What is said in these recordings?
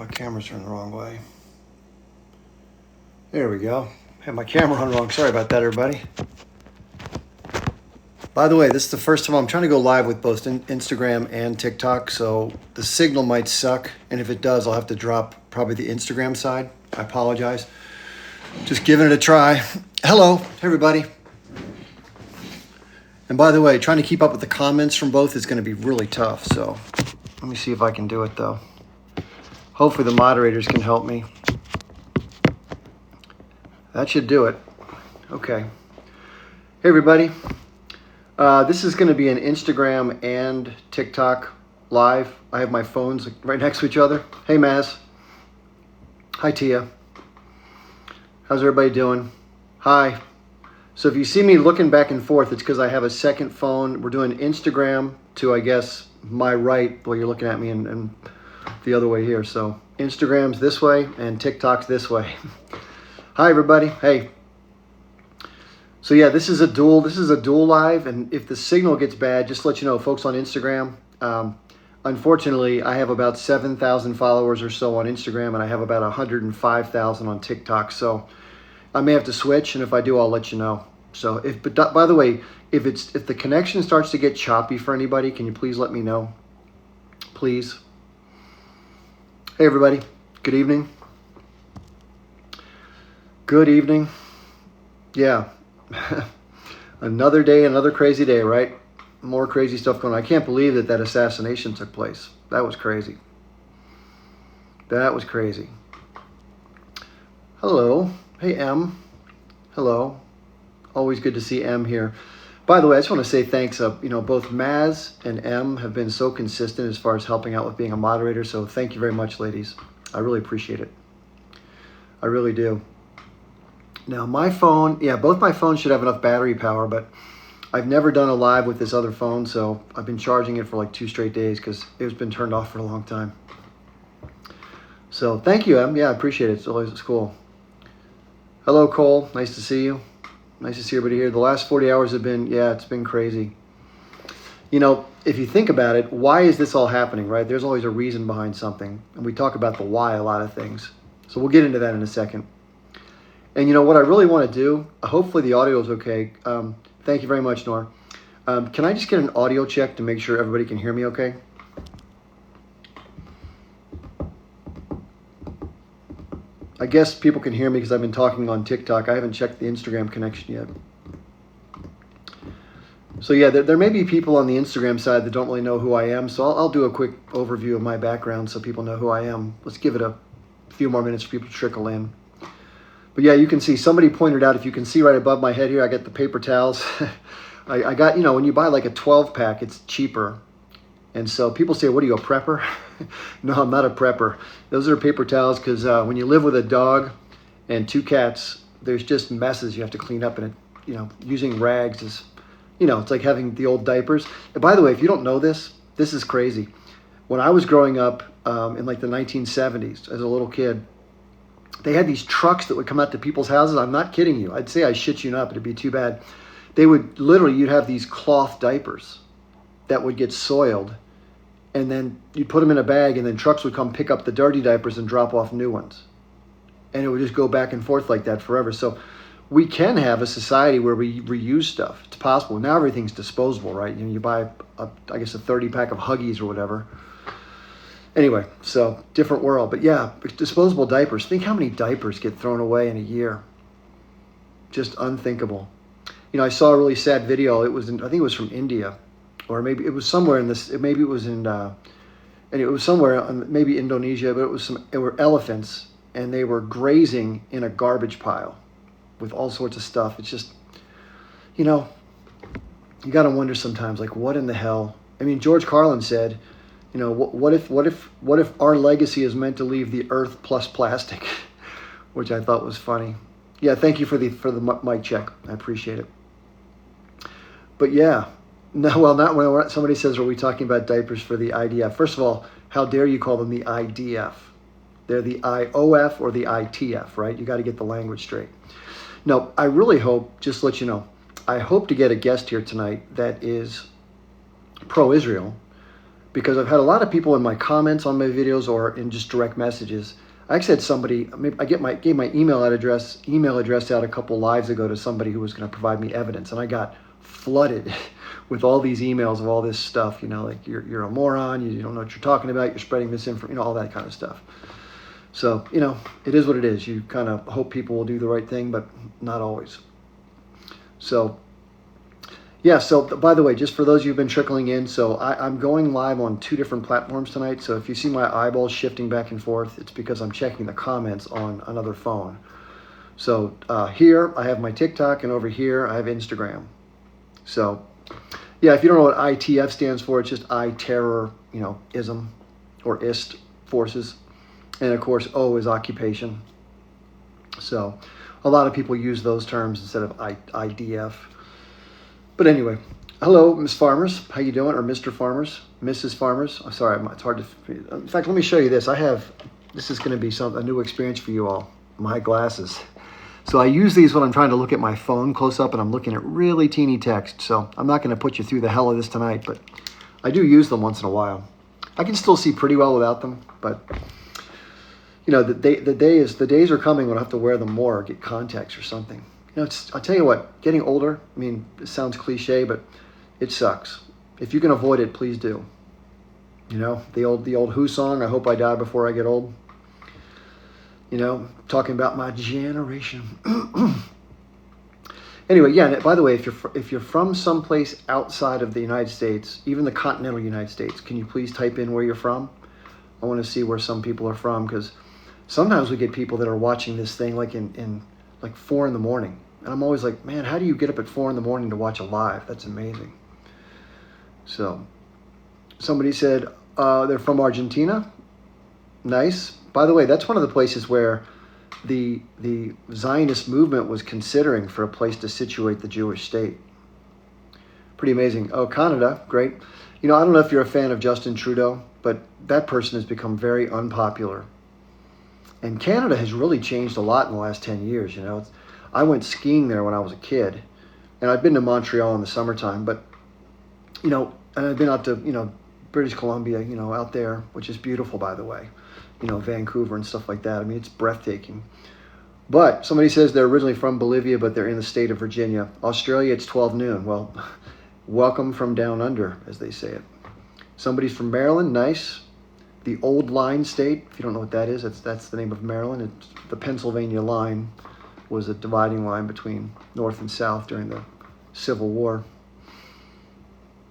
my camera's turned the wrong way. There we go. Had my camera on wrong. Sorry about that, everybody. By the way, this is the first time I'm trying to go live with both Instagram and TikTok, so the signal might suck, and if it does, I'll have to drop probably the Instagram side. I apologize. Just giving it a try. Hello, everybody. And by the way, trying to keep up with the comments from both is going to be really tough, so let me see if I can do it, though. Hopefully the moderators can help me. That should do it. Okay. Hey, everybody. This is going to be an Instagram and TikTok live. I have my phones right next to each other. Hey, Maz. Hi, Tia. How's everybody doing? Hi. So if you see me looking back and forth, it's because I have a second phone. We're doing Instagram to, I guess, my right. Well, you're looking at me and the other way here. So Instagram's this way and TikTok's this way. Hi, everybody. Hey. So yeah, this is a dual live, and if the signal gets bad, just to let you know, folks on Instagram, unfortunately, I have about 7,000 followers or so on Instagram, and I have about 105,000 on TikTok. So I may have to switch, and if I do, I'll let you know. So but by the way, if the connection starts to get choppy for anybody, can you please let me know? Please. Hey, everybody. Good evening. Good evening. Yeah. Another day, another crazy day, right? More crazy stuff going on. I can't believe that assassination took place. That was crazy. That was crazy. Hello. Hey, M. Hello. Always good to see M here. By the way, I just want to say thanks. Both Maz and M have been so consistent as far as helping out with being a moderator. So thank you very much, ladies. I really appreciate it. I really do. Now my phone, both my phones should have enough battery power, but I've never done a live with this other phone, so I've been charging it for like 2 straight days because it's been turned off for a long time. So thank you, Em. Yeah, I appreciate it. It's cool. Hello, Cole. Nice to see you. Nice to see everybody here. The last 40 hours have been, it's been crazy. If you think about it, why is this all happening, right? There's always a reason behind something, and we talk about the why a lot of things. So we'll get into that in a second. And what I really want to do, hopefully the audio is okay. Thank you very much, Nor. Can I just get an audio check to make sure everybody can hear me okay? I guess people can hear me because I've been talking on TikTok. I haven't checked the Instagram connection yet. So yeah, there may be people on the Instagram side that don't really know who I am. So I'll do a quick overview of my background so people know who I am. Let's give it a few more minutes for people to trickle in. But yeah, you can see, somebody pointed out, if you can see right above my head here, I got the paper towels. I got, when you buy like a 12 pack, it's cheaper. And so people say, what are you, a prepper? No, I'm not a prepper. Those are paper towels because when you live with a dog and 2 cats, there's just messes you have to clean up. And using rags is, it's like having the old diapers. And by the way, if you don't know this, this is crazy. When I was growing up in like the 1970s as a little kid, they had these trucks that would come out to people's houses. I'm not kidding you. I'd say I shit you not, but it'd be too bad. They would literally, you'd have these cloth diapers that would get soiled, and then you'd put them in a bag, and then trucks would come pick up the dirty diapers and drop off new ones. And it would just go back and forth like that forever. So we can have a society where we reuse stuff. It's possible. Now everything's disposable, right? You buy, a 30 pack of Huggies or whatever. Anyway, so different world. But yeah, disposable diapers. Think how many diapers get thrown away in a year. Just unthinkable. I saw a really sad video. I think it was from India, or maybe it was somewhere in this. Maybe it was in, and it was somewhere, maybe Indonesia. But it were elephants, and they were grazing in a garbage pile with all sorts of stuff. It's just, you got to wonder sometimes, like, what in the hell? I mean, George Carlin said, what if our legacy is meant to leave the earth plus plastic, which I thought was funny. Yeah, thank you for the mic check. I appreciate it. But yeah, not when somebody says, are we talking about diapers for the IDF? First of all, how dare you call them the IDF? They're the IOF or the ITF, right? You got to get the language straight. No, I really hope, just to let you know, I hope to get a guest here tonight that is pro-Israel, because I've had a lot of people in my comments on my videos or in just direct messages. I actually had somebody, gave my email address out a couple lives ago to somebody who was going to provide me evidence, and I got flooded with all these emails of all this stuff, like you're a moron, you don't know what you're talking about, you're spreading misinformation, all that kind of stuff. So, it is what it is. You kind of hope people will do the right thing, but not always. So, yeah, so by the way, just for those of you who've been trickling in, so I'm going live on 2 different platforms tonight. So if you see my eyeballs shifting back and forth, it's because I'm checking the comments on another phone. So here I have my TikTok, and over here I have Instagram. So, yeah, if you don't know what ITF stands for, it's just I terror, ism or ist, forces. And of course, O is occupation. So a lot of people use those terms instead of IDF. But anyway, hello, Miss Farmers. How you doing? Or Mr. Farmers, Mrs. Farmers. I'm sorry, it's hard to. In fact, let me show you this. This is going to be a new experience for you all. My glasses. So I use these when I'm trying to look at my phone close up and I'm looking at really teeny text. So I'm not going to put you through the hell of this tonight, but I do use them once in a while. I can still see pretty well without them, but the days are coming when I have to wear them more or get contacts or something. I'll tell you what, getting older, it sounds cliche, but it sucks. If you can avoid it, please do. The old Who song, I hope I die before I get old. Talking about my generation. Anyway, yeah, by the way, if you're from someplace outside of the United States, even the continental United States, can you please type in where you're from? I want to see where some people are from, because sometimes we get people that are watching this thing like in 4 in the morning. And I'm always like, man, how do you get up at 4 in the morning to watch a live? That's amazing. So somebody said they're from Argentina. Nice. By the way, that's one of the places where the Zionist movement was considering for a place to situate the Jewish state. Pretty amazing. Oh, Canada, great. I don't know if you're a fan of Justin Trudeau, but that person has become very unpopular. And Canada has really changed a lot in the last 10 years, I went skiing there when I was a kid, and I've been to Montreal in the summertime, but, and I've been out to, British Columbia, out there, which is beautiful, by the way, Vancouver and stuff like that. It's breathtaking. But somebody says they're originally from Bolivia, but they're in the state of Virginia. Australia, it's 12 noon. Well, welcome from down under, as they say it. Somebody's from Maryland, nice. The Old Line State, if you don't know what that is, that's the name of Maryland. It's the Pennsylvania line was a dividing line between North and South during the Civil War.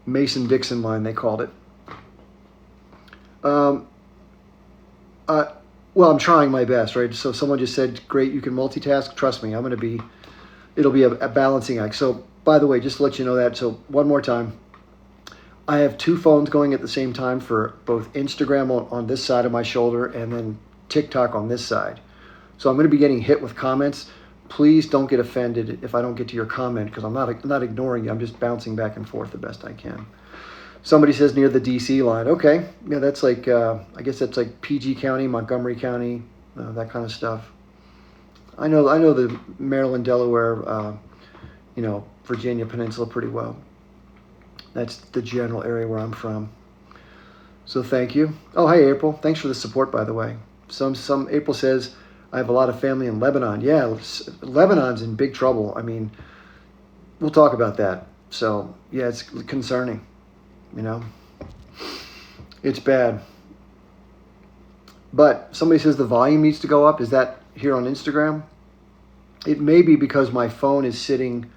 Mason-Dixon line, they called it. Well, I'm trying my best, right? So someone just said, great, you can multitask. Trust me, it'll be a balancing act. So, by the way, just to let you know that, so one more time, I have 2 phones going at the same time for both Instagram on this side of my shoulder and then TikTok on this side. So I'm going to be getting hit with comments. Please don't get offended if I don't get to your comment, because I'm not ignoring you. I'm just bouncing back and forth the best I can. Somebody says near the DC line. Okay, yeah, that's like I guess that's like PG County, Montgomery County, that kind of stuff. I know the Maryland, Delaware, Virginia Peninsula pretty well. That's the general area where I'm from. So thank you. Oh, hi April. Thanks for the support, by the way. Some April says, I have a lot of family in Lebanon. Yeah, Lebanon's in big trouble. We'll talk about that. So yeah, it's concerning. It's bad. But somebody says the volume needs to go up. Is that here on Instagram? It may be because my phone is sitting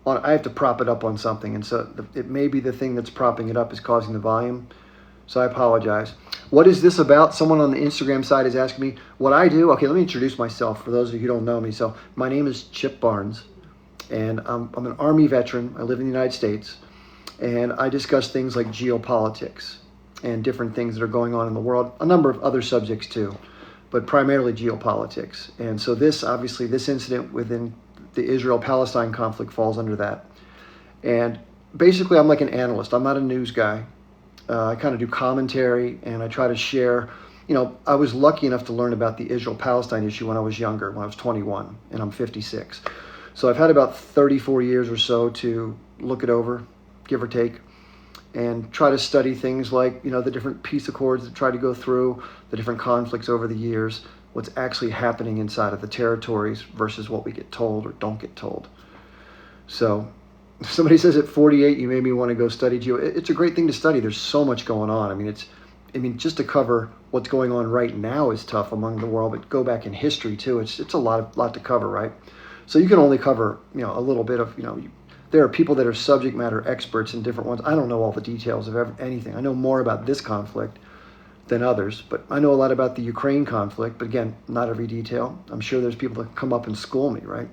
on, I have to prop it up on something, and so it may be the thing that's propping it up is causing the volume. So I apologize. What is this about? Someone on the Instagram side is asking me what I do. Okay, let me introduce myself for those of you who don't know me. So my name is Chip Barnes, and I'm an Army veteran. I live in the United States, and I discuss things like geopolitics and different things that are going on in the world, a number of other subjects too, but primarily geopolitics. And so this incident within the Israel-Palestine conflict falls under that. And basically I'm like an analyst. I'm not a news guy. I kind of do commentary, and I try to share. I was lucky enough to learn about the Israel-Palestine issue when I was younger, when I was 21, and I'm 56. So I've had about 34 years or so to look it over, give or take. and try to study things like, the different peace accords that try to go through, the different conflicts over the years, what's actually happening inside of the territories versus what we get told or don't get told. So if somebody says at 48, you made me want to go study it's a great thing to study. There's so much going on. I mean, just to cover what's going on right now is tough among the world, but go back in history too. It's a lot to cover, right? So you can only cover, a little bit of, there are people that are subject matter experts in different ones. I don't know all the details of anything. I know more about this conflict than others, but I know a lot about the Ukraine conflict, but again, not every detail. I'm sure there's people that come up and school me, right?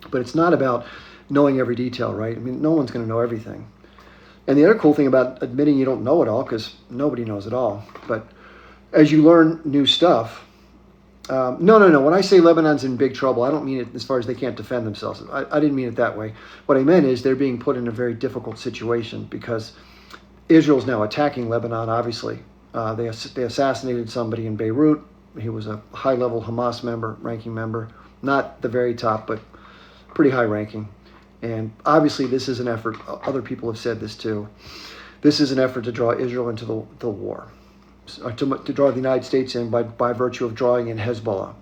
But it's not about knowing every detail, right? I mean, no one's going to know everything. And the other cool thing about admitting you don't know it all, because nobody knows it all, but as you learn new stuff, no. When I say Lebanon's in big trouble, I don't mean it as far as they can't defend themselves. I didn't mean it that way. What I meant is they're being put in a very difficult situation because Israel's now attacking Lebanon, obviously. They assassinated somebody in Beirut. He was a high-level Hamas member, ranking member. Not the very top, but pretty high-ranking. And obviously this is an effort, other people have said this too, this is an effort to draw Israel into the war. To draw the United States in by virtue of drawing in Hezbollah.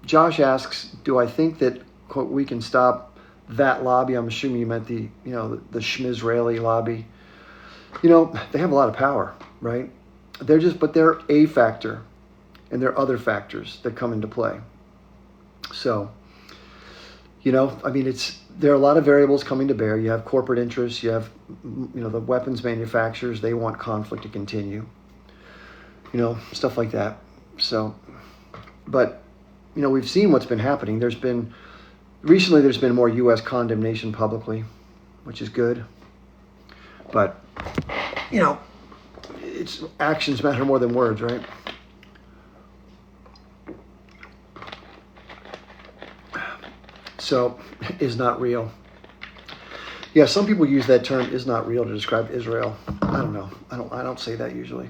Josh asks, do I think that, quote, we can stop that lobby? I'm assuming you meant the Shmisraeli lobby. They have a lot of power, right? But they're a factor, and there are other factors that come into play. So, there are a lot of variables coming to bear. You have corporate interests, you have, the weapons manufacturers, they want conflict to continue, stuff like that. So, but, we've seen what's been happening. Recently there's been more U.S. condemnation publicly, which is good. But, it's actions matter more than words, right? So, is not real. Yeah, some people use that term "is not real" to describe Israel. I don't know. I don't say that usually,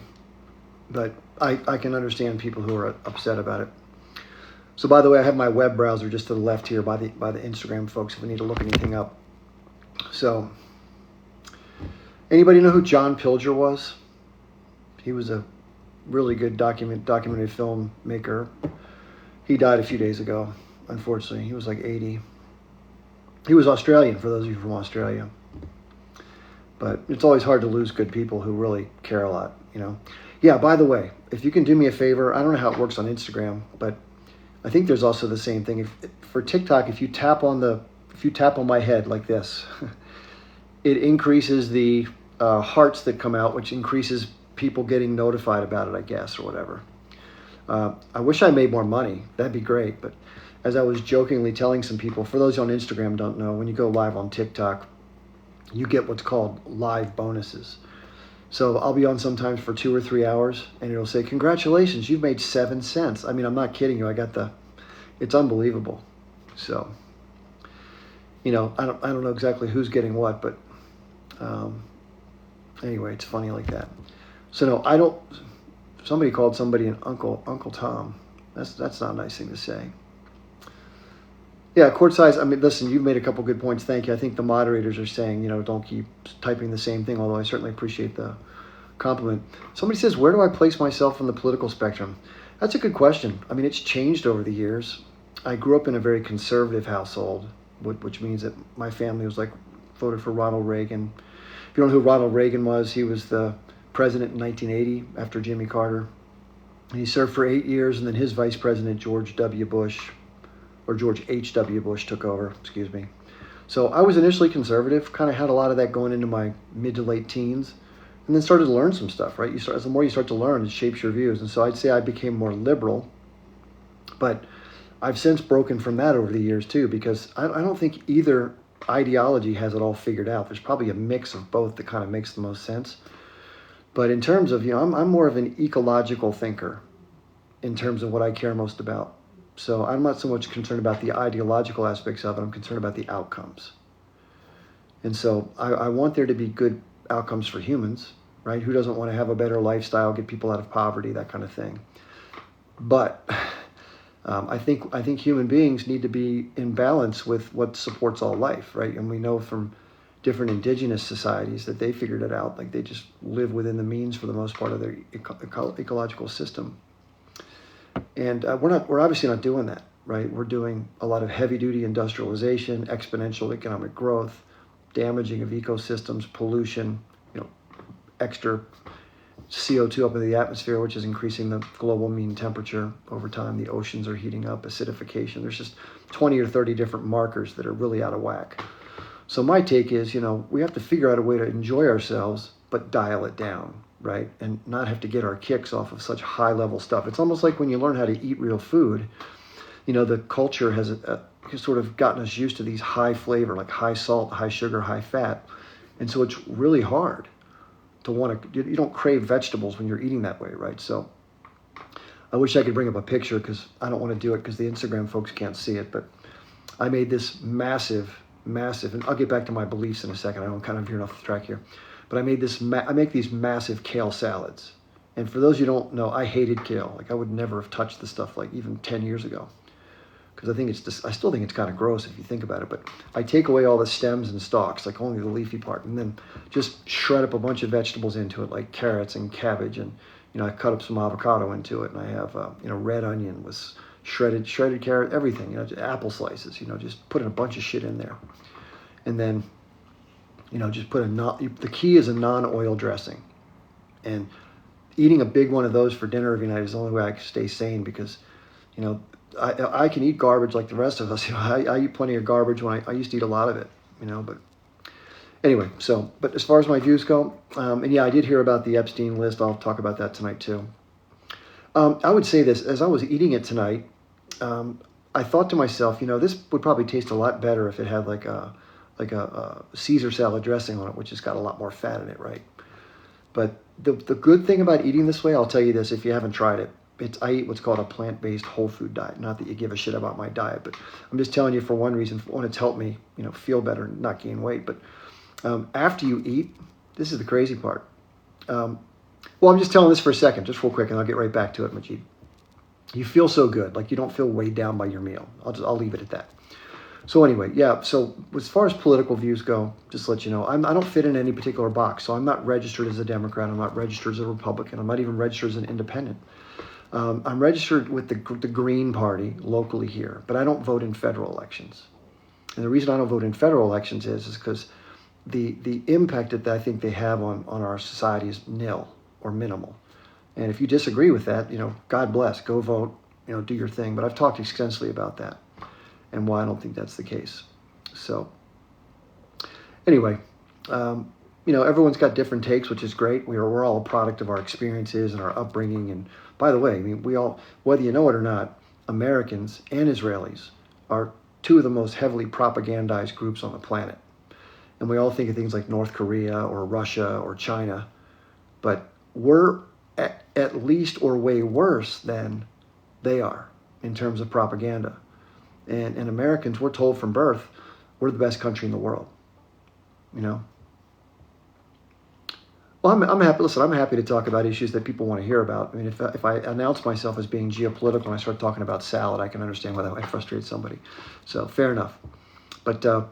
but I can understand people who are upset about it. So, by the way, I have my web browser just to the left here by the Instagram folks if we need to look anything up. So, anybody know who John Pilger was? He was a really good documentary filmmaker. He died a few days ago. Unfortunately, he was like 80. He was Australian, for those of you from Australia. But it's always hard to lose good people who really care a lot, Yeah, by the way, if you can do me a favor, I don't know how it works on Instagram, but I think there's also the same thing. For TikTok, if you tap on my head like this, it increases the hearts that come out, which increases people getting notified about it, I guess, or whatever. I wish I made more money. That'd be great, but as I was jokingly telling some people, for those on Instagram don't know, when you go live on TikTok, you get what's called live bonuses. So I'll be on sometimes for 2 or 3 hours, and it'll say, "Congratulations, you've made 7 cents." I mean, I'm not kidding you. It's unbelievable. So, I don't know exactly who's getting what, but anyway, it's funny like that. So no, somebody called somebody an Uncle Tom. That's not a nice thing to say. Yeah, court size. Listen, you've made a couple good points. Thank you. I think the moderators are saying, don't keep typing the same thing, although I certainly appreciate the compliment. Somebody says, where do I place myself in the political spectrum? That's a good question. It's changed over the years. I grew up in a very conservative household, which means that my family was voted for Ronald Reagan. If you don't know who Ronald Reagan was, he was the president in 1980 after Jimmy Carter. And he served for 8 years, and then his vice president, George H.W. Bush took over, excuse me. So I was initially conservative, kind of had a lot of that going into my mid to late teens, and then started to learn some stuff, right? The more you start to learn, it shapes your views. And so I'd say I became more liberal, but I've since broken from that over the years too, because I don't think either ideology has it all figured out. There's probably a mix of both that kind of makes the most sense. But in terms of, I'm more of an ecological thinker in terms of what I care most about. So I'm not so much concerned about the ideological aspects of it. I'm concerned about the outcomes. And so I want there to be good outcomes for humans, right? Who doesn't want to have a better lifestyle, get people out of poverty, that kind of thing. But I think human beings need to be in balance with what supports all life, right? And we know from different indigenous societies that they figured it out. Like they just live within the means for the most part of their ecological system. And we're obviously not doing that, right? We're doing a lot of heavy duty industrialization, exponential economic growth, damaging of ecosystems, pollution, extra CO2 up in the atmosphere, which is increasing the global mean temperature over time. The oceans are heating up, acidification. There's just 20 or 30 different markers that are really out of whack. So my take is, we have to figure out a way to enjoy ourselves, but dial it down, right? And not have to get our kicks off of such high level stuff. It's almost like when you learn how to eat real food, the culture has sort of gotten us used to these high flavor, like high salt, high sugar, high fat. And so it's really hard to you don't crave vegetables when you're eating that way, right? So I wish I could bring up a picture because I don't want to do it because the Instagram folks can't see it, but I made this massive, and I'll get back to my beliefs in a second. I'm kind of veering off the track here. But I made I make these massive kale salads. And for those who don't know, I hated kale. Like I would never have touched the stuff like even 10 years ago. Because I still think it's kind of gross if you think about it. But I take away all the stems and stalks, like only the leafy part, and then just shred up a bunch of vegetables into it, like carrots and cabbage, and I cut up some avocado into it, and I have red onion with shredded carrot, everything, apple slices, just putting a bunch of shit in there, and then just put the key is a non-oil dressing, and eating a big one of those for dinner every night is the only way I can stay sane because I can eat garbage like the rest of us. I eat plenty of garbage when I used to eat a lot of it, but anyway, but as far as my views go, and yeah, I did hear about the Epstein list. I'll talk about that tonight too. I would say this, as I was eating it tonight, I thought to myself, this would probably taste a lot better if it had like a Caesar salad dressing on it, which has got a lot more fat in it, right? But the good thing about eating this way, I'll tell you this, if you haven't tried it, I eat what's called a plant-based whole food diet. Not that you give a shit about my diet, but I'm just telling you for one reason. One, it's helped me, feel better and not gain weight. But after you eat, this is the crazy part. Well, I'm just telling this for a second, just real quick, and I'll get right back to it, Majid. You feel so good, like you don't feel weighed down by your meal. I'll leave it at that. So anyway, yeah. So as far as political views go, just to let you know, I don't fit in any particular box. So I'm not registered as a Democrat. I'm not registered as a Republican. I'm not even registered as an independent. I'm registered with the Green Party locally here, but I don't vote in federal elections. And the reason I don't vote in federal elections is because the impact that I think they have on our society is nil or minimal. And if you disagree with that, God bless, go vote, do your thing. But I've talked extensively about that and why I don't think that's the case. So anyway, everyone's got different takes, which is great. We're all a product of our experiences and our upbringing. And by the way, we all, whether you know it or not, Americans and Israelis are two of the most heavily propagandized groups on the planet. And we all think of things like North Korea or Russia or China, but we're at least or way worse than they are in terms of propaganda. And Americans, we're told from birth, we're the best country in the world. Well, I'm happy. Listen, I'm happy to talk about issues that people want to hear about. I mean, if I announce myself as being geopolitical and I start talking about salad, I can understand why that might frustrate somebody. So fair enough. But so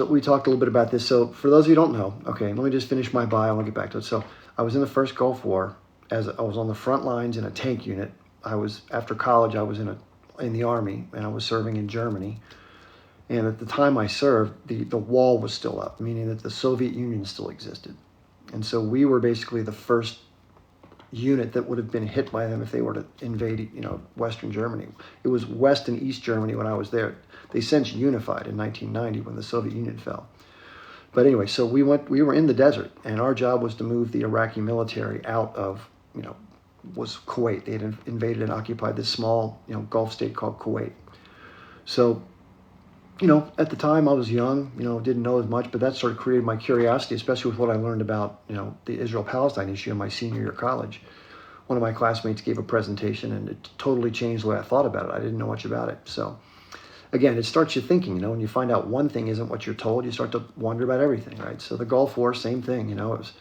we talked a little bit about this. So for those of you who don't know, okay, let me just finish my bio and I'll get back to it. So I was in the first Gulf War. As I was on the front lines in a tank unit. After college, I was in the Army and I was serving in Germany. And at the time I served, the wall was still up, meaning that the Soviet Union still existed. And so we were basically the first unit that would have been hit by them if they were to invade, Western Germany. It was West and East Germany when I was there. They since unified in 1990 when the Soviet Union fell. But anyway, so we were in the desert, and our job was to move the Iraqi military out of, was Kuwait. They had invaded and occupied this small, Gulf state called Kuwait. So, at the time I was young, didn't know as much, but that sort of created my curiosity, especially with what I learned about, the Israel-Palestine issue in my senior year of college. One of my classmates gave a presentation, and it totally changed the way I thought about it. I didn't know much about it. So, again, it starts you thinking, when you find out one thing isn't what you're told, you start to wonder about everything, right? So the Gulf War, same thing, it was,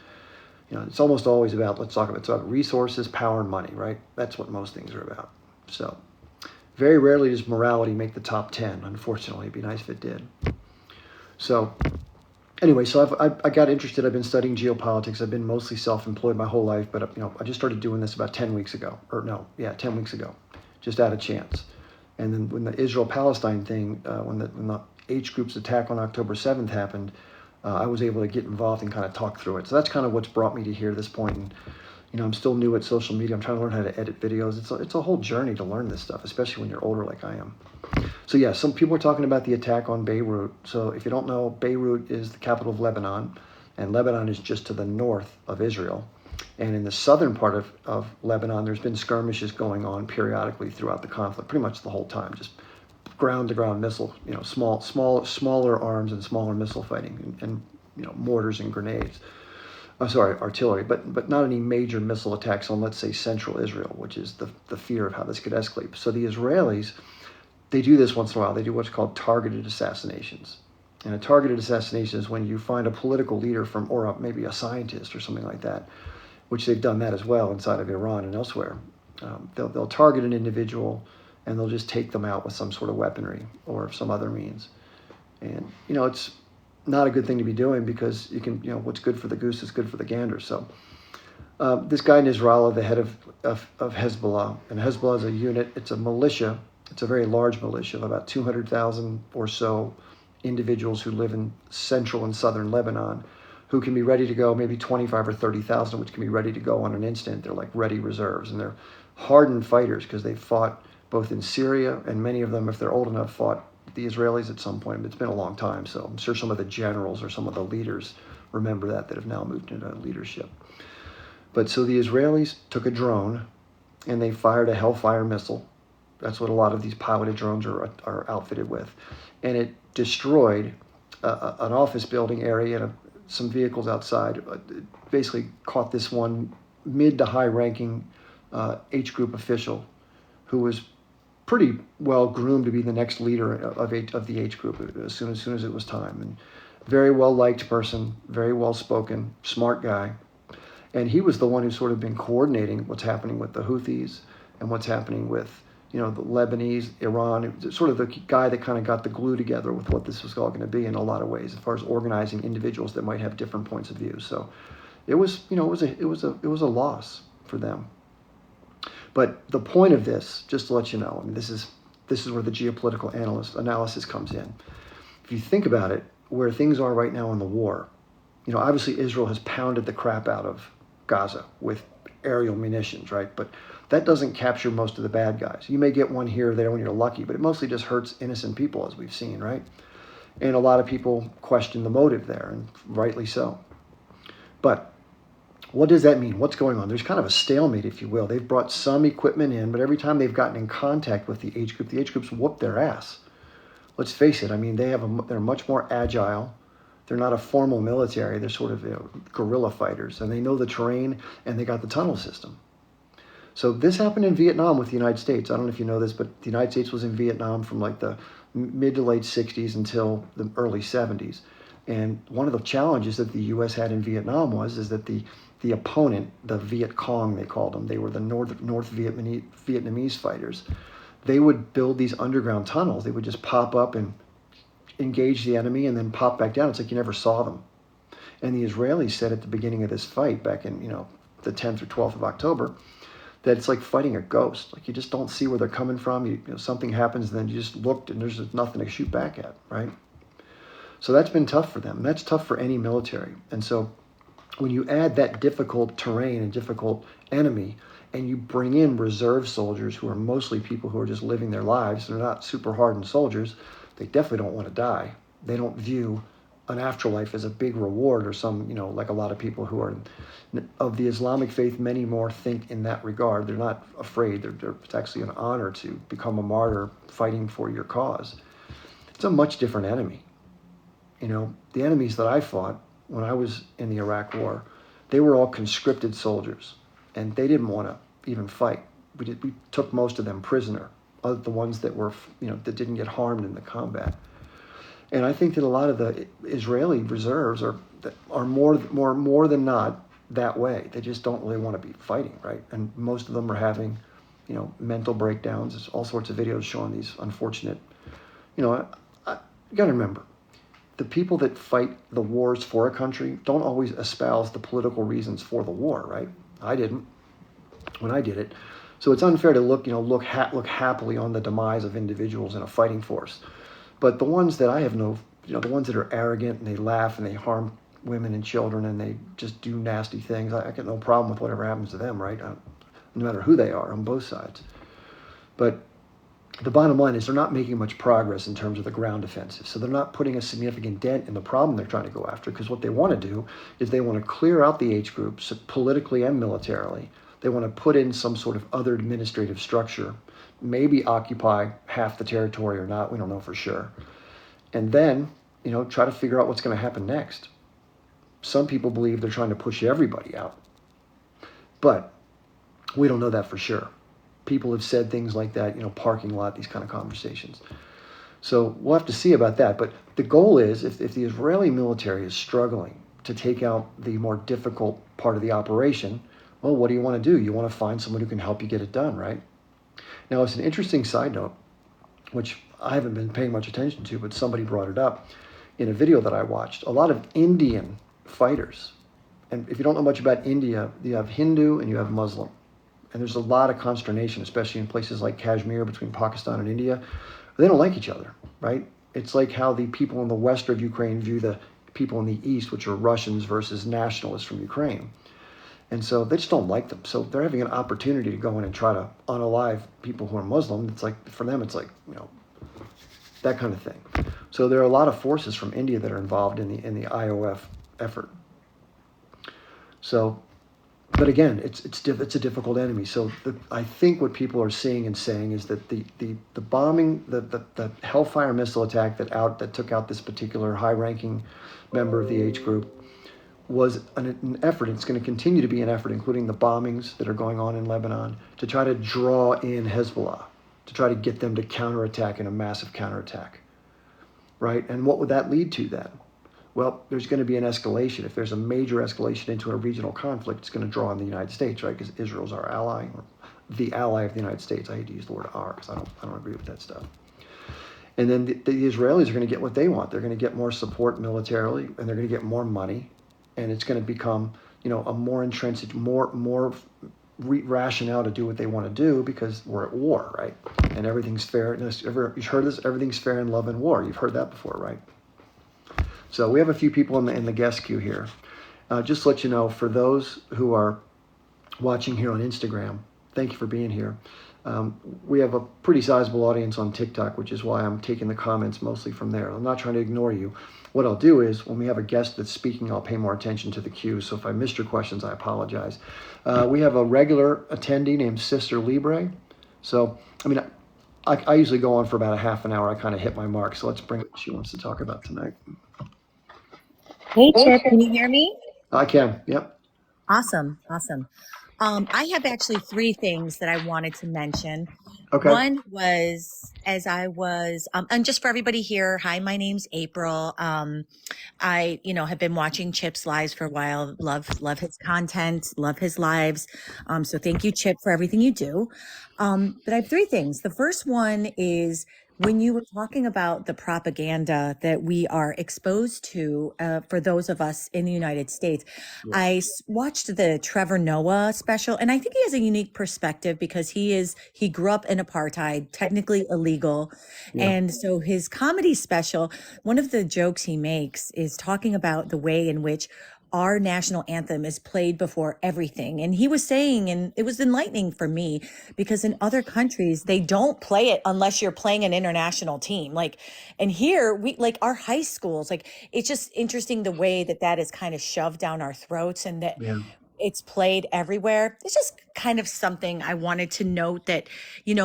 it's almost always about, it's about resources, power, and money, right? That's what most things are about. So very rarely does morality make the top 10. Unfortunately, it'd be nice if it did. So anyway, so I got interested. I've been studying geopolitics. I've been mostly self-employed my whole life, but I just started doing this about 10 weeks ago, 10 weeks ago, just out of chance. And then when the Israel-Palestine thing, when the H Group's attack on October 7th happened, I was able to get involved and kind of talk through it. So that's kind of what's brought me to here, this point. And I'm still new at social media. I'm trying to learn how to edit videos. It's a whole journey to learn this stuff, especially when you're older like I am. So yeah, some people are talking about the attack on Beirut. So if you don't know, Beirut is the capital of Lebanon, and Lebanon is just to the north of Israel. And in the southern part of Lebanon, there's been skirmishes going on periodically throughout the conflict, pretty much the whole time, just ground-to-ground missile, smaller arms and smaller missile fighting, and mortars and grenades. Artillery, but not any major missile attacks on, let's say, central Israel, which is the fear of how this could escalate. So the Israelis, they do this once in a while. They do what's called targeted assassinations. And a targeted assassination is when you find a political leader or maybe a scientist or something like that, which they've done that as well inside of Iran and elsewhere. They'll target an individual and they'll just take them out with some sort of weaponry or some other means. And, it's not a good thing to be doing because you can, what's good for the goose is good for the gander. So this guy Nasrallah, the head of Hezbollah, and Hezbollah is a unit, it's a militia. It's a very large militia of about 200,000 or so individuals who live in central and southern Lebanon, who can be ready to go, maybe 25 or 30,000, which can be ready to go on an instant. They're like ready reserves, and they're hardened fighters because they've fought both in Syria, and many of them, if they're old enough, fought the Israelis at some point. It's been a long time, so I'm sure some of the generals or some of the leaders remember that have now moved into leadership. But so the Israelis took a drone, and they fired a Hellfire missile. That's what a lot of these piloted drones are outfitted with. And it destroyed an office building area and some vehicles outside. It basically caught this one mid to high ranking H Group official who was pretty well groomed to be the next leader of the H Group as soon as it was time. And very well liked person, very well spoken, smart guy. And he was the one who's sort of been coordinating what's happening with the Houthis and what's happening with the Lebanese, Iran, sort of the guy that kind of got the glue together with what this was all going to be in a lot of ways, as far as organizing individuals that might have different points of view. So it was a loss for them. But the point of this, just to let you know, this is where the geopolitical analysis comes in. If you think about it, where things are right now in the war, obviously Israel has pounded the crap out of Gaza with aerial munitions, right? But that doesn't capture most of the bad guys. You may get one here or there when you're lucky, but it mostly just hurts innocent people, as we've seen, right? And a lot of people question the motive there, and rightly so. But what does that mean? What's going on? There's kind of a stalemate, if you will. They've brought some equipment in, but every time they've gotten in contact with the H Group's whooped their ass. Let's face it. They're much more agile. They're not a formal military. They're sort of guerrilla fighters, and they know the terrain, and they got the tunnel system. So this happened in Vietnam with the United States. I don't know if you know this, but the United States was in Vietnam from like the mid to late 60s until the early 70s. And one of the challenges that the U.S. had in Vietnam is that the opponent, the Viet Cong, they called them, they were the North Vietnamese fighters. They would build these underground tunnels. They would just pop up and engage the enemy and then pop back down. It's like you never saw them. And the Israelis said at the beginning of this fight back in, the 10th or 12th of October, that it's like fighting a ghost. Like you just don't see where they're coming from. Something happens and then you just looked and there's just nothing to shoot back at, right? So that's been tough for them. And that's tough for any military. And so when you add that difficult terrain and difficult enemy, and you bring in reserve soldiers who are mostly people who are just living their lives, they're not super hardened soldiers, they definitely don't want to die. They don't view an afterlife as a big reward or some, like a lot of people who are of the Islamic faith, many more think in that regard. They're not afraid. It's actually an honor to become a martyr fighting for your cause. It's a much different enemy. The enemies that I fought when I was in the Iraq War, they were all conscripted soldiers, and they didn't want to even fight. We took most of them prisoner, the ones that were, that didn't get harmed in the combat. And I think that a lot of the Israeli reserves are more than not that way. They just don't really want to be fighting, right? And most of them are having, mental breakdowns. There's all sorts of videos showing these unfortunate, you got to remember, the people that fight the wars for a country don't always espouse the political reasons for the war, right? I didn't when I did it. So it's unfair to look happily on the demise of individuals in a fighting force. But the ones that I have the ones that are arrogant and they laugh and they harm women and children and they just do nasty things, I got no problem with whatever happens to them, right? No matter who they are on both sides. But the bottom line is they're not making much progress in terms of the ground offensive. So they're not putting a significant dent in the problem they're trying to go after, because what they want to do is they want to clear out the H groups politically and militarily. They want to put in some sort of other administrative structure, maybe occupy half the territory or not, we don't know for sure. And then, try to figure out what's going to happen next. Some people believe they're trying to push everybody out, but we don't know that for sure. People have said things like that, parking lot, these kind of conversations. So we'll have to see about that. But the goal is, if the Israeli military is struggling to take out the more difficult part of the operation, well, what do you want to do? You want to find someone who can help you get it done, right? Now, it's an interesting side note, which I haven't been paying much attention to, but somebody brought it up in a video that I watched. A lot of Indian fighters, and if you don't know much about India, you have Hindu and you have Muslim. And there's a lot of consternation, especially in places like Kashmir between Pakistan and India. They don't like each other, right? It's like how the people in the west of Ukraine view the people in the east, which are Russians versus nationalists from Ukraine. And so they just don't like them. So they're having an opportunity to go in and try to unalive people who are Muslim. It's like, for them, it's like, that kind of thing. So there are a lot of forces from India that are involved in the IOF effort. So, but again, it's a difficult enemy. So I think what people are seeing and saying is that the bombing, the Hellfire missile attack that took out this particular high-ranking member of the H group was an effort. It's going to continue to be an effort, including the bombings that are going on in Lebanon, to try to draw in Hezbollah, to try to get them to counterattack in a massive counterattack, right? And what would that lead to then? Well, there's going to be an escalation. If there's a major escalation into a regional conflict, it's going to draw on the United States, right? Because Israel's our ally, or the ally of the United States. I hate to use the word "our" because I don't agree with that stuff. And then the Israelis are going to get what they want. They're going to get more support militarily, and they're going to get more money, and it's going to become, a more entrenched, more rationale to do what they want to do because we're at war, right? And everything's fair. You've heard this. Everything's fair in love and war. You've heard that before, right? So we have a few people in the guest queue here. Just to let you know, for those who are watching here on Instagram, thank you for being here. We have a pretty sizable audience on TikTok, which is why I'm taking the comments mostly from there. I'm not trying to ignore you. What I'll do is, when we have a guest that's speaking, I'll pay more attention to the queue. So if I missed your questions, I apologize. We have a regular attendee named Sister Libre. So, I usually go on for about a half an hour. I kind of hit my mark. So let's bring what she wants to talk about tonight. Hey, Chip, can you hear me? I can. Yep. Awesome. I have actually three things that I wanted to mention. Okay. One was as I was, and just for everybody here, hi, my name's April. I, have been watching Chip's lives for a while. Love his content, love his lives. So thank you, Chip, for everything you do. But I have three things. The first one is when you were talking about the propaganda that we are exposed to for those of us in the United States, Yeah. I watched the Trevor Noah special, and I think he has a unique perspective because he grew up in apartheid, technically illegal. Yeah. And so his comedy special, one of the jokes he makes is talking about the way in which our national anthem is played before everything. And he was saying, and it was enlightening for me because in other countries, they don't play it unless you're playing an international team. And here we, our high schools, it's just interesting the way that is kind of shoved down our throats and that Yeah. it's played everywhere. It's just kind of something I wanted to note that,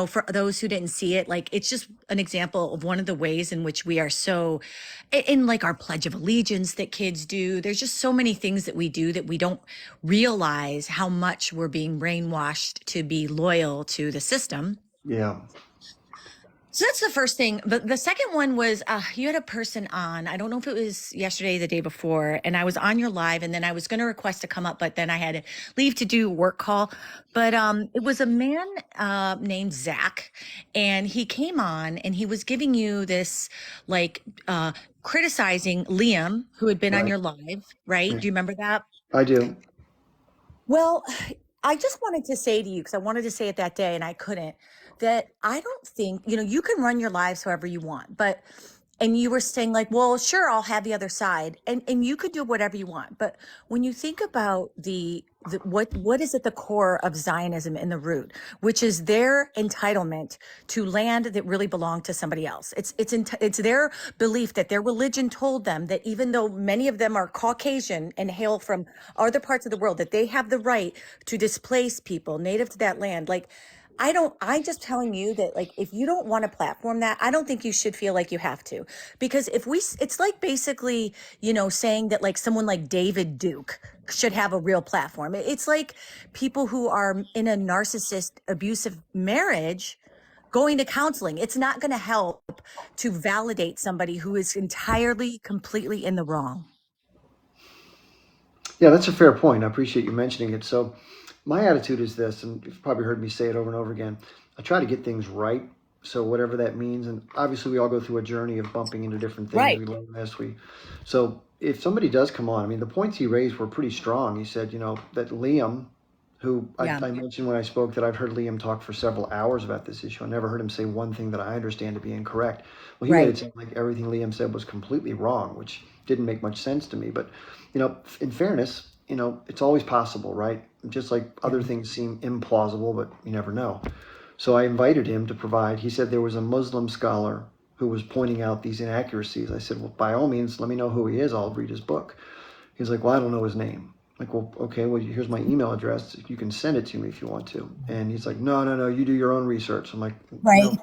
for those who didn't see it, it's just an example of one of the ways in which we are so in our Pledge of Allegiance that kids do. There's just so many things that we do that we don't realize how much we're being brainwashed to be loyal to the system. Yeah. So that's the first thing. But the second one was you had a person on, I don't know if it was yesterday, the day before, and I was on your live and then I was going to request to come up, but then I had to leave to do a work call. But it was a man named Zach, and he came on and he was giving you this criticizing Liam, who had been on Right. your live, right? Yeah, Do you remember that? I do. Well, I just wanted to say to you, because I wanted to say it that day and I couldn't, that I don't think, you can run your lives however you want, but and you were saying like, well, sure, I'll have the other side. And you could do whatever you want. But when you think about what is at the core of Zionism in the root, which is their entitlement to land that really belonged to somebody else. It's their belief that their religion told them that even though many of them are Caucasian and hail from other parts of the world, that they have the right to displace people native to that land. Like, I'm just telling you that, like, if you don't want to platform that, I don't think you should feel like you have to. Because it's like basically, saying that like someone like David Duke should have a real platform. It's like people who are in a narcissist abusive marriage going to counseling. It's not going to help to validate somebody who is entirely, completely in the wrong. Yeah, that's a fair point. I appreciate you mentioning it. So, my attitude is this, and you've probably heard me say it over and over again. I try to get things right. So, whatever that means, and obviously, we all go through a journey of bumping into different things. Right. We learn as we. So, if somebody does come on, I mean, the points he raised were pretty strong. He said, that Liam, who Yeah. I mentioned when I spoke that I've heard Liam talk for several hours about this issue. I never heard him say one thing that I understand to be incorrect. Well, he made Right. it sound like everything Liam said was completely wrong, which didn't make much sense to me. But, in fairness, it's always possible, right? Just like other Yeah. things seem implausible, but you never know. So I invited him to provide. He said there was a Muslim scholar who was pointing out these inaccuracies. I said, well, by all means, let me know who he is. I'll read his book. He's like, well, I don't know his name. I'm like, well, okay, well, here's my email address. You can send it to me if you want to. And he's like, no, no, no, you do your own research. I'm like, Right. no,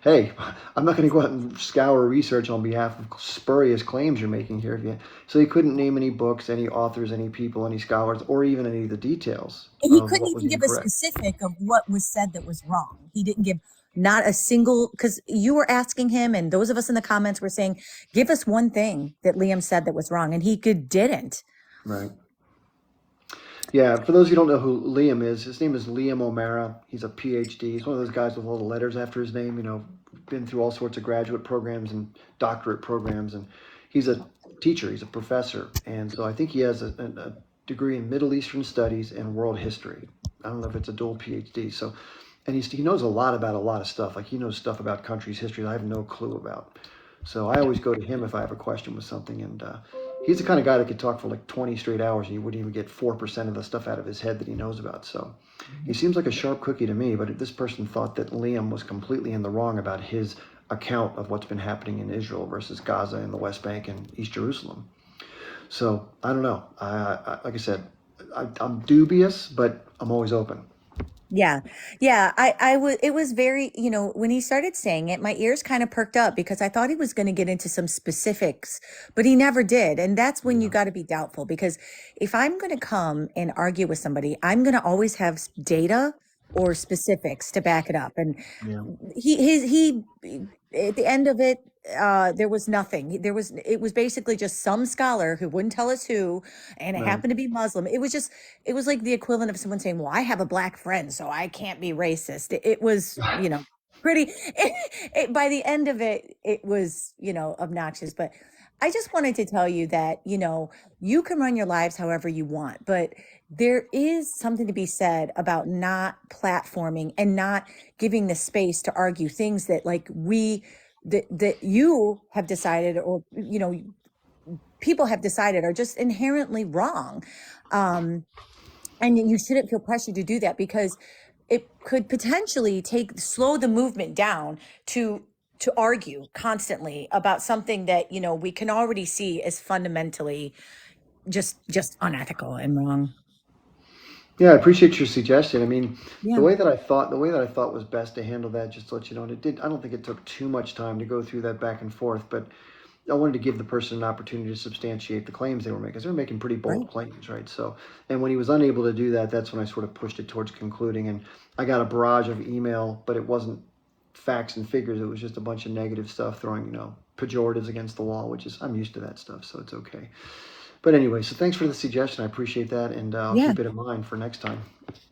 hey, I'm not going to go out and scour research on behalf of spurious claims you're making here. So he couldn't name any books, any authors, any people, any scholars, or even any of the details And he of couldn't what was even give a incorrect. specific of what was said that was wrong. He didn't give not a single, because you were asking him, and those of us in the comments were saying, give us one thing that Liam said that was wrong. And he didn't. Right. Yeah, for those of you who don't know who Liam is, his name is Liam O'Mara. He's a PhD. He's one of those guys with all the letters after his name, been through all sorts of graduate programs and doctorate programs. And he's a teacher, he's a professor. And so I think he has a degree in Middle Eastern Studies and World History. I don't know if it's a dual PhD. So, and he knows a lot about a lot of stuff. Like he knows stuff about countries' histories I have no clue about. So I always go to him if I have a question with something. And he's the kind of guy that could talk for like 20 straight hours and you wouldn't even get 4% of the stuff out of his head that he knows about. So he seems like a sharp cookie to me, but this person thought that Liam was completely in the wrong about his account of what's been happening in Israel versus Gaza and the West Bank and East Jerusalem. So I don't know. Like I said, I'm dubious, but I'm always open. Yeah. Yeah. It was very, when he started saying it, my ears kind of perked up because I thought he was going to get into some specifics, but he never did. And that's when you Yeah. got to be doubtful because if I'm going to come and argue with somebody, I'm going to always have data or specifics to back it up. And Yeah. he at the end of it, there was nothing. It was basically just some scholar who wouldn't tell us who, and it Right. happened to be Muslim. It was like the equivalent of someone saying, well, I have a black friend, so I can't be racist. It was, pretty, by the end of it, it was, obnoxious. But I just wanted to tell you that, you can run your lives however you want, but there is something to be said about not platforming and not giving the space to argue things that that you have decided or people have decided are just inherently wrong. um and you shouldn't feel pressured to do that because it could potentially slow the movement down to argue constantly about something that we can already see as fundamentally just unethical and wrong. Yeah, I appreciate your suggestion. I mean, Yeah. the way that I thought was best to handle that, just to let you know, and I don't think it took too much time to go through that back and forth, but I wanted to give the person an opportunity to substantiate the claims they were making, 'cause they were making pretty Right. bold claims, right? So, and when he was unable to do that, that's when I sort of pushed it towards concluding, and I got a barrage of email, but it wasn't facts and figures. It was just a bunch of negative stuff throwing, pejoratives against the wall, which is, I'm used to that stuff, so it's okay. But anyway, so thanks for the suggestion. I appreciate that, and I'll Yeah. keep it in mind for next time.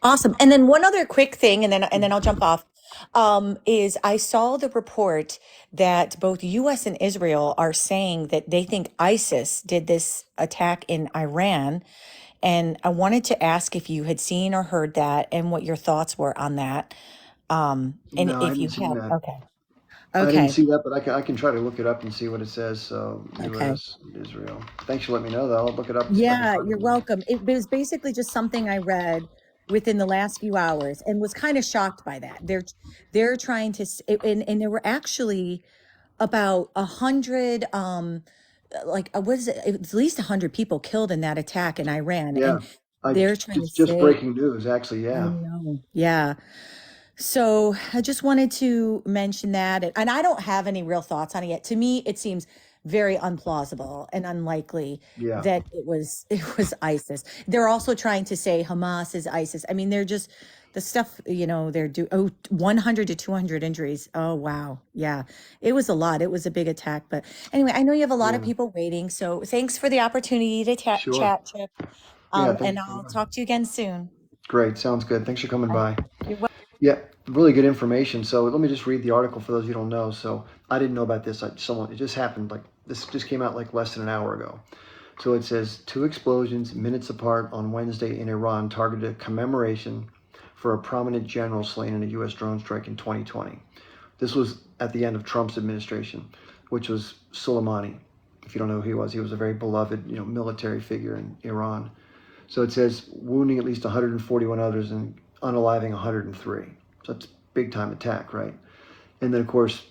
Awesome. And then one other quick thing, and then I'll jump off. Is I saw the report that both US and Israel are saying that they think ISIS did this attack in Iran. And I wanted to ask if you had seen or heard that and what your thoughts were on that. And No, I if haven't you seen have, that. okay. I didn't Okay. see that, but I can try to look it up and see what it says. So Okay. U.S. Israel. Thanks for letting me know that. I'll look it up and see if I can Yeah, find you're it. welcome. It was basically just something I read within the last few hours and was kind of shocked by that. They're trying to and there were actually about 100 like what is it? It was at least 100 people killed in that attack in Iran, Yeah, and I they're trying to it's just say, breaking news, actually. I Yeah, know. Yeah. So I just wanted to mention that. And I don't have any real thoughts on it yet. To me, it seems very unplausible and unlikely yeah. that it was ISIS. They're also trying to say Hamas is ISIS. I mean, they're just the stuff, they're 100 to 200 injuries. Oh, wow. Yeah. It was a lot. It was a big attack. But anyway, I know you have a lot of Yeah, people waiting. So thanks for the opportunity to sure. chat, Chip. Yeah, thanks And for coming I'll by. talk to you again soon. Great, sounds good. Thanks for coming Uh, by. You're welcome. Yeah, really good information. So let me just read the article for those who don't know. So I didn't know about this. It just happened like this just came out like less than an hour ago. So it says two explosions minutes apart on Wednesday in Iran targeted a commemoration for a prominent general slain in a U.S. drone strike in 2020. This was at the end of Trump's administration, which was Soleimani. If you don't know who he was a very beloved, military figure in Iran. So it says wounding at least 141 others and unaliving 103. So that's a big time attack, right? And then of course,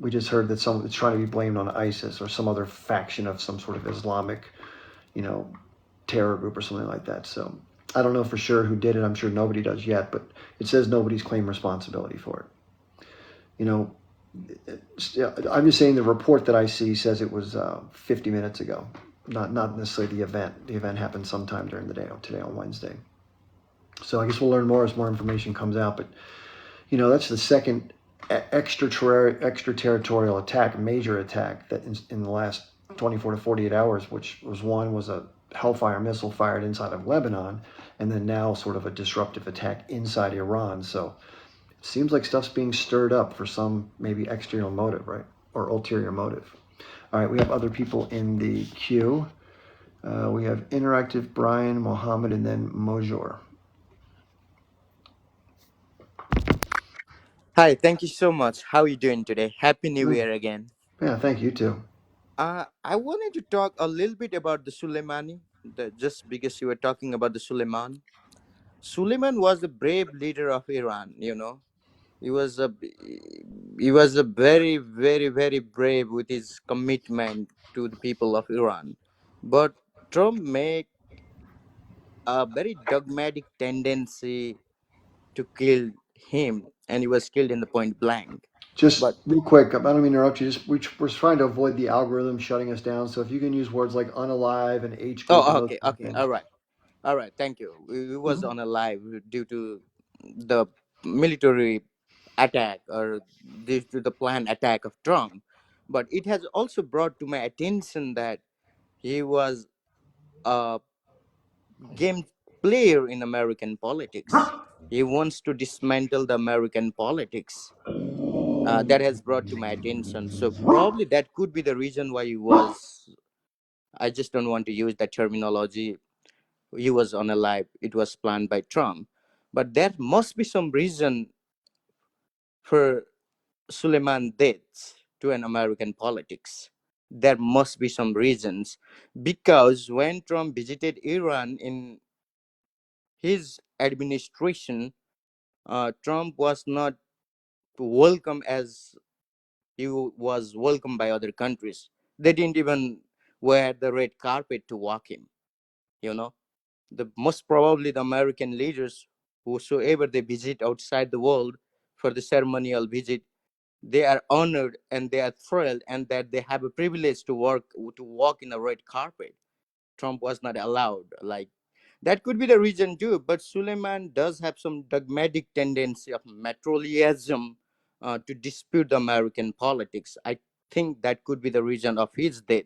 we just heard that it's trying to be blamed on ISIS or some other faction of some sort of Islamic, you know, terror group or something like that. So I don't know for sure who did it. I'm sure nobody does yet, but it says nobody's claimed responsibility for it. You know, I'm just saying the report that I see says it was 50 minutes ago, not necessarily the event. The event happened sometime during the day today on Wednesday. So I guess we'll learn more as more information comes out. But that's the second extraterritorial attack, major attack that in the last 24 to 48 hours, which was a Hellfire missile fired inside of Lebanon, and then now sort of a disruptive attack inside Iran. So it seems like stuff's being stirred up for some maybe external motive, right? Or ulterior motive. All right, we have other people in the queue. We have Interactive, Brian, Mohammed, and then Mojor. Hi, thank you so much. How are you doing today? Happy New Mm, Year again. yeah, thank you too. I wanted to talk a little bit about the Soleimani, just because you were talking about the Suleiman. Suleiman was a brave leader of Iran. He was a he was a very, very, very brave with his commitment to the people of Iran. But Trump made a very dogmatic tendency to kill him, and he was killed in the point blank. Just But real quick, I don't mean to interrupt you. We're trying to avoid the algorithm shutting us down. So if you can use words like unalive and H group and oh, those okay, kind of okay, things. all right. All right, thank you. We was Mhm. on a live due to the military attack or due to the planned attack of Trump. But it has also brought to my attention that he was a game player in American politics. He wants to dismantle the American politics. That has brought to my attention. So probably that could be the reason why he was. I just don't want to use that terminology. He was on a live. It was planned by Trump, but there must be some reason for Suleiman death to an American politics. There must be some reasons, because when Trump visited Iran in his administration, Trump was not welcome as he was welcomed by other countries. They didn't even wear the red carpet to walk him. You know, the most probably the American leaders, whosoever they visit outside the world for the ceremonial visit, they are honored and they are thrilled and that they have a privilege to walk in a red carpet. Trump was not allowed. Like, that could be the reason too. But Suleiman does have some dogmatic tendency of matroliism, to dispute the American politics. I think that could be the reason of his death.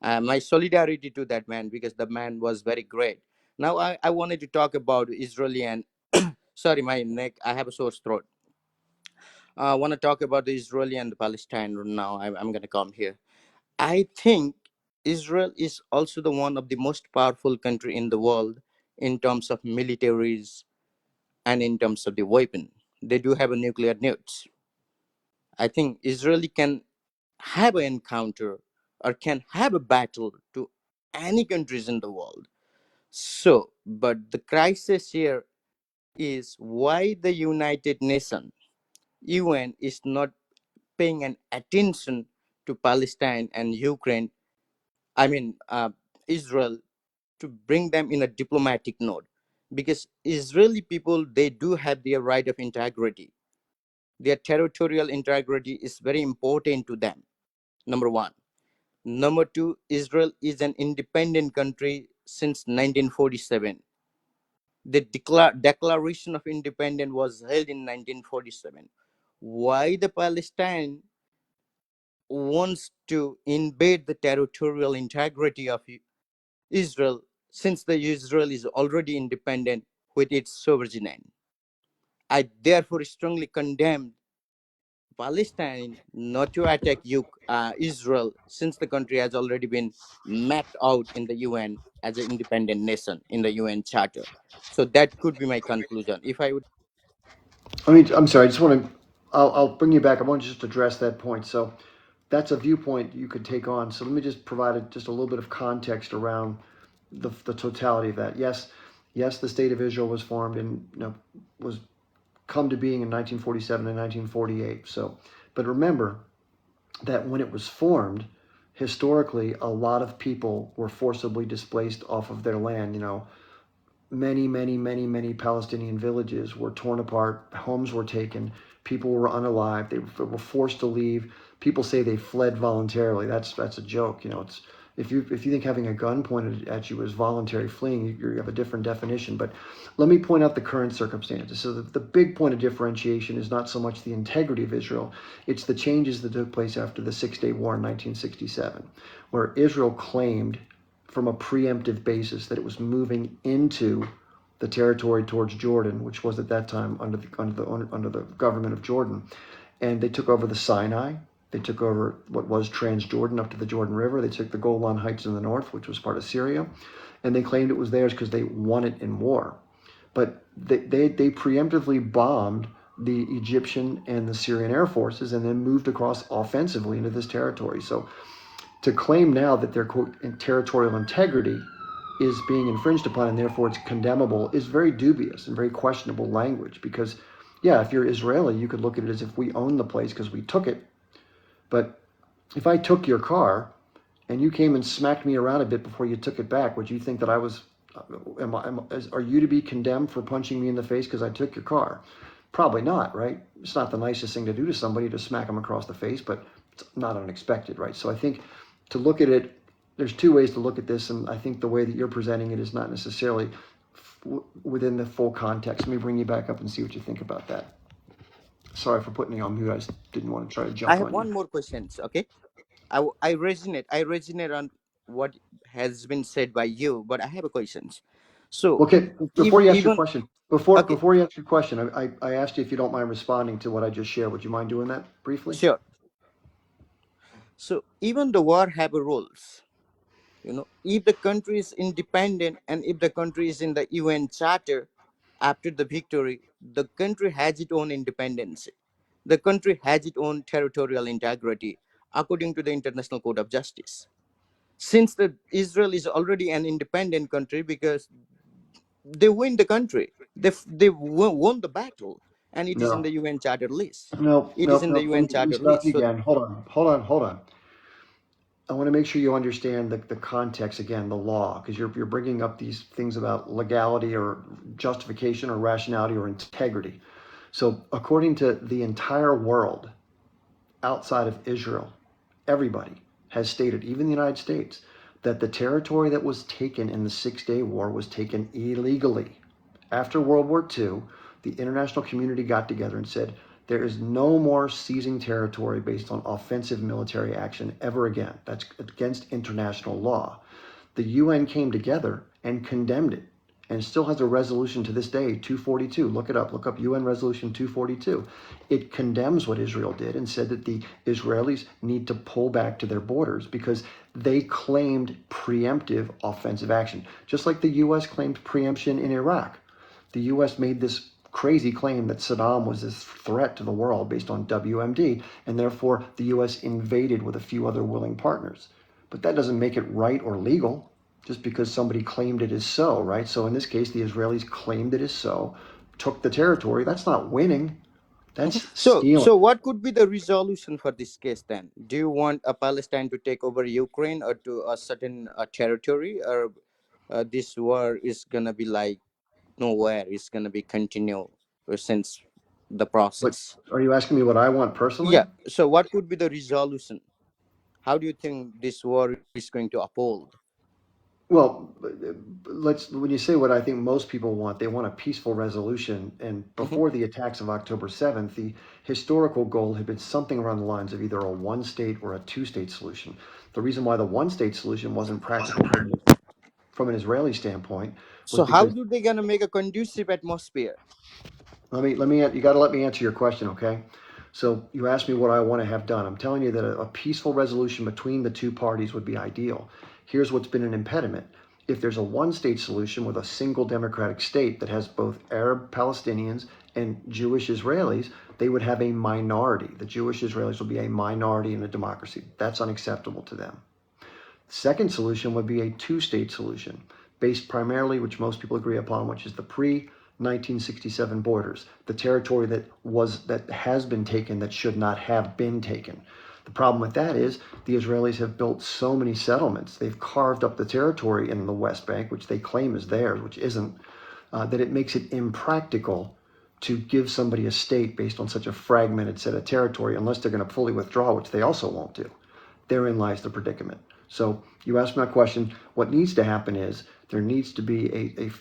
My solidarity to that man, because the man was very great. Now I wanted to talk about Israeli and sorry, my neck. I have a sore throat. I want to talk about the Israeli and the Palestine now. I'm going to come here. I think Israel is also the one of the most powerful country in the world in terms of militaries and in terms of the weapon. They do have a nuclear nukes. I think Israeli can have an encounter or can have a battle to any countries in the world. So, but the crisis here is why the United Nations, UN, is not paying an attention to Palestine and Ukraine, I mean, Israel, to bring them in a diplomatic note. Because Israeli people, they do have their right of integrity. Their territorial integrity is very important to them, number one. Number two, Israel is an independent country since 1947. The Declaration of Independence was held in 1947. Why the Palestine wants to invade the territorial integrity of Israel, since the Israel is already independent with its sovereignty? I therefore strongly condemn Palestine not to attack Israel, since the country has already been mapped out in the UN as an independent nation in the UN Charter. So that could be my conclusion. If I would, I mean, I'm sorry. I just want to. I'll bring you back. I want to just address that point. So, that's a viewpoint you could take on. So let me just provide just a little bit of context around the totality of that. Yes, the state of Israel was formed and was come to being in 1947 and 1948. So, but remember that when it was formed, historically, a lot of people were forcibly displaced off of their land. Many Palestinian villages were torn apart, homes were taken, people were unalived, they were forced to leave. People say they fled voluntarily. That's a joke. It's if you think having a gun pointed at you is voluntary fleeing, you have a different definition. But let me point out the current circumstances. So the big point of differentiation is not so much the integrity of Israel, it's the changes that took place after the Six-Day War in 1967, where Israel claimed from a preemptive basis that it was moving into the territory towards Jordan, which was at that time under the government of Jordan, and they took over the Sinai. They took over what was Transjordan up to the Jordan River. They took the Golan Heights in the north, which was part of Syria, and they claimed it was theirs because they won it in war. But they preemptively bombed the Egyptian and the Syrian air forces and then moved across offensively into this territory. So to claim now that their quote territorial integrity is being infringed upon and therefore it's condemnable is very dubious and very questionable language. Because yeah, if you're Israeli, you could look at it as if we own the place because we took it. But if I took your car and you came and smacked me around a bit before you took it back, would you think that I was are you to be condemned for punching me in the face because I took your car? Probably not, right? It's not the nicest thing to do to somebody to smack them across the face, but it's not unexpected, right? So I think to look at it, there's two ways to look at this, and I think the way that you're presenting it is not necessarily within the full context. Let me bring you back up and see what you think about that. Sorry for putting you on mute. I just didn't want to try to I jump have on you. one more question. Okay, I resonate. I resonate on what has been said by you, but I have a question. So, Okay, if before you ask your even question, before okay, before you ask your question, I asked you if you don't mind responding to what I just shared. Would you mind doing that briefly? sure. So even the war have a rules. If the country is independent and if the country is in the UN Charter, after the victory, the country has its own independence. The country has its own territorial integrity according to the International Court of Justice. Since the Israel is already an independent country because they win the country, won the battle, and it is in No, the UN Charter list. no, It is no, in the no. UN Let me Charter stop list. you So again. Hold on. I want to make sure you understand the context again, the law, because you're bringing up these things about legality or justification or rationality or integrity. So, according to the entire world outside of Israel, everybody has stated, even the United States, that the territory that was taken in the Six-Day War was taken illegally. After World War II, the international community got together and said, there is no more seizing territory based on offensive military action ever again. That's against international law. The UN came together and condemned it and it still has a resolution to this day, 242. Look it up. Look up UN Resolution 242. It condemns what Israel did and said that the Israelis need to pull back to their borders because they claimed preemptive offensive action, just like the U.S. claimed preemption in Iraq. The U.S. made this crazy claim that Saddam was this threat to the world based on WMD, and therefore the U.S. invaded with a few other willing partners. But that doesn't make it right or legal just because somebody claimed it is so, right? So in this case, the Israelis claimed it is so, took the territory. That's not winning. That's So, stealing. so what could be the resolution for this case then? Do you want Palestine to take over Ukraine or to a certain territory, or this war is gonna be like nowhere? It's gonna be continue since the But process. are you asking me what I want personally? Yeah. So, what could be the resolution? How do you think this war is going to uphold? Well, when you say what I think most people want, they want a peaceful resolution. And Hmm. before the attacks of October 7th, the historical goal had been something around the lines of either a one state or a two-state solution. The reason why the one state solution wasn't practical from an Israeli standpoint was So, how because do they gonna make a conducive atmosphere? you got to let me answer your question, okay? So you asked me what I want to have done. I'm telling you that a peaceful resolution between the two parties would be ideal. Here's what's been an impediment. If there's a one-state solution with a single democratic state that has both Arab Palestinians and Jewish Israelis, they would have a minority. The Jewish Israelis will be a minority in a democracy. That's unacceptable to them. Second solution would be a two-state solution based primarily, which most people agree upon, which is the pre-1967 borders, the territory that has been taken that should not have been taken. The problem with that is the Israelis have built so many settlements. They've carved up the territory in the West Bank, which they claim is theirs, which isn't, that it makes it impractical to give somebody a state based on such a fragmented set of territory unless they're going to fully withdraw, which they also won't do. Therein lies the predicament. So you asked me that question. What needs to happen is there needs to be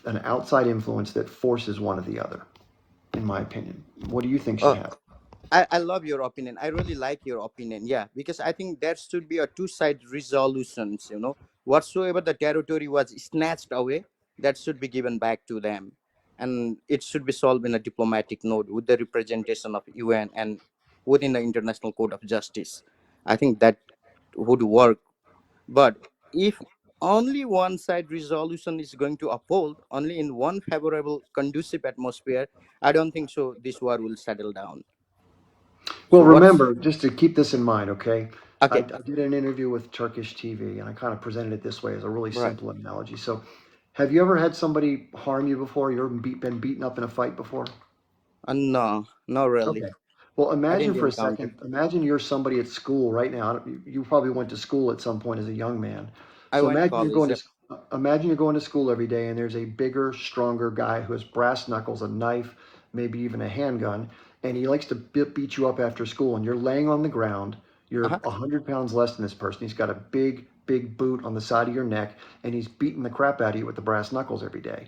an outside influence that forces one or the other, in my opinion. What do you think should Oh, happen? I love your opinion. I really like your opinion. Yeah, because I think there should be a two-side resolutions. Whatsoever the territory was snatched away, that should be given back to them, and it should be solved in a diplomatic note with the representation of UN and within the International Court of Justice. I think that would work. But if only one side resolution is going to uphold only in one favorable, conducive atmosphere, I don't think so. This war will settle down. Well, So what's remember, just to keep this in mind, okay? I okay? did an interview with Turkish TV, and I kind of presented it this way as a really Right. simple analogy. So, have you ever had somebody harm you before? You ever been beaten up in a fight before? No, not really. Okay. Well, I imagine didn't for a encounter. second, imagine you're somebody at school right now. You probably went to school at some point as a young man. I So went college. Yep. imagine you're going to school every day and there's a bigger, stronger guy who has brass knuckles, a knife, maybe even a handgun, and he likes to beat you up after school and you're laying on the ground. You're Uh-huh. 100 pounds less than this person. He's got a big, big boot on the side of your neck and he's beating the crap out of you with the brass knuckles every day.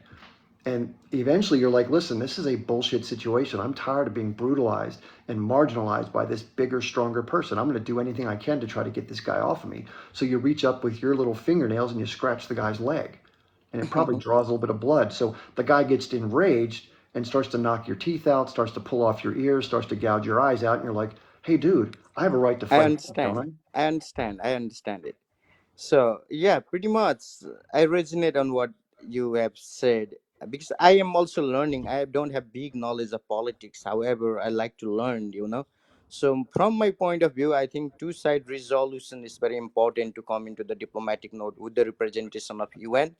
And eventually you're like, listen, this is a bullshit situation. I'm tired of being brutalized and marginalized by this bigger, stronger person. I'm going to do anything I can to try to get this guy off of me. So you reach up with your little fingernails and you scratch the guy's leg. And it probably draws a little bit of blood. So the guy gets enraged and starts to knock your teeth out, starts to pull off your ears, starts to gouge your eyes out. And you're like, hey, dude, I have a right to I fight back, don't understand. I? I understand. I understand it. So yeah, pretty much I resonate on what you have said because I am also learning. I don't have big knowledge of politics. However, I like to learn. So from my point of view, I think two-side resolution is very important to come into the diplomatic note with the representation of UN.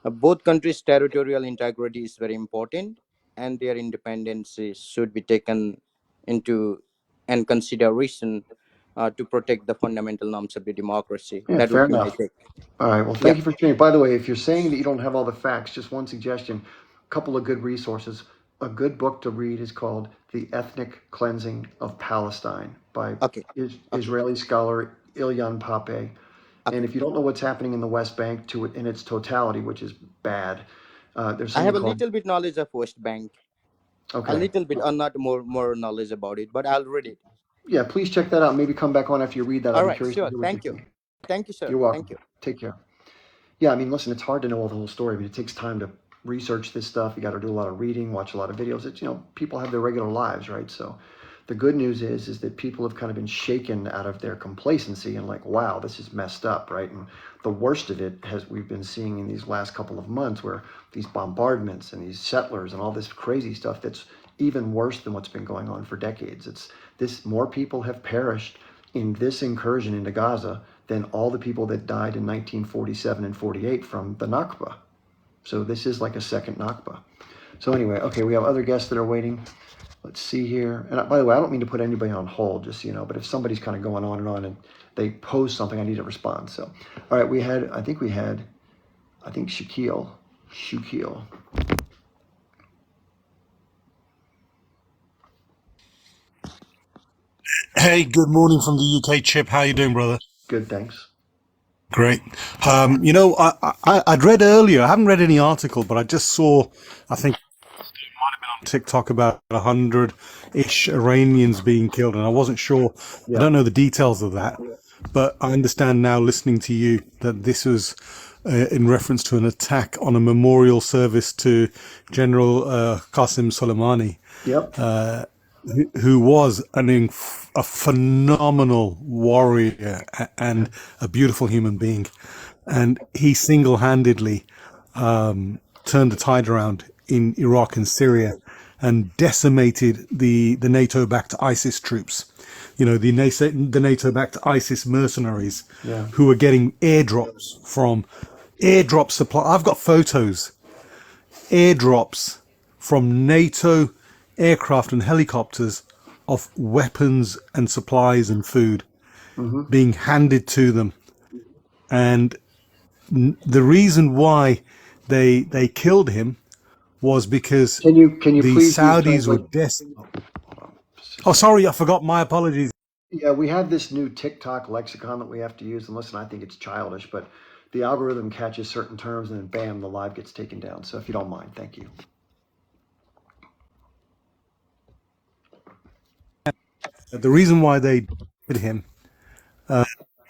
Both countries' territorial integrity is very important, and their independence should be taken into and consideration to protect the fundamental norms of the democracy. Yeah, That fair would be my enough. take. All right. Well, Yeah. thank you for sharing. By the way, if you're saying that you don't have all the facts, just one suggestion: a couple of good resources. A good book to read is called "The Ethnic Cleansing of Palestine" by Okay. Okay. Israeli scholar Ilyan Pape. And Okay. if you don't know what's happening in the West Bank to it in its totality, which is bad, there's I something have a called little bit knowledge of West Bank. A okay. little bit, or not more knowledge about it, but I'll read it. Yeah, please check that out. Maybe come back on after you read that. I'll All be right. curious to Sure. hear what you Thank you. think. Thank you, sir. You're welcome. Thank you. Take care. Yeah, I mean, listen, it's hard to know all the whole story, but it takes time to research this stuff. You got to do a lot of reading, watch a lot of videos. It's, people have their regular lives, right? So the good news is that people have kind of been shaken out of their complacency and like, wow, this is messed up, right? And the worst of it we've been seeing in these last couple of months, where these bombardments and these settlers and all this crazy stuff that's even worse than what's been going on for decades. More people have perished in this incursion into Gaza than all the people that died in 1947 and 48 from the Nakba. So this is like a second Nakba. So anyway, okay, we have other guests that are waiting. Let's see here. And by the way, I don't mean to put anybody on hold, just so you know, but if somebody's kind of going on and they post something, I need to respond. So, all right, I think Shaquille. Hey, good morning from the UK, Chip. How you doing, brother? Good, thanks. Great. I'd read earlier. I haven't read any article, but I just saw. I think on TikTok about 100-ish Iranians being killed, and I wasn't sure. I don't know the details of that, but I understand now, listening to you, that this was in reference to an attack on a memorial service to General Qasem Soleimani. Yep. Who was a phenomenal warrior and a beautiful human being. And he single-handedly turned the tide around in Iraq and Syria and decimated the NATO-backed ISIS troops. The NATO-backed ISIS mercenaries who were getting airdrop supply. I've got photos, airdrops from NATO aircraft and helicopters of weapons and supplies and food being handed to them. And the reason why they killed him was because can you the please Saudis were desperate. Oh, sorry, I forgot. My apologies. Yeah, we have this new TikTok lexicon that we have to use. And listen, I think it's childish, but the algorithm catches certain terms and then bam, the live gets taken down. So if you don't mind, thank you. The reason why they did him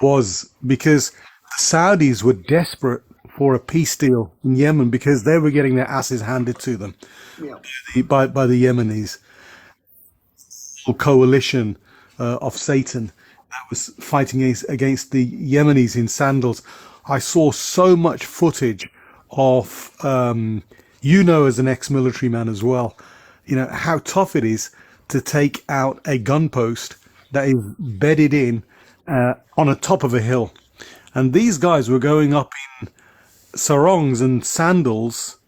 was because the Saudis were desperate for a peace deal in Yemen because they were getting their asses handed to them by the Yemenis. A coalition of Satan that was fighting against the Yemenis in sandals. I saw so much footage of, as an ex-military man as well, how tough it is to take out a gun post that is bedded in on the top of a hill. And these guys were going up in sarongs and sandals,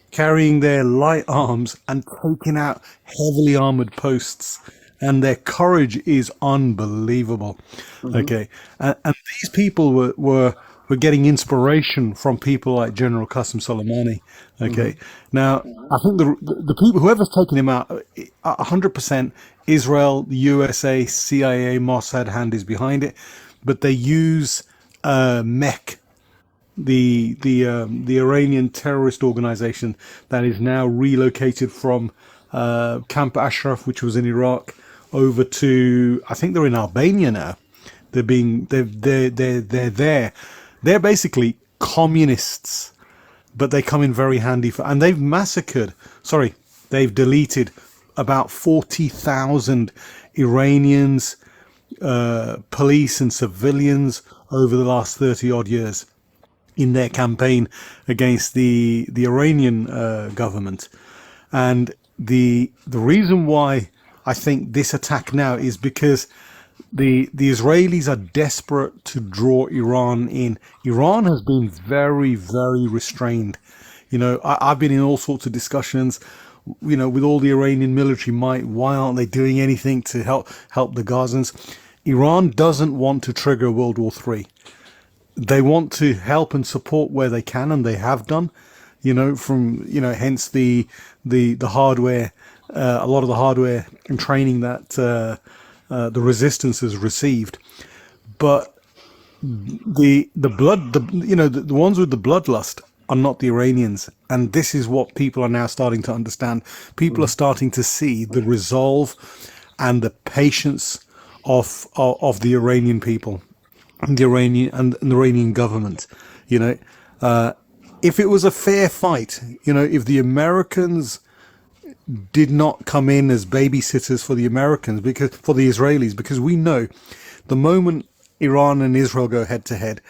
carrying their light arms and taking out heavily armored posts. And their courage is unbelievable. Okay. And these people were getting inspiration from people like General Qasem Soleimani. Okay. Now, I think the people, whoever's taken him out, 100% Israel, the USA, CIA, Mossad hand is behind it, but they use MEK, the Iranian terrorist organization that is now relocated from Camp Ashraf, which was in Iraq, over to, I think they're in Albania now. They're there. They're basically communists, but they come in very handy and they've deleted about 40,000 Iranians, police and civilians over the last 30 odd years in their campaign against the Iranian government. And the reason why I think this attack now is because the Israelis are desperate to draw Iran in. Iran has been very, very restrained. I've been in all sorts of discussions, with all the Iranian military might. Why aren't they doing anything to help the Gazans? Iran doesn't want to trigger World War III. They want to help and support where they can, and they have done. Hence the hardware, a lot of the hardware and training that the resistance has received. But the ones with the bloodlust are not the Iranians, and this is what people are now starting to understand. People are starting to see the resolve and the patience of the Iranian people and the Iranian government. if it was a fair fight, if the Americans did not come in as babysitters for the Americans, because for the Israelis, because we know the moment Iran and Israel go head to head,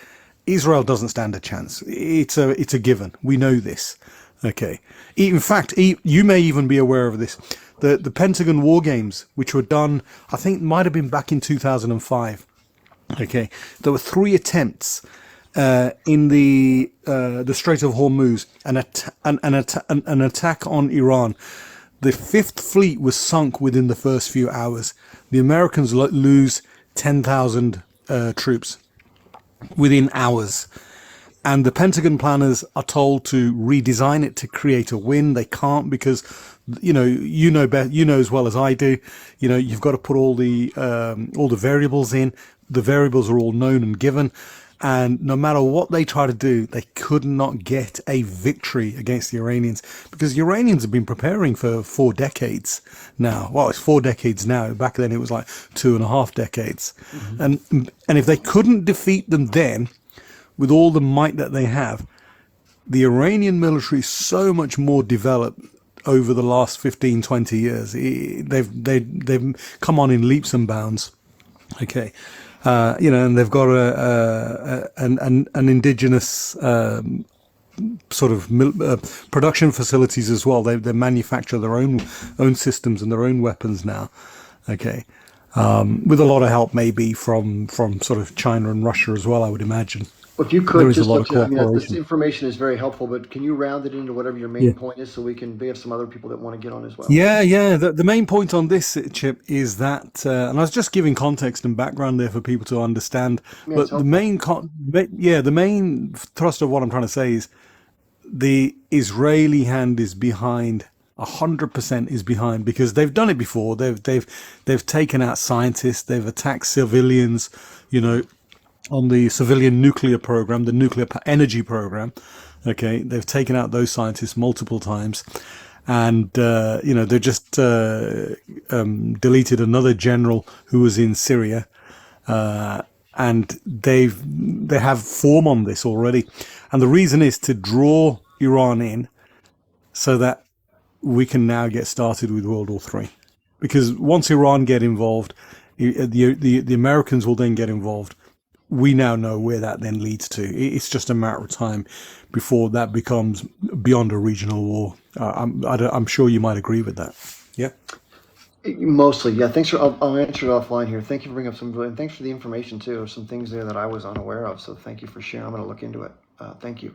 Israel doesn't stand a chance. It's a given. We know this. Okay. In fact, you may even be aware of this. The Pentagon War Games, which were done, I think, might have been back in 2005. Okay, there were 3 attempts in the Strait of Hormuz, an attack on Iran. The Fifth Fleet was sunk within the first few hours. The Americans lose 10,000 troops within hours. And the Pentagon planners are told to redesign it to create a win. They can't because, you know as well as I do. You've got to put all the variables in. The variables are all known and given. And no matter what they try to do, they could not get a victory against the Iranians because the Iranians have been preparing for 4 decades now. Well, it's 4 decades now. Back then it was like 2.5 decades. Mm-hmm. And if they couldn't defeat them then, with all the might that they have, the Iranian military is so much more developed over the last 15, 20 years. They've come on in leaps and bounds. Okay. And they've got an indigenous sort of production facilities as well. They manufacture their own systems and their own weapons now. Okay, with a lot of help maybe from sort of China and Russia as well, I would imagine. If you There could is a just lot look of at, this cooperation. information is very helpful, but can you round it into whatever your main point is so we have some other people that want to get on as well? Yeah. The main point on this, Chip, is that, and I was just giving context and background there for people to understand. Yeah, it's But the helpful. the main thrust of what I'm trying to say is the Israeli hand is behind. 100% is behind because they've done it before. They've taken out scientists. They've attacked civilians. On the civilian nuclear program, the nuclear energy program. Okay, they've taken out those scientists multiple times, and they just deleted another general who was in Syria, and they have form on this already, and the reason is to draw Iran in, so that we can now get started with World War III, because once Iran get involved, the Americans will then get involved. We now know where that then leads to. It's just a matter of time before that becomes beyond a regional war. I'm sure you might agree with that. Yeah. Mostly, yeah. Thanks for. I'll answer it offline here. Thank you for bringing up and thanks for the information too. There's some things there that I was unaware of, so thank you for sharing. I'm going to look into it. Thank you.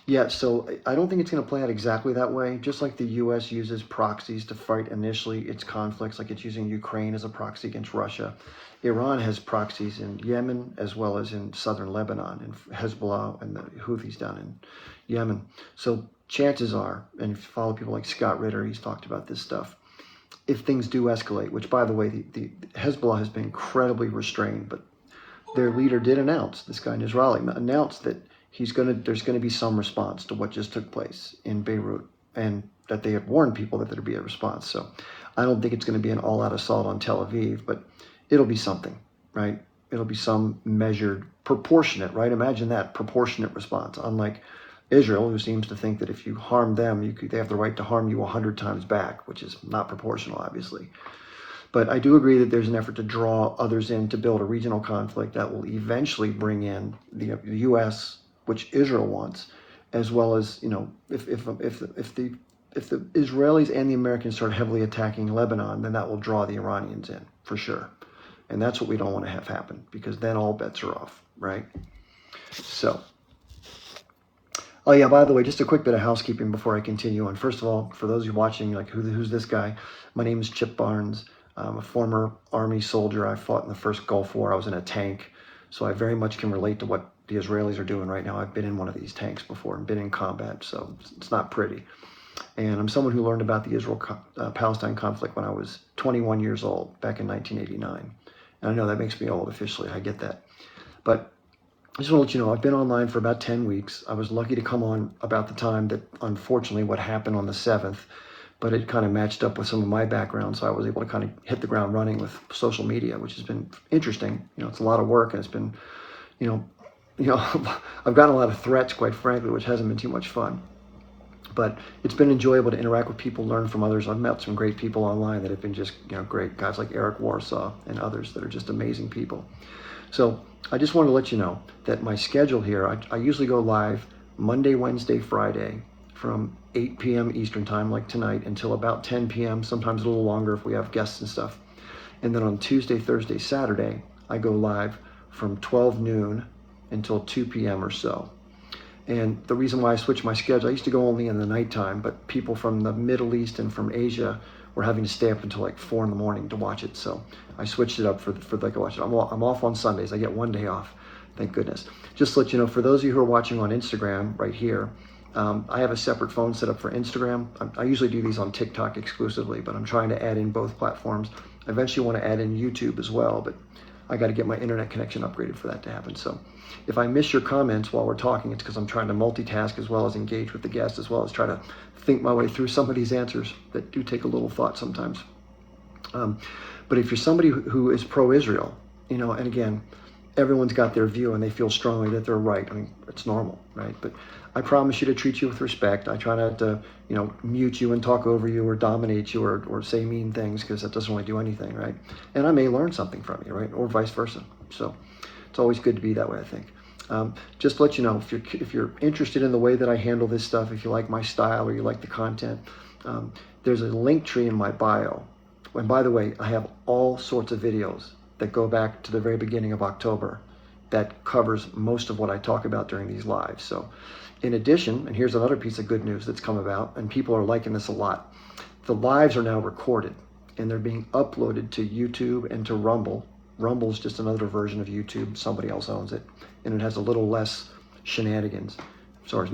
Yeah, so I don't think it's going to play out exactly that way. Just like the U.S. uses proxies to fight initially its conflicts, like it's using Ukraine as a proxy against Russia. Iran has proxies in Yemen as well as in southern Lebanon and Hezbollah and the Houthis down in Yemen. So chances are, and if you follow people like Scott Ritter, he's talked about this stuff. If things do escalate, which by the way, the Hezbollah has been incredibly restrained, but their leader did announce, this guy Nasrallah announced that there's going to be some response to what just took place in Beirut, and that they have warned people that there'd be a response. So I don't think it's going to be an all-out assault on Tel Aviv, but it'll be something, right? It'll be some measured, proportionate, right? Imagine that, proportionate response. Unlike Israel, who seems to think that if you harm them, they have the right to harm you 100 times back, which is not proportional, obviously. But I do agree that there's an effort to draw others in to build a regional conflict that will eventually bring in the U.S., which Israel wants, as well as, if the Israelis and the Americans start heavily attacking Lebanon, then that will draw the Iranians in for sure. And that's what we don't want to have happen, because then all bets are off, right? So, oh yeah, by the way, just a quick bit of housekeeping before I continue on. First of all, for those of you watching, like, who's this guy? My name is Chip Barnes. I'm a former Army soldier. I fought in the first Gulf War. I was in a tank. So I very much can relate to what the Israelis are doing right now. I've been in one of these tanks before and been in combat, so it's not pretty. And I'm someone who learned about the Israel-Palestine conflict when I was 21 years old, back in 1989. And I know that makes me old officially, I get that. But I just want to let you know, I've been online for about 10 weeks. I was lucky to come on about the time that, unfortunately, what happened on the 7th, but it kind of matched up with some of my background, so I was able to kind of hit the ground running with social media, which has been interesting. It's a lot of work, and it's been, you know, I've gotten a lot of threats, quite frankly, which hasn't been too much fun. But it's been enjoyable to interact with people, learn from others. I've met some great people online that have been just, great guys like Eric Warsaw and others that are just amazing people. So I just want to let you know that my schedule here, I usually go live Monday, Wednesday, Friday from 8 p.m. Eastern time, like tonight, until about 10 p.m., sometimes a little longer if we have guests and stuff. And then on Tuesday, Thursday, Saturday, I go live from 12 noon until 2 p.m. or so. And the reason why I switched my schedule, I used to go only in the nighttime, but people from the Middle East and from Asia were having to stay up until like 4 in the morning to watch it. So I switched it up for they could watch it. I'm off on Sundays. I get one day off. Thank goodness. Just to let you know, for those of you who are watching on Instagram right here, I have a separate phone set up for Instagram. I usually do these on TikTok exclusively, but I'm trying to add in both platforms. I eventually want to add in YouTube as well, but I got to get my internet connection upgraded for that to happen. So if I miss your comments while we're talking, it's because I'm trying to multitask as well as engage with the guest, as well as try to think my way through some of these answers that do take a little thought sometimes. But if you're somebody who is pro-Israel, and again, everyone's got their view and they feel strongly that they're right. I mean, it's normal, right? But I promise you to treat you with respect. I try not to, mute you and talk over you or dominate you or say mean things, because that doesn't really do anything, right? And I may learn something from you, right? Or vice versa. So it's always good to be that way, I think. Just to let you know, if you're interested in the way that I handle this stuff, if you like my style or you like the content, there's a link tree in my bio. And by the way, I have all sorts of videos that go back to the very beginning of October that covers most of what I talk about during these lives. So in addition, and here's another piece of good news that's come about, and people are liking this a lot, the lives are now recorded and they're being uploaded to YouTube and to Rumble. Rumble's just another version of YouTube. Somebody else owns it, and it has a little less shenanigans. So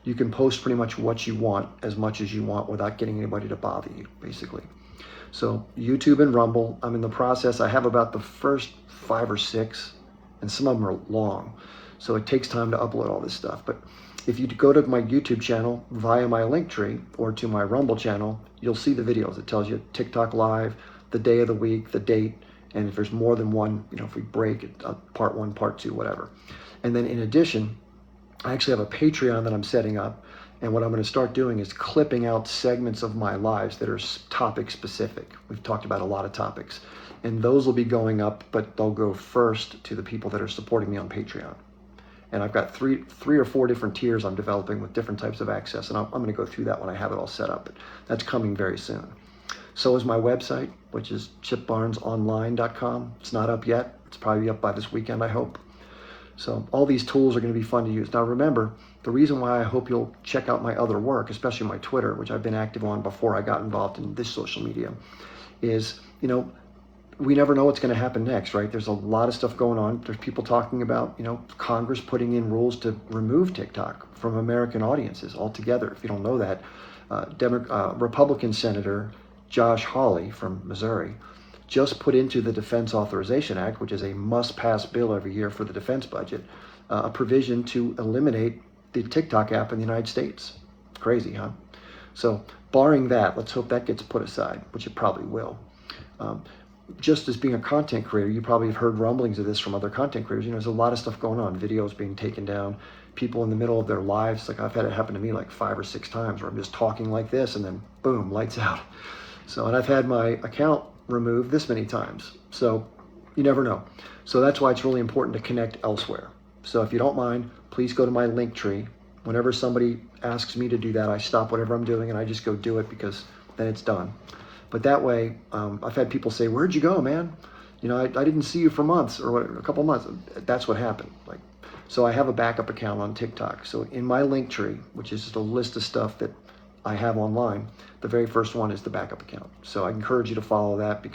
you can post pretty much what you want, as much as you want, without getting anybody to bother you, basically. So YouTube and Rumble, I'm in the process. I have about the first 5 or 6, and some of them are long. So it takes time to upload all this stuff. But if you go to my YouTube channel via my link tree or to my Rumble channel, you'll see the videos. It tells you TikTok live, the day of the week, the date, and if there's more than one, if we break it, part 1, part 2, whatever. And then in addition, I actually have a Patreon that I'm setting up. And what I'm going to start doing is clipping out segments of my lives that are topic specific. We've talked about a lot of topics. And those will be going up, but they'll go first to the people that are supporting me on Patreon. And I've got three or four different tiers I'm developing with different types of access. And I'm going to go through that when I have it all set up. But that's coming very soon. So is my website, which is chipbarnesonline.com. It's not up yet. It's probably up by this weekend, I hope. So all these tools are going to be fun to use. Now remember, the reason why I hope you'll check out my other work, especially my Twitter, which I've been active on before I got involved in this social media, is, we never know what's going to happen next, right? There's a lot of stuff going on. There's people talking about, Congress putting in rules to remove TikTok from American audiences altogether. If you don't know that, Republican Senator Josh Hawley from Missouri just put into the Defense Authorization Act, which is a must-pass bill every year for the defense budget, a provision to eliminate the TikTok app in the United States. Crazy, huh? So barring that, let's hope that gets put aside, which it probably will. Just as being a content creator, you probably have heard rumblings of this from other content creators. There's a lot of stuff going on, videos being taken down, people in the middle of their lives. Like I've had it happen to me like 5 or 6 times where I'm just talking like this and then boom, lights out. So, and I've had my account removed this many times. So you never know. So that's why it's really important to connect elsewhere. So if you don't mind, please go to my link tree. Whenever somebody asks me to do that, I stop whatever I'm doing and I just go do it, because then it's done. But that way, I've had people say, "Where'd you go, man? I didn't see you for months or a couple months." That's what happened. So I have a backup account on TikTok. So in my link tree, which is just a list of stuff that I have online, the very first one is the backup account. So I encourage you to follow that,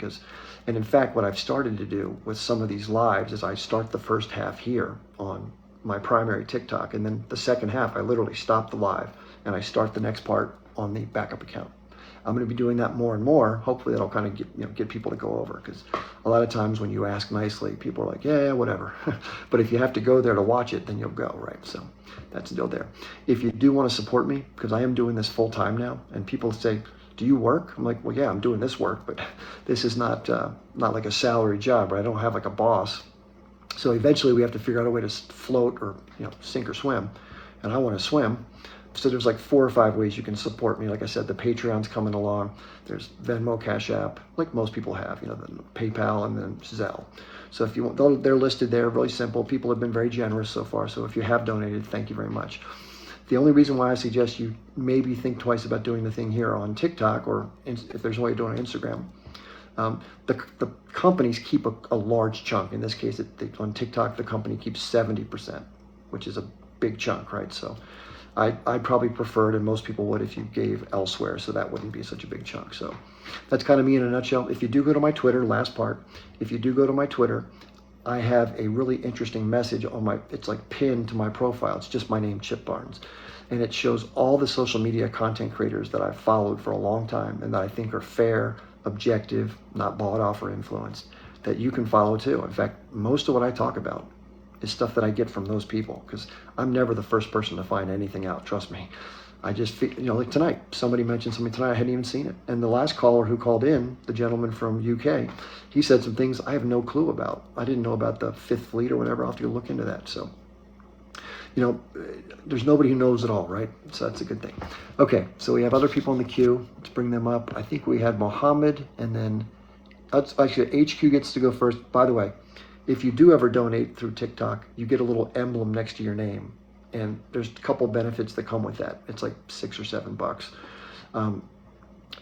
and in fact, what I've started to do with some of these lives is I start the first half here on my primary TikTok, and then the second half, I literally stop the live and I start the next part on the backup account. I'm going to be doing that more and more. Hopefully that'll kind of get people to go over, because a lot of times when you ask nicely, people are like, yeah, whatever. But if you have to go there to watch it, then you'll go, right? So that's the deal there. If you do want to support me, because I am doing this full time now, and people say, "Do you work?" I'm like, well, yeah, I'm doing this work, but this is not like a salary job, right? I don't have like a boss. So eventually we have to figure out a way to float or sink or swim, and I want to swim. So there's like 4 or 5 ways you can support me. Like I said, the Patreon's coming along. There's Venmo, Cash App, like most people have, the PayPal, and then Zelle. So if you want, they're listed there, really simple. People have been very generous so far. So if you have donated, thank you very much. The only reason why I suggest you maybe think twice about doing the thing here on TikTok, or if there's a way of doing it on Instagram, the companies keep a large chunk. In this case, on TikTok, the company keeps 70%, which is a big chunk, right? So I'd probably prefer it, and most people would, if you gave elsewhere, so that wouldn't be such a big chunk. So that's kind of me in a nutshell. If you do go to my Twitter, last part, if you do go to my Twitter, I have a really interesting message it's like pinned to my profile. It's just my name, Chip Barnes. And it shows all the social media content creators that I've followed for a long time and that I think are fair, objective, not bought off or influenced, that you can follow too. In fact, most of what I talk about is stuff that I get from those people, because I'm never the first person to find anything out, trust me. I just, like tonight, somebody mentioned something tonight, I hadn't even seen it. And the last caller who called in, the gentleman from UK, he said some things I have no clue about. I didn't know about the Fifth Fleet or whatever. I'll have to go look into that. So, there's nobody who knows it all, right? So that's a good thing. Okay, so we have other people in the queue. Let's bring them up. I think we had Mohammed, and then, actually, HQ gets to go first. By the way, if you do ever donate through TikTok, you get a little emblem next to your name. And there's a couple benefits that come with that. It's like $6 or $7.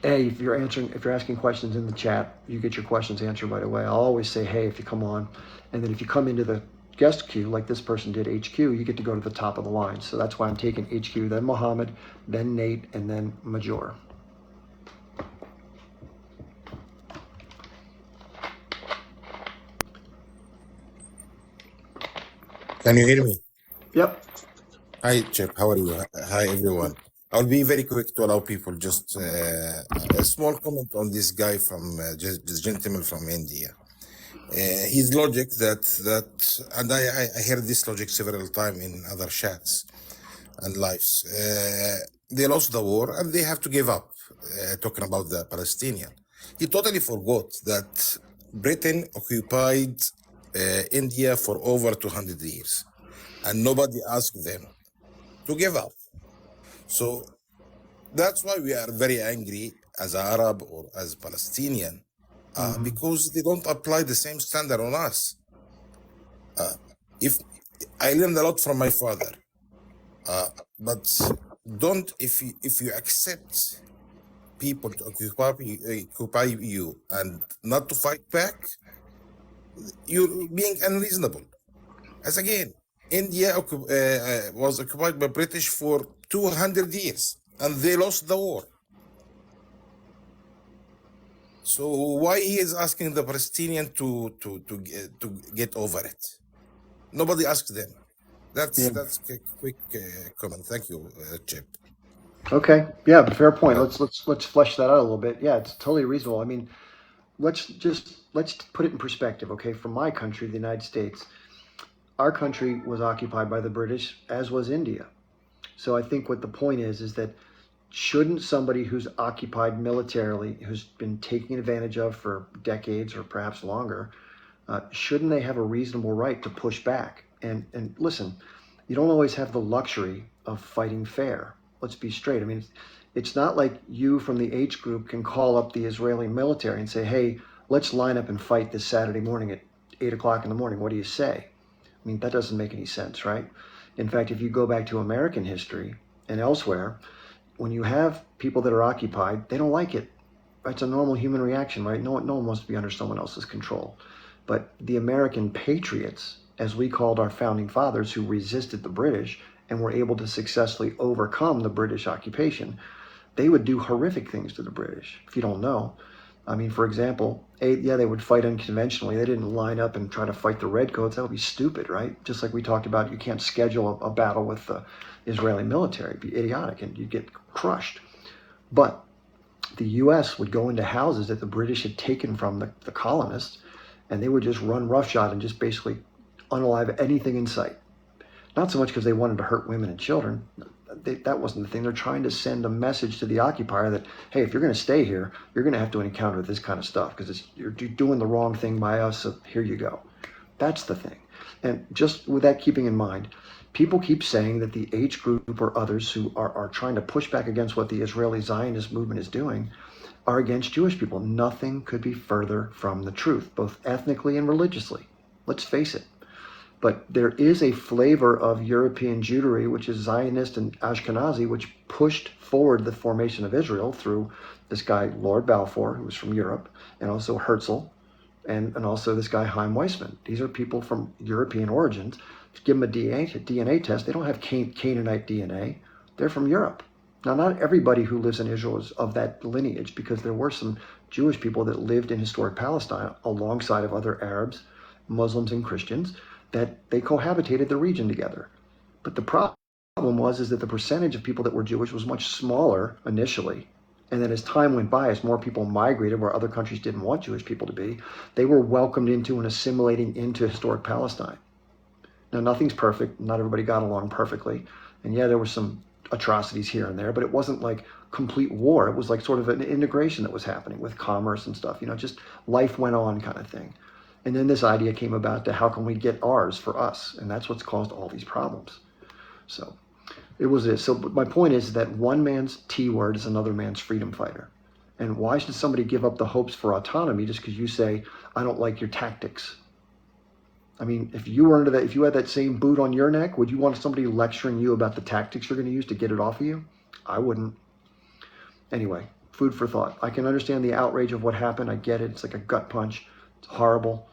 If you're asking questions in the chat, you get your questions answered right away. I'll always say, hey, if you come on. And then if you come into the guest queue, like this person did, HQ, you get to go to the top of the line. So that's why I'm taking HQ, then Mohammed, then Nate, and then Major. Can you hear me? Yep. Hi, Chip. How are you? Hi, everyone. I'll be very quick to allow people just a small comment on this guy this gentleman from India. His logic and I heard this logic several times in other chats and lives. They lost the war and they have to give up, talking about the Palestinian. He totally forgot that Britain occupied India for over 200 years and nobody asked them to give up. So that's why we are very angry as Arab or as Palestinian, because they don't apply the same standard on us. If I learned a lot from my father, but if you accept people to occupy you and not to fight back, you're being unreasonable. As again, India was occupied by British for 200 years and they lost the war. So why he is asking the Palestinian to get over it? Nobody asked them. That's a quick comment. Thank you, Chip. Okay. Yeah, but fair point. Let's flesh that out a little bit. Yeah, it's totally reasonable. I mean, let's put it in perspective, okay? For my country, the United States, our country was occupied by the British, as was India. So I think what the point is that shouldn't somebody who's occupied militarily, who's been taken advantage of for decades or perhaps longer, shouldn't they have a reasonable right to push back? And listen, you don't always have the luxury of fighting fair. Let's be straight. I mean, it's not like you from the H group can call up the Israeli military and say, hey, let's line up and fight this Saturday morning at 8 o'clock in the morning. What do you say? I mean, that doesn't make any sense, right? In fact, if you go back to American history and elsewhere, when you have people that are occupied, they don't like it. It's a normal human reaction, right? No one wants to be under someone else's control. But the American patriots, as we called our founding fathers, who resisted the British and were able to successfully overcome the British occupation, they would do horrific things to the British, if you don't know. I mean, for example, they would fight unconventionally. They didn't line up and try to fight the redcoats. That would be stupid, right? Just like we talked about, you can't schedule a battle with the Israeli military. It'd be idiotic and you'd get crushed. But the U.S. would go into houses that the British had taken from the colonists, and they would just run roughshod and just basically unalive anything in sight. Not so much because they wanted to hurt women and children. That wasn't the thing. They're trying to send a message to the occupier that, hey, if you're going to stay here, you're going to have to encounter this kind of stuff because you're doing the wrong thing by us, so here you go. That's the thing. And just with that keeping in mind, people keep saying that the H group or others who are trying to push back against what the Israeli Zionist movement is doing are against Jewish people. Nothing could be further from the truth, both ethnically and religiously. Let's face it. But there is a flavor of European Jewry, which is Zionist and Ashkenazi, which pushed forward the formation of Israel through this guy, Lord Balfour, who was from Europe, and also Herzl, and also this guy, Chaim Weizmann. These are people from European origins. Give them a DNA test. They don't have Canaanite DNA. They're from Europe. Now, not everybody who lives in Israel is of that lineage, because there were some Jewish people that lived in historic Palestine alongside of other Arabs, Muslims, and Christians, that they cohabitated the region together. But the problem is that the percentage of people that were Jewish was much smaller initially. And then as time went by, as more people migrated where other countries didn't want Jewish people to be, they were welcomed into and assimilating into historic Palestine. Now, nothing's perfect. Not everybody got along perfectly. And yeah, there were some atrocities here and there, but it wasn't like complete war. It was like sort of an integration that was happening with commerce and stuff, just life went on kind of thing. And then this idea came about to how can we get ours for us? And that's what's caused all these problems. So it was this. So my point is that one man's T word is another man's freedom fighter. And why should somebody give up the hopes for autonomy just because you say, I don't like your tactics? I mean, if you were under that, if you had that same boot on your neck, would you want somebody lecturing you about the tactics you're going to use to get it off of you? I wouldn't. Anyway, food for thought. I can understand the outrage of what happened. I get it. It's like a gut punch. It's horrible.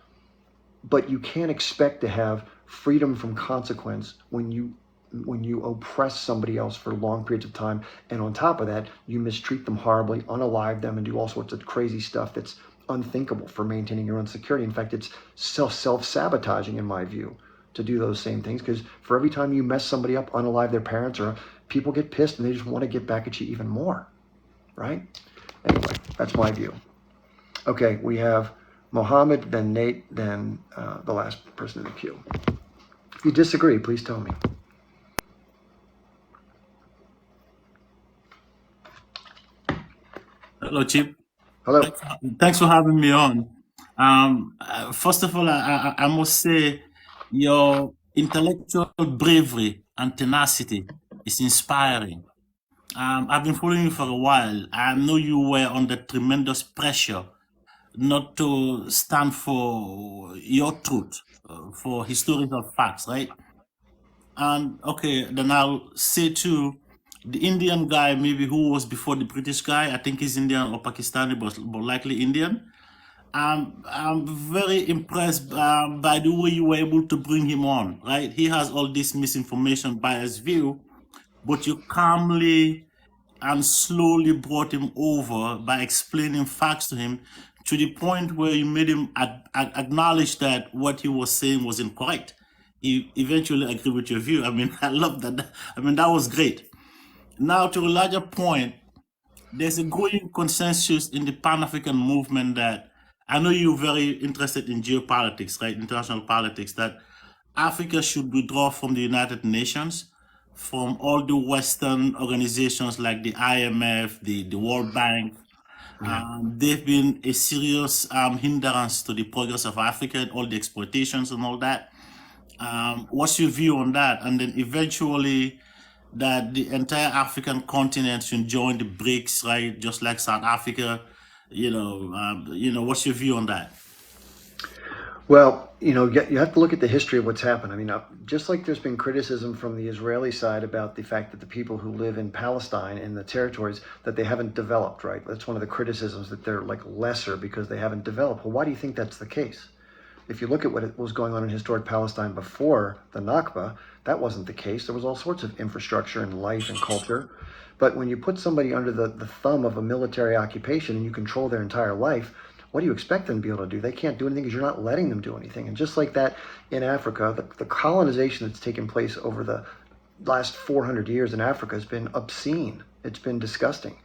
But you can't expect to have freedom from consequence when you oppress somebody else for long periods of time. And on top of that, you mistreat them horribly, unalive them, and do all sorts of crazy stuff that's unthinkable for maintaining your own security. In fact, it's self-sabotaging in my view to do those same things, because for every time you mess somebody up, unalive their parents, or people get pissed and they just want to get back at you even more, right? Anyway, that's my view. Okay, we have Mohammed, then Nate, then the last person in the queue. If you disagree, please tell me. Hello, Chip. Hello. Thanks for having me on. First of all, I must say your intellectual bravery and tenacity is inspiring. I've been following you for a while. I know you were under tremendous pressure not to stand for your truth, for historical facts, right? And okay, then I'll say to the Indian guy, maybe who was before the British guy, I think he's Indian or Pakistani, but likely Indian. I'm very impressed by the way you were able to bring him on, right? He has all this misinformation, biased view, but you calmly and slowly brought him over by explaining facts to him, to the point where you made him acknowledge that what he was saying was incorrect. He eventually agreed with your view. I mean, I love that. I mean, that was great. Now, to a larger point, there's a growing consensus in the Pan-African movement that, I know you're very interested in geopolitics, right? International politics, that Africa should withdraw from the United Nations, from all the Western organizations like the IMF, the World Bank. They've been a serious hindrance to the progress of Africa and all the exploitations and all that. What's your view on that? And then eventually that the entire African continent should join the BRICS, right? Just like South Africa, what's your view on that? Well, you have to look at the history of what's happened. I mean, just like there's been criticism from the Israeli side about the fact that the people who live in Palestine and the territories, that they haven't developed, right? That's one of the criticisms, that they're like lesser because they haven't developed. Well, why do you think that's the case? If you look at what was going on in historic Palestine before the Nakba, that wasn't the case. There was all sorts of infrastructure and life and culture. But when you put somebody under the thumb of a military occupation and you control their entire life, what do you expect them to be able to do? They can't do anything because you're not letting them do anything. And just like that in Africa, the colonization that's taken place over the last 400 years in Africa has been obscene. It's been disgusting.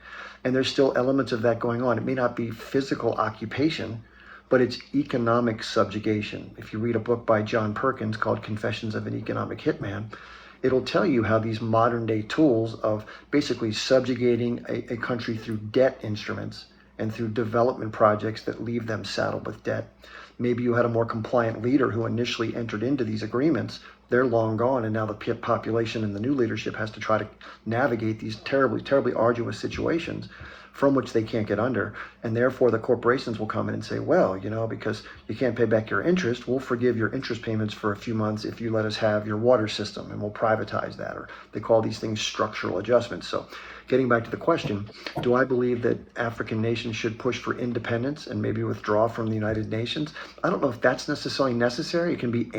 And there's still elements of that going on. It may not be physical occupation, but it's economic subjugation. If you read a book by John Perkins called Confessions of an Economic Hitman, it'll tell you how these modern day tools of basically subjugating a country through debt instruments and through development projects that leave them saddled with debt. Maybe you had a more compliant leader who initially entered into these agreements. They're long gone, and now the population and the new leadership has to try to navigate these terribly, terribly arduous situations from which they can't get under. And therefore, the corporations will come in and say, well, because you can't pay back your interest, we'll forgive your interest payments for a few months if you let us have your water system, and we'll privatize that. Or they call these things structural adjustments. So getting back to the question, do I believe that African nations should push for independence and maybe withdraw from the United Nations? I don't know if that's necessarily necessary. It can be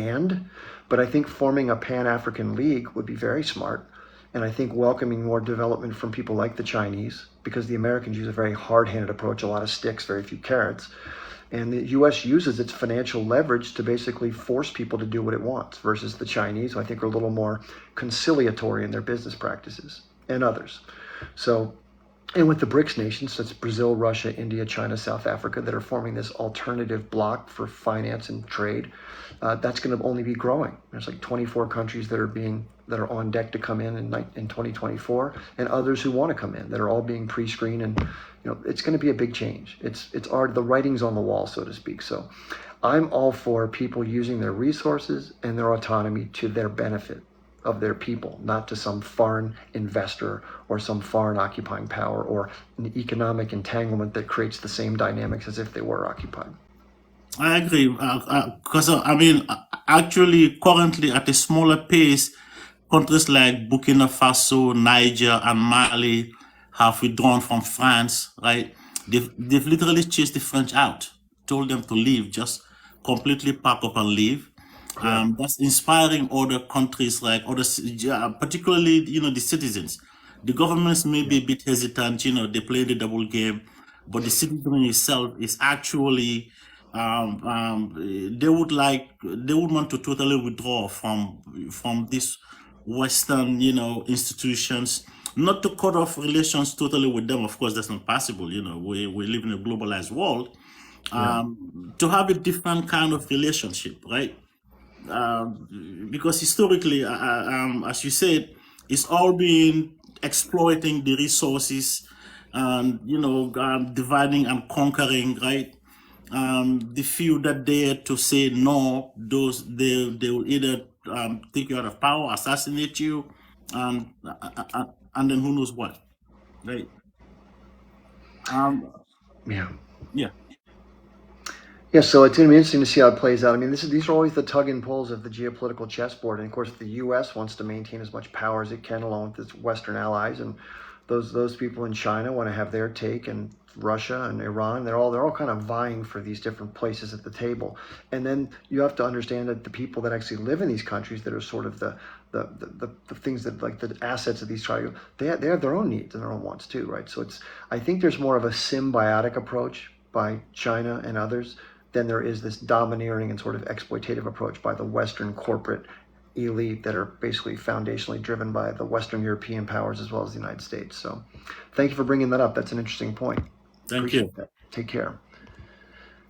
but I think forming a Pan-African League would be very smart. And I think welcoming more development from people like the Chinese, because the Americans use a very hard-handed approach, a lot of sticks, very few carrots. And the U.S. uses its financial leverage to basically force people to do what it wants, versus the Chinese, who I think are a little more conciliatory in their business practices, and others. So, and with the BRICS nations, that's Brazil, Russia, India, China, South Africa, that are forming this alternative bloc for finance and trade, that's going to only be growing. There's like 24 countries that are on deck to come in 2024, and others who want to come in that are all being pre-screened, and it's going to be a big change. It's the writing's on the wall, so to speak. So, I'm all for people using their resources and their autonomy to their benefit of their people, not to some foreign investor or some foreign occupying power or an economic entanglement that creates the same dynamics as if they were occupied. I agree. Because, actually, currently at a smaller pace, countries like Burkina Faso, Niger, and Mali have withdrawn from France, right? They've literally chased the French out, told them to leave, just completely pack up and leave. That's inspiring other countries, like particularly, the citizens. The governments may be a bit hesitant, they play the double game, but the citizenry itself is actually, they would want to totally withdraw from these Western, institutions, not to cut off relations totally with them. Of course, that's not possible. We live in a globalized world. To have a different kind of relationship, right? Because historically, as you said, it's all been exploiting the resources and dividing and conquering, right? The few that dare to say no, they will either take you out of power, assassinate you, and then who knows what, right? Yeah, so it's going to be interesting to see how it plays out. These are always the tug and pulls of the geopolitical chessboard. And of course, the U.S. wants to maintain as much power as it can along with its Western allies. And those people in China want to have their take, and Russia and Iran, they're all kind of vying for these different places at the table. And then you have to understand that the people that actually live in these countries that are sort of the things that, like, the assets of these tribes, they have their own needs and their own wants too, right? So I think there's more of a symbiotic approach by China and others than there is this domineering and sort of exploitative approach by the Western corporate elite that are basically foundationally driven by the Western European powers as well as the United States. So thank you for bringing that up. That's an interesting point. Thank you. That. Take care.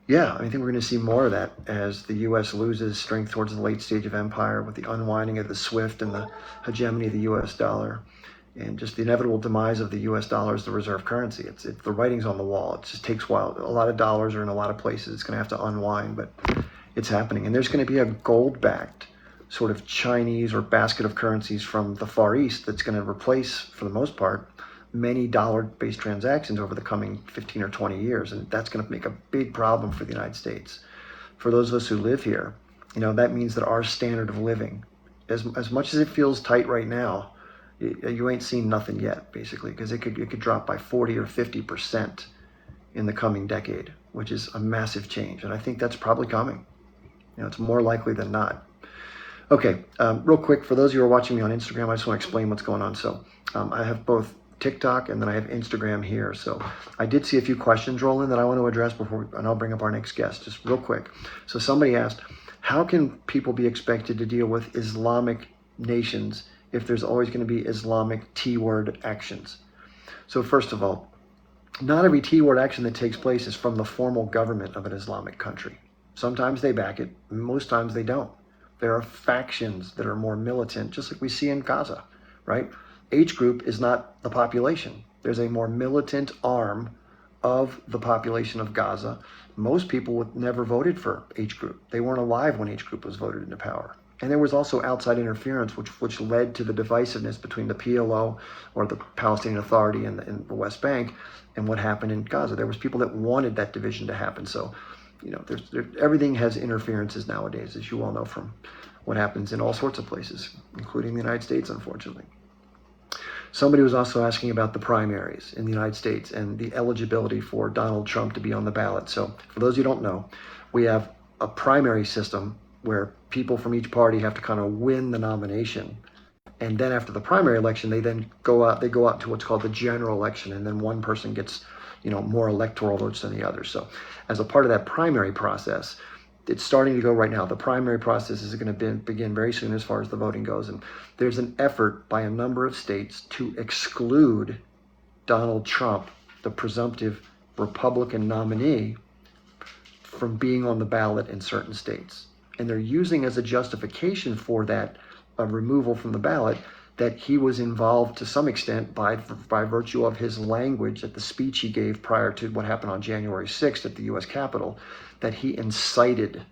Yeah, I think we're going to see more of that as the U.S. loses strength towards the late stage of empire with the unwinding of the SWIFT and the hegemony of the U.S. dollar, and just the inevitable demise of the U.S. dollar as the reserve currency. It's the writing's on the wall. It just takes a while. A lot of dollars are in a lot of places. It's going to have to unwind, but it's happening. And there's going to be a gold-backed sort of Chinese or basket of currencies from the Far East that's going to replace, for the most part, many dollar-based transactions over the coming 15 or 20 years. And that's going to make a big problem for the United States. For those of us who live here, that means that our standard of living, as much as it feels tight right now, you ain't seen nothing yet, basically, because it could drop by 40 or 50% in the coming decade, which is a massive change. And I think that's probably coming. It's more likely than not. Okay, real quick, for those of you who are watching me on Instagram, I just want to explain what's going on. So I have both TikTok and then I have Instagram here. So I did see a few questions roll in that I want to address and I'll bring up our next guest, just real quick. So somebody asked, how can people be expected to deal with Islamic nations if there's always going to be Islamic T-word actions? So first of all, not every T-word action that takes place is from the formal government of an Islamic country. Sometimes they back it, most times they don't. There are factions that are more militant, just like we see in Gaza, right? H group is not the population. There's a more militant arm of the population of Gaza, most people never voted for H Group. They weren't alive when H Group was voted into power. And there was also outside interference, which led to the divisiveness between the PLO, or the Palestinian Authority, and the West Bank, and what happened in Gaza. There was people that wanted that division to happen. So, everything has interferences nowadays, as you all know from what happens in all sorts of places, including the United States, unfortunately. Somebody was also asking about the primaries in the United States and the eligibility for Donald Trump to be on the ballot. So for those who don't know, we have a primary system where people from each party have to kind of win the nomination. And then after the primary election, they go out to what's called the general election. And then one person gets, more electoral votes than the other. So as a part of that primary process, it's starting to go right now. The primary process is going to begin very soon as far as the voting goes. And there's an effort by a number of states to exclude Donald Trump, the presumptive Republican nominee, from being on the ballot in certain states. And they're using as a justification for that removal from the ballot that he was involved to some extent by virtue of his language at the speech he gave prior to what happened on January 6th at the U.S. Capitol, that he incited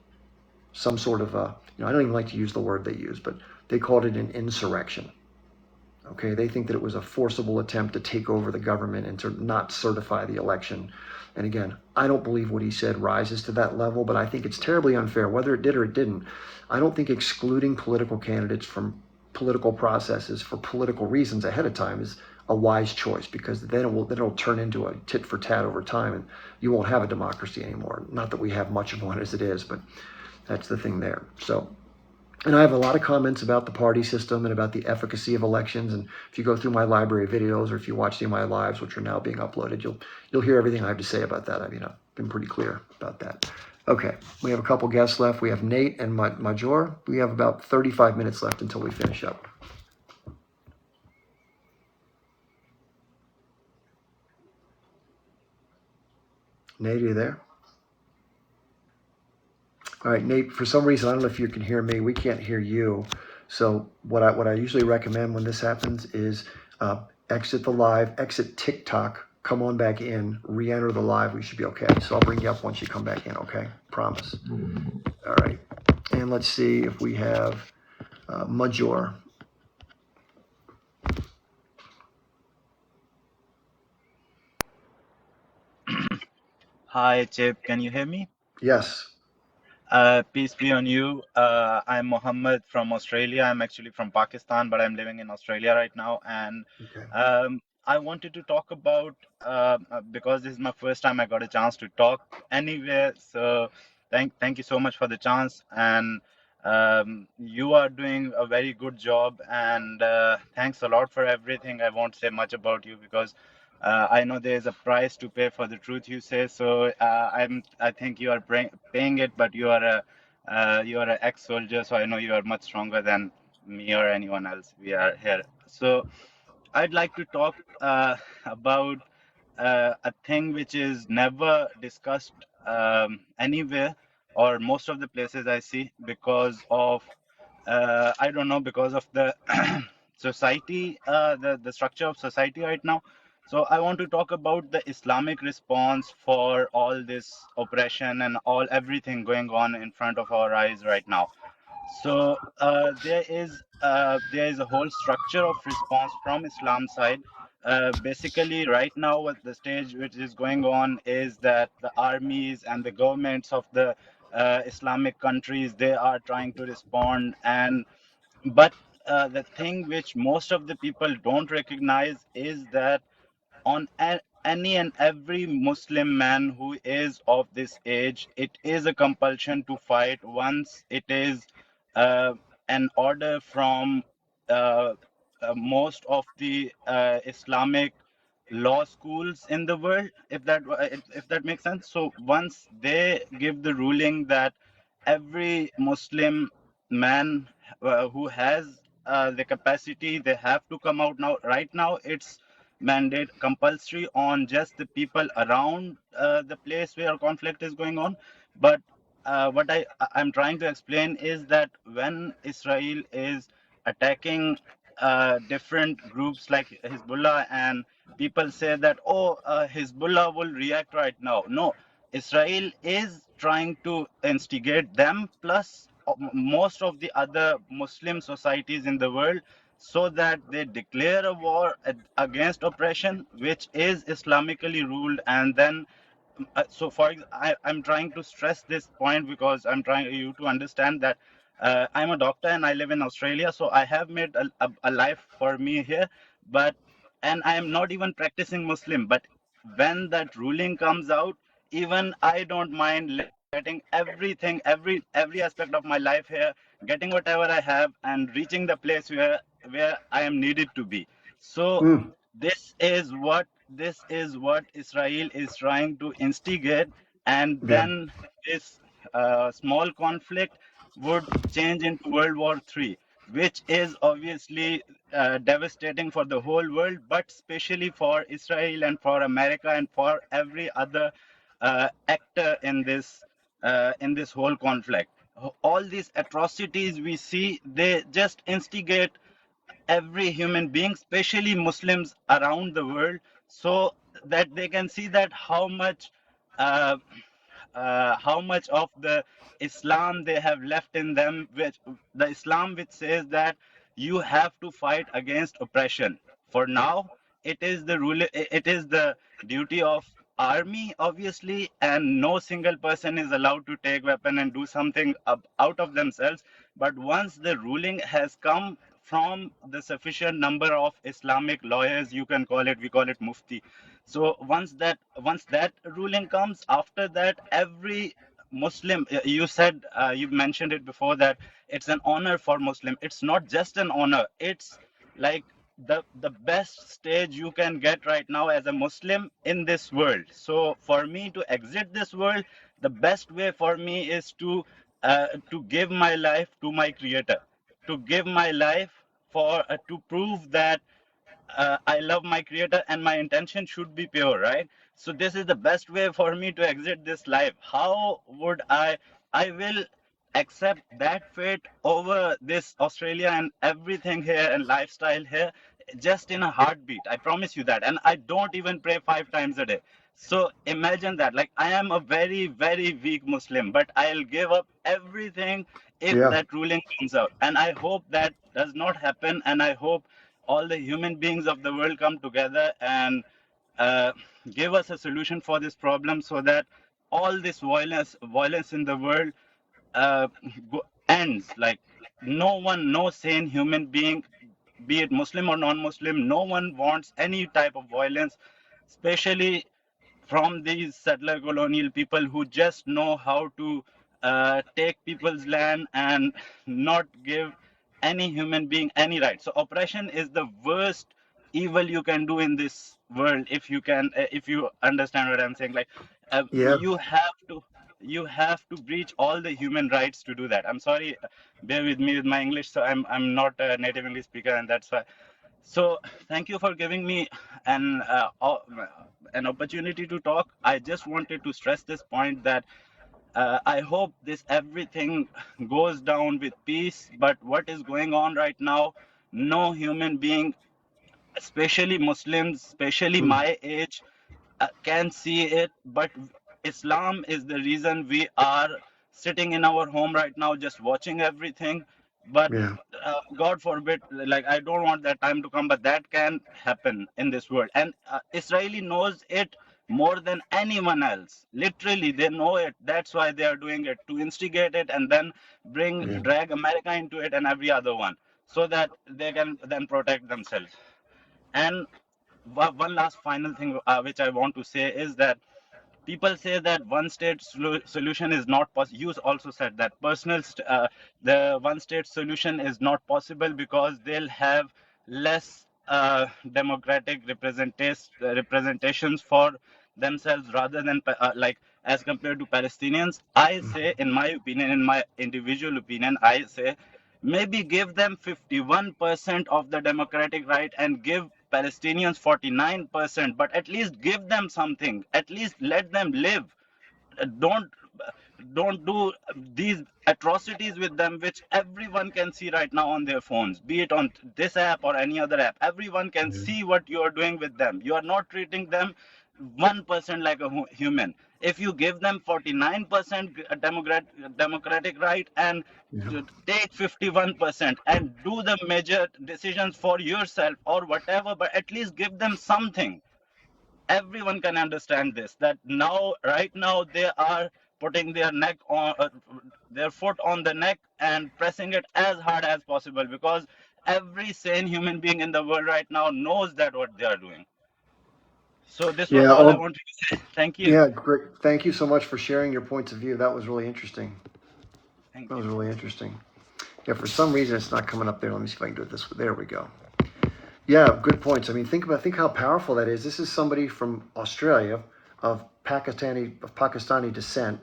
some sort of I don't even like to use the word they use, but they called it an insurrection. Okay, they think that it was a forcible attempt to take over the government and to not certify the election. And again, I don't believe what he said rises to that level, but I think it's terribly unfair, whether it did or it didn't. I don't think excluding political candidates from political processes for political reasons ahead of time is a wise choice, because then it'll turn into a tit for tat over time, and you won't have a democracy anymore. Not that we have much of one as it is, but that's the thing there. So, and I have a lot of comments about the party system and about the efficacy of elections. And if you go through my library videos, or if you watch any of my lives, which are now being uploaded, you'll hear everything I have to say about that. I mean, I've been pretty clear about that. Okay, we have a couple guests left. We have Nate and Major. We have about 35 minutes left until we finish up. Nate, are you there? All right, Nate, for some reason, I don't know if you can hear me. We can't hear you. So what I usually recommend when this happens is exit the live, exit TikTok, come on back in, re-enter the live. We should be okay. So I'll bring you up once you come back in, okay? Promise. All right. And let's see if we have Major. Hi, Chip. Can you hear me? Yes. Peace be on you. I'm Mohammed from Australia. I'm actually from Pakistan, but I'm living in Australia right now. And Okay. I wanted to talk about, because this is my first time I got a chance to talk anywhere. So thank you so much for the chance. And you are doing a very good job. And thanks a lot for everything. I won't say much about you because I know there's a price to pay for the truth you say. So I think you are paying it, but you are an ex-soldier, so I know you are much stronger than me or anyone else. We are here. So I'd like to talk about a thing which is never discussed anywhere, or most of the places I see, because of I don't know, because of the society, the structure of society right now. So I want to talk about the Islamic response for all this oppression and everything going on in front of our eyes right now. So there is a whole structure of response from Islam side. Basically, right now, what the stage which is going on is that the armies and the governments of the Islamic countries, they are trying to respond, but the thing which most of the people don't recognize is that on any and every Muslim man who is of this age, it is a compulsion to fight once it is uh, an order from most of the Islamic law schools in the world, if that makes sense. So once they give the ruling that every Muslim man who has the capacity, they have to come out now. Right now, it's mandate compulsory on just the people around the place where conflict is going on. But what I'm trying to explain is that when Israel is attacking different groups like Hezbollah and people say that, oh, Hezbollah will react right now. No, Israel is trying to instigate them, plus most of the other Muslim societies in the world, so that they declare a war against oppression, which is Islamically ruled, and then I'm trying to stress this point because I'm trying you to understand that I'm a doctor and I live in Australia, so I have made a life for me here, but and I am not even practicing Muslim. But when that ruling comes out, even I don't mind letting everything, every aspect of my life here, getting whatever I have, and reaching the place where I am needed to be. So Mm, this is what Israel is trying to instigate, and yeah. then this small conflict would change into World War III, which is obviously devastating for the whole world, but especially for Israel and for America and for every other actor in this whole conflict. All these atrocities we see, they just instigate every human being, especially Muslims around the world, so that they can see that uh, how much of the Islam they have left in them, which the Islam which says that you have to fight against oppression. For now, it is the duty of army, obviously, and no single person is allowed to take weapon and do something out of themselves. But once the ruling has come from the sufficient number of Islamic lawyers, you can call it, we call it mufti. So once that ruling comes, after that, every Muslim, you said, you mentioned it before, that it's an honor for Muslim. It's not just an honor. It's like the best stage you can get right now as a Muslim in this world. So for me to exit this world, the best way for me is to give my life to my Creator, to give my life for to prove that I love my Creator and my intention should be pure, right? So this is the best way for me to exit this life. How would I will accept that fate over this Australia and everything here and lifestyle here just in a heartbeat. I promise you that. And I don't even pray 5 times a day. So imagine that. Like, I am a very, very weak Muslim, but I'll give up everything if Yeah. that ruling comes out. And I hope that does not happen. And I hope all the human beings of the world come together and uh, give us a solution for this problem, so that all this violence in the world uh, ends. Like, no sane human being, be it Muslim or non-Muslim, no one wants any type of violence, especially from these settler colonial people who just know how to take people's land and not give any human being any right. So oppression is the worst evil you can do in this world, if you understand what I'm saying. Like, Yeah. you have to breach all the human rights to do that. I'm sorry, bear with me with my English. So I'm not a native English speaker, and that's why. So thank you for giving me an an opportunity to talk. I just wanted to stress this point that I hope this everything goes down with peace. But what is going on right now, no human being, especially Muslims, especially Mm, my age, can see it. But Islam is the reason we are sitting in our home right now, just watching everything. But yeah. God forbid, like, I don't want that time to come, but that can happen in this world. And Israeli knows it more than anyone else. Literally, they know it. That's why they are doing it, to instigate it and then Yeah. drag America into it and every other one, so that they can then protect themselves. And one last final thing which I want to say is that people say that one state solution is not possible. You also said that the one state solution is not possible because they'll have less democratic representations for themselves, rather than like, as compared to Palestinians. I say, in my opinion, in my individual opinion, I say maybe give them 51% of the democratic right and give Palestinians 49%, but at least give them something. At least let them live. don't do these atrocities with them, which everyone can see right now on their phones, be it on this app or any other app. Everyone can see what you are doing with them. You are not treating them 1% like a human. If you give them 49% democratic right and take 51% and do the major decisions for yourself or whatever, but at least give them something. Everyone can understand this, that now right now they are putting their neck on their foot on the neck and pressing it as hard as possible, because every sane human being in the world right now knows that what they are doing. So this was Yeah. all I wanted to say. Thank you. Yeah. Great. Thank you so much for sharing your points of view. That was really interesting. Thank That you. was really interesting. Yeah. For some reason, it's not coming up there. Let me see if I can do it this way. There we go. Yeah. Good points. I mean, think how powerful that is. This is somebody from Australia of Pakistani descent,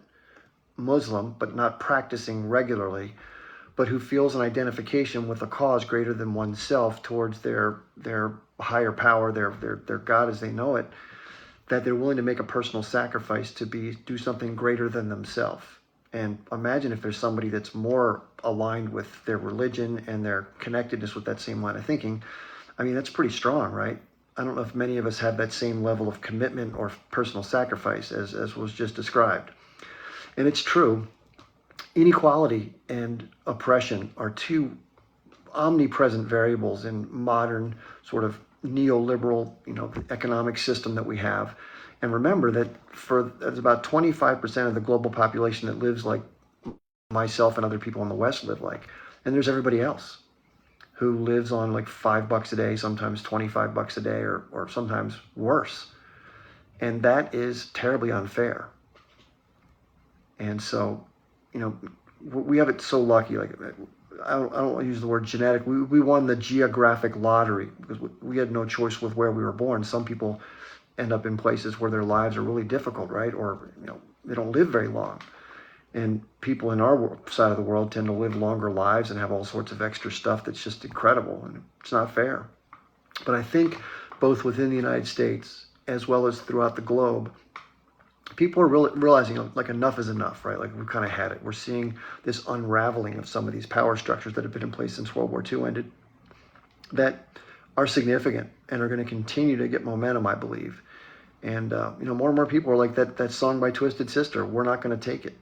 Muslim, but not practicing regularly, but who feels an identification with a cause greater than oneself towards their higher power, their God as they know it, that they're willing to make a personal sacrifice to do something greater than themselves. And imagine if there's somebody that's more aligned with their religion and their connectedness with that same line of thinking. I mean, that's pretty strong, right? I don't know if many of us have that same level of commitment or personal sacrifice as was just described. And it's true. Inequality and oppression are two omnipresent variables in modern sort of neoliberal, economic system that we have. And remember that there's about 25% of the global population that lives like myself and other people in the West live like. And there's everybody else who lives on like $5 a day, sometimes $25 a day, or sometimes worse. And that is terribly unfair. And so, we have it so lucky. Like, I don't want to use the word genetic. We won the geographic lottery because we had no choice with where we were born. Some people end up in places where their lives are really difficult, right? Or, they don't live very long. And people in our side of the world tend to live longer lives and have all sorts of extra stuff that's just incredible. And it's not fair. But I think both within the United States as well as throughout the globe, people are realizing like enough is enough, right? Like we've kind of had it. We're seeing this unraveling of some of these power structures that have been in place since World War II ended that are significant and are going to continue to get momentum, I believe. And, more and more people are like that song by Twisted Sister, "We're not going to take it.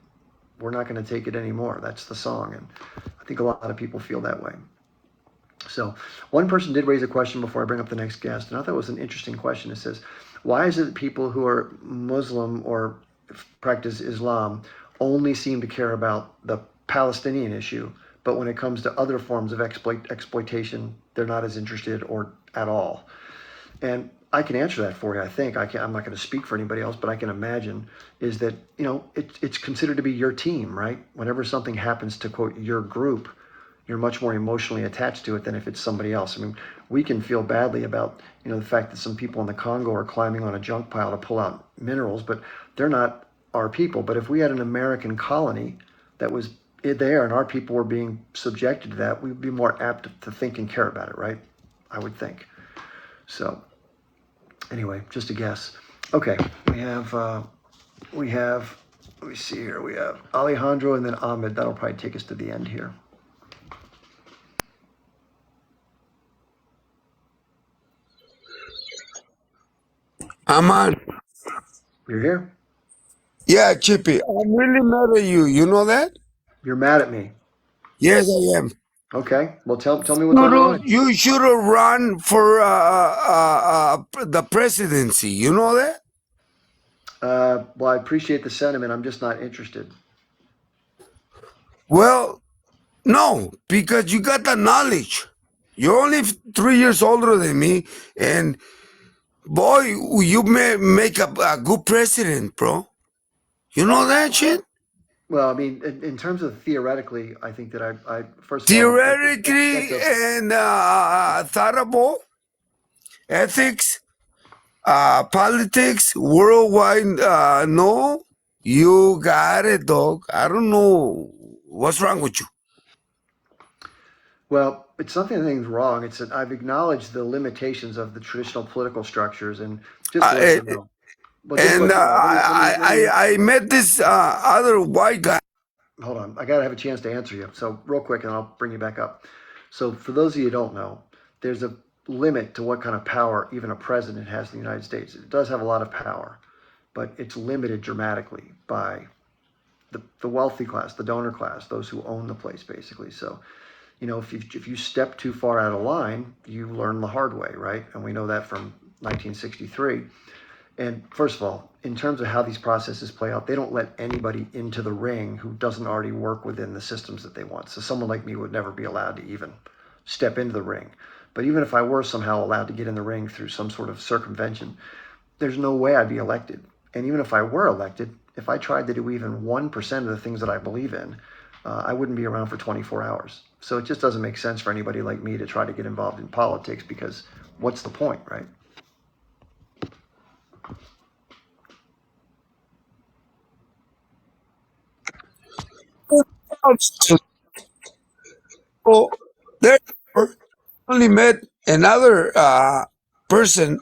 We're not going to take it anymore." That's the song. And I think a lot of people feel that way. So one person did raise a question before I bring up the next guest, and I thought it was an interesting question. It says, why is it that people who are Muslim or practice Islam only seem to care about the Palestinian issue, but when it comes to other forms of exploitation, they're not as interested or at all? And I can answer that for you. I think I'm not going to speak for anybody else, but I can imagine is that, it's considered to be your team, right? Whenever something happens to quote your group, you're much more emotionally attached to it than if it's somebody else. I mean, we can feel badly about, the fact that some people in the Congo are climbing on a junk pile to pull out minerals, but they're not our people. But if we had an American colony that was there and our people were being subjected to that, we'd be more apt to think and care about it, right? I would think. So anyway, just a guess. Okay, we have, let me see here. We have Alejandro and then Ahmed. That'll probably take us to the end here. Aman. You're here? Yeah, Chippy. I'm really mad at you. You know that? You're mad at me? Yes, I am. Okay. Well, tell me what's on your mind. You should have run for the presidency. You know that? Well, I appreciate the sentiment. I'm just not interested. Well, no, because you got the knowledge. You're only 3 years older than me, and boy, you may make a good president, bro. You know that shit? Well, I mean, in terms of theoretically, I think that I first of all, Theoretically and thoughtable, ethics, politics, worldwide, no, you got it, dog. I don't know what's wrong with you. well, it's nothing that's wrong. It's that I've acknowledged the limitations of the traditional political structures, and just to let you know, Well, good And question. I met this other white guy. Hold on. I got to have a chance to answer you. So, real quick, and I'll bring you back up. So, for those of you who don't know, there's a limit to what kind of power even a president has in the United States. It does have a lot of power, but it's limited dramatically by the wealthy class, the donor class, those who own the place, basically. So, if you step too far out of line, you learn the hard way, right? And we know that from 1963. And first of all, in terms of how these processes play out, they don't let anybody into the ring who doesn't already work within the systems that they want. So someone like me would never be allowed to even step into the ring. But even if I were somehow allowed to get in the ring through some sort of circumvention, there's no way I'd be elected. And even if I were elected, if I tried to do even 1% of the things that I believe in, I wouldn't be around for 24 hours. So it just doesn't make sense for anybody like me to try to get involved in politics, because what's the point, right? So therefore, only met another person.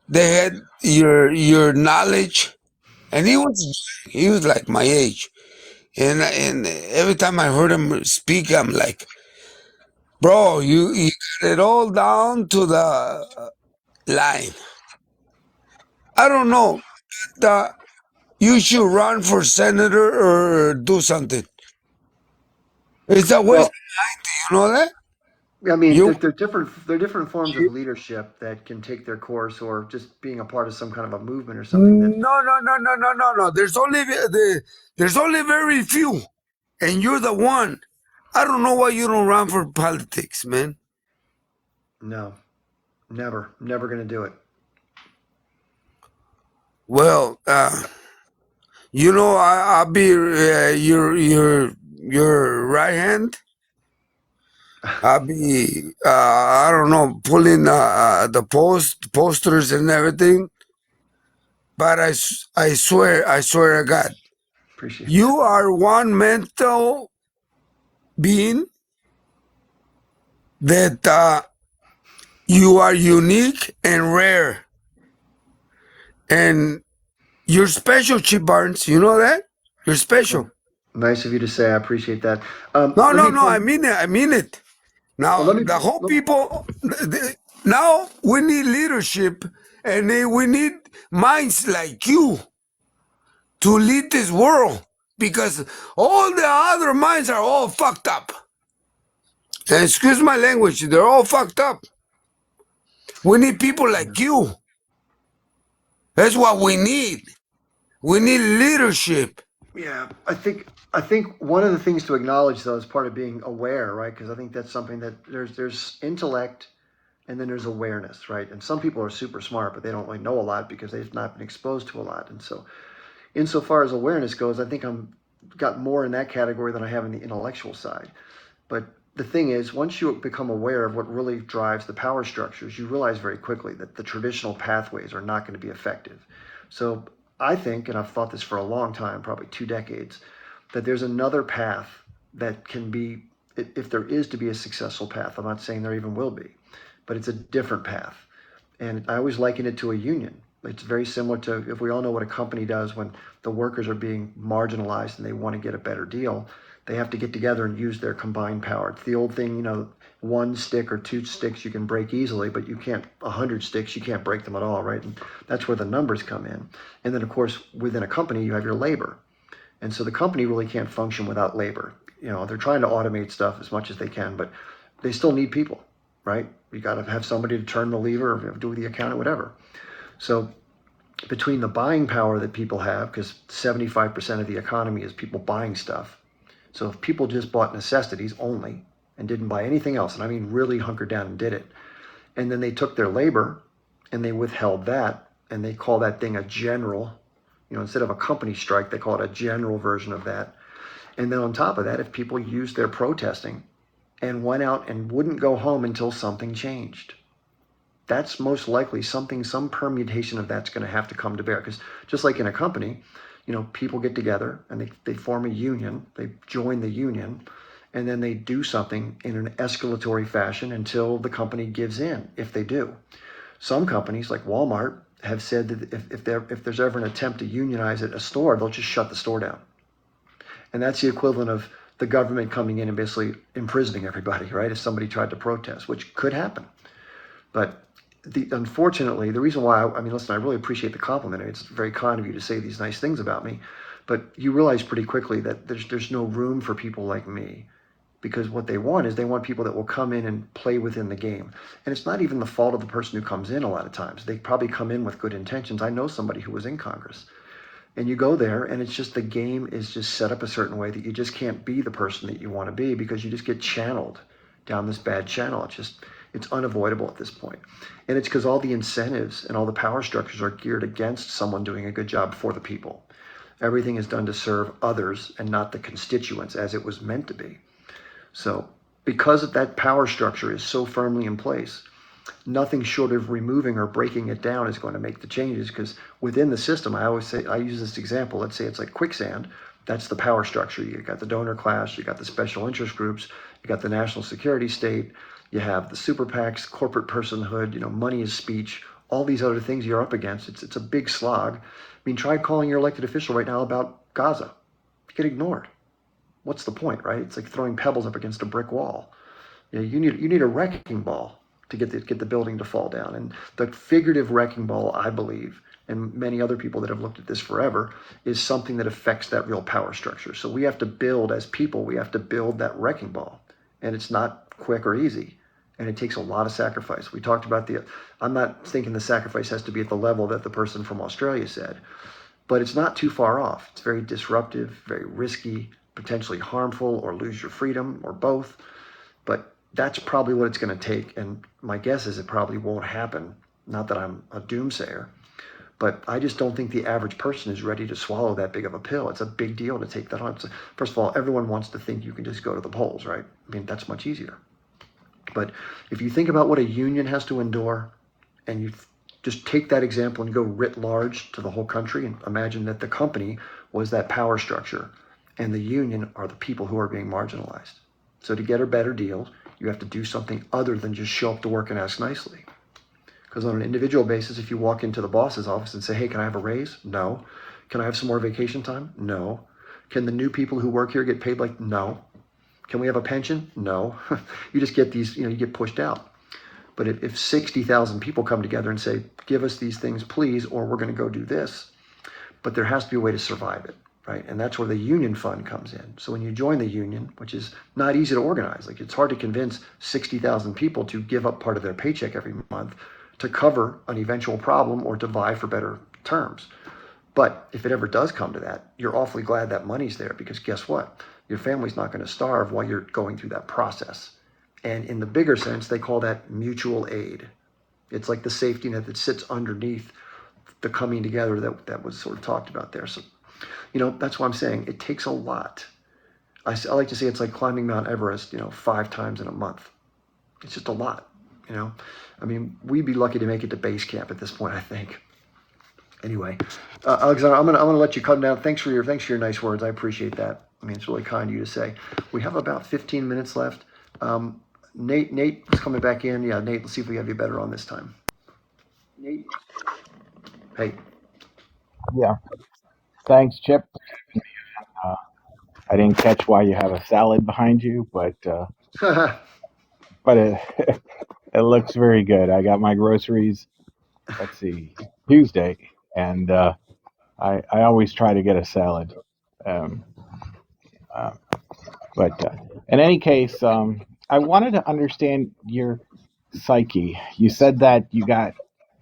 They had your knowledge, and he was like my age. And every time I heard him speak, I'm like, bro, you got it all down to the line. I don't know. You should run for senator or do something. It's a waste Well, of time. Do you know that? I mean, You there are different forms of leadership that can take their course, or just being a part of some kind of a movement or something that. no. There's only very few, and you're the one. I don't know why you don't run for politics, man. No, never going to do it. Well, I'll be your right hand. I'll be I don't know, pulling the posters and everything. But I swear to God, Appreciate you are one mental being that you are unique and rare, and you're special, Chip Barnes. You know that? You're special. Nice of you to say. I appreciate that. No, I mean it. I mean it. Now, Let me. the whole people, now we need leadership, and we need minds like you to lead this world, because all the other minds are all fucked up. And excuse my language, they're all fucked up. We need people like you. That's what we need. We need leadership. Yeah, I think one of the things to acknowledge, though, is part of being aware, right? Because I think that's something that there's intellect, and then there's awareness, right? And some people are super smart, but they don't really know a lot because they've not been exposed to a lot. And so, insofar as awareness goes, I think I'm got more in that category than I have in the intellectual side. But the thing is, once you become aware of what really drives the power structures, you realize very quickly that the traditional pathways are not going to be effective. So I think, and I've thought this for a long time, probably 2 decades, that there's another path that can be, if there is to be a successful path, I'm not saying there even will be, but it's a different path. And I always liken it to a union. It's very similar to, if we all know what a company does when the workers are being marginalized and they want to get a better deal, they have to get together and use their combined power. It's the old thing, 1 stick or 2 sticks you can break easily, but you can't, 100 sticks, you can't break them at all, right? And that's where the numbers come in. And then, of course, within a company, you have your labor. And so the company really can't function without labor. They're trying to automate stuff as much as they can, but they still need people, right? You got to have somebody to turn the lever or do the accounting, whatever. So between the buying power that people have, because 75% of the economy is people buying stuff. So if people just bought necessities only and didn't buy anything else, and I mean really hunkered down and did it, and then they took their labor and they withheld that, and they call that thing a general, instead of a company strike, they call it a general version of that. And then on top of that, if people used their protesting and went out and wouldn't go home until something changed, that's most likely some permutation of that's going to have to come to bear. Because just like in a company, people get together and they form a union, they join the union, and then they do something in an escalatory fashion until the company gives in, if they do. Some companies like Walmart have said that if there's ever an attempt to unionize at a store, they'll just shut the store down. And that's the equivalent of the government coming in and basically imprisoning everybody, right? If somebody tried to protest, which could happen. But unfortunately, the reason why, I mean, listen, I really appreciate the compliment. It's very kind of you to say these nice things about me. But you realize pretty quickly that there's no room for people like me, because what they want is they want people that will come in and play within the game. And it's not even the fault of the person who comes in a lot of times. They probably come in with good intentions. I know somebody who was in Congress. And you go there and it's just the game is just set up a certain way that you just can't be the person that you want to be, because you just get channeled down this bad channel. It's unavoidable at this point. And it's because all the incentives and all the power structures are geared against someone doing a good job for the people. Everything is done to serve others and not the constituents as it was meant to be. So because of that power structure is so firmly in place, nothing short of removing or breaking it down is going to make the changes, because within the system, I always say, I use this example, let's say it's like quicksand. That's the power structure. You got the donor class, you got the special interest groups, you got the national security state, you have the super PACs, corporate personhood, money is speech, all these other things you're up against. It's a big slog. I mean, try calling your elected official right now about Gaza. You get ignored. What's the point, right? It's like throwing pebbles up against a brick wall. You need a wrecking ball to get the building to fall down. And the figurative wrecking ball, I believe, and many other people that have looked at this forever, is something that affects that real power structure. So we have to build, as people, we have to build that wrecking ball. And it's not quick or easy. And it takes a lot of sacrifice. We talked about I'm not thinking the sacrifice has to be at the level that the person from Australia said, but it's not too far off. It's very disruptive, very risky, potentially harmful, or lose your freedom, or both. But that's probably what it's going to take. And my guess is it probably won't happen. Not that I'm a doomsayer, but I just don't think the average person is ready to swallow that big of a pill. It's a big deal to take that on. First of all, everyone wants to think you can just go to the polls, right? I mean, that's much easier. But if you think about what a union has to endure, and you just take that example and go writ large to the whole country, and imagine that the company was that power structure and the union are the people who are being marginalized. So to get a better deal, you have to do something other than just show up to work and ask nicely. Because on an individual basis, if you walk into the boss's office and say, hey, can I have a raise? No. Can I have some more vacation time? No. Can the new people who work here get paid like? No. Can we have a pension? No. You just get these, you get pushed out. But if 60,000 people come together and say, give us these things, please, or we're going to go do this, but there has to be a way to survive it, right? And that's where the union fund comes in. So when you join the union, which is not easy to organize, like it's hard to convince 60,000 people to give up part of their paycheck every month to cover an eventual problem or to vie for better terms. But if it ever does come to that, you're awfully glad that money's there, because guess what? Your family's not going to starve while you're going through that process. And in the bigger sense, they call that mutual aid. It's like the safety net that sits underneath the coming together that was sort of talked about there. So, that's why I'm saying it takes a lot. I like to say it's like climbing Mount Everest, 5 times in a month. It's just a lot, I mean, we'd be lucky to make it to base camp at this point, I think. Anyway, Alexander, I'm gonna let you come down. Thanks for your nice words. I appreciate that. I mean, it's really kind of you to say. We have about 15 minutes left. Nate is coming back in. Yeah, Nate, let's see if we have you better on this time. Nate. Hey. Yeah. Thanks, Chip. I didn't catch why you have a salad behind you, but it it looks very good. I got my groceries, let's see, Tuesday, and I always try to get a salad. But in any case, I wanted to understand your psyche. You said that you got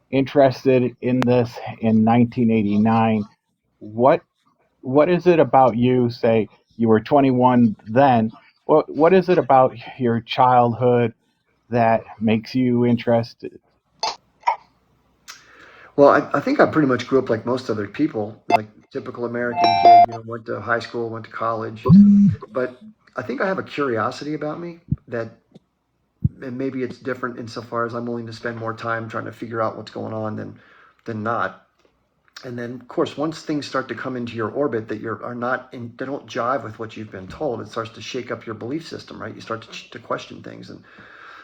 interested in this in 1989. What is it about you? Say you were 21 then. What is it about your childhood that makes you interested? Well, I think I pretty much grew up like most other people, like typical American kid, went to high school, went to college. But I think I have a curiosity about me that, and maybe it's different insofar as I'm willing to spend more time trying to figure out what's going on than not. And then, of course, once things start to come into your orbit that they don't jive with what you've been told, it starts to shake up your belief system, right? You start to question things. And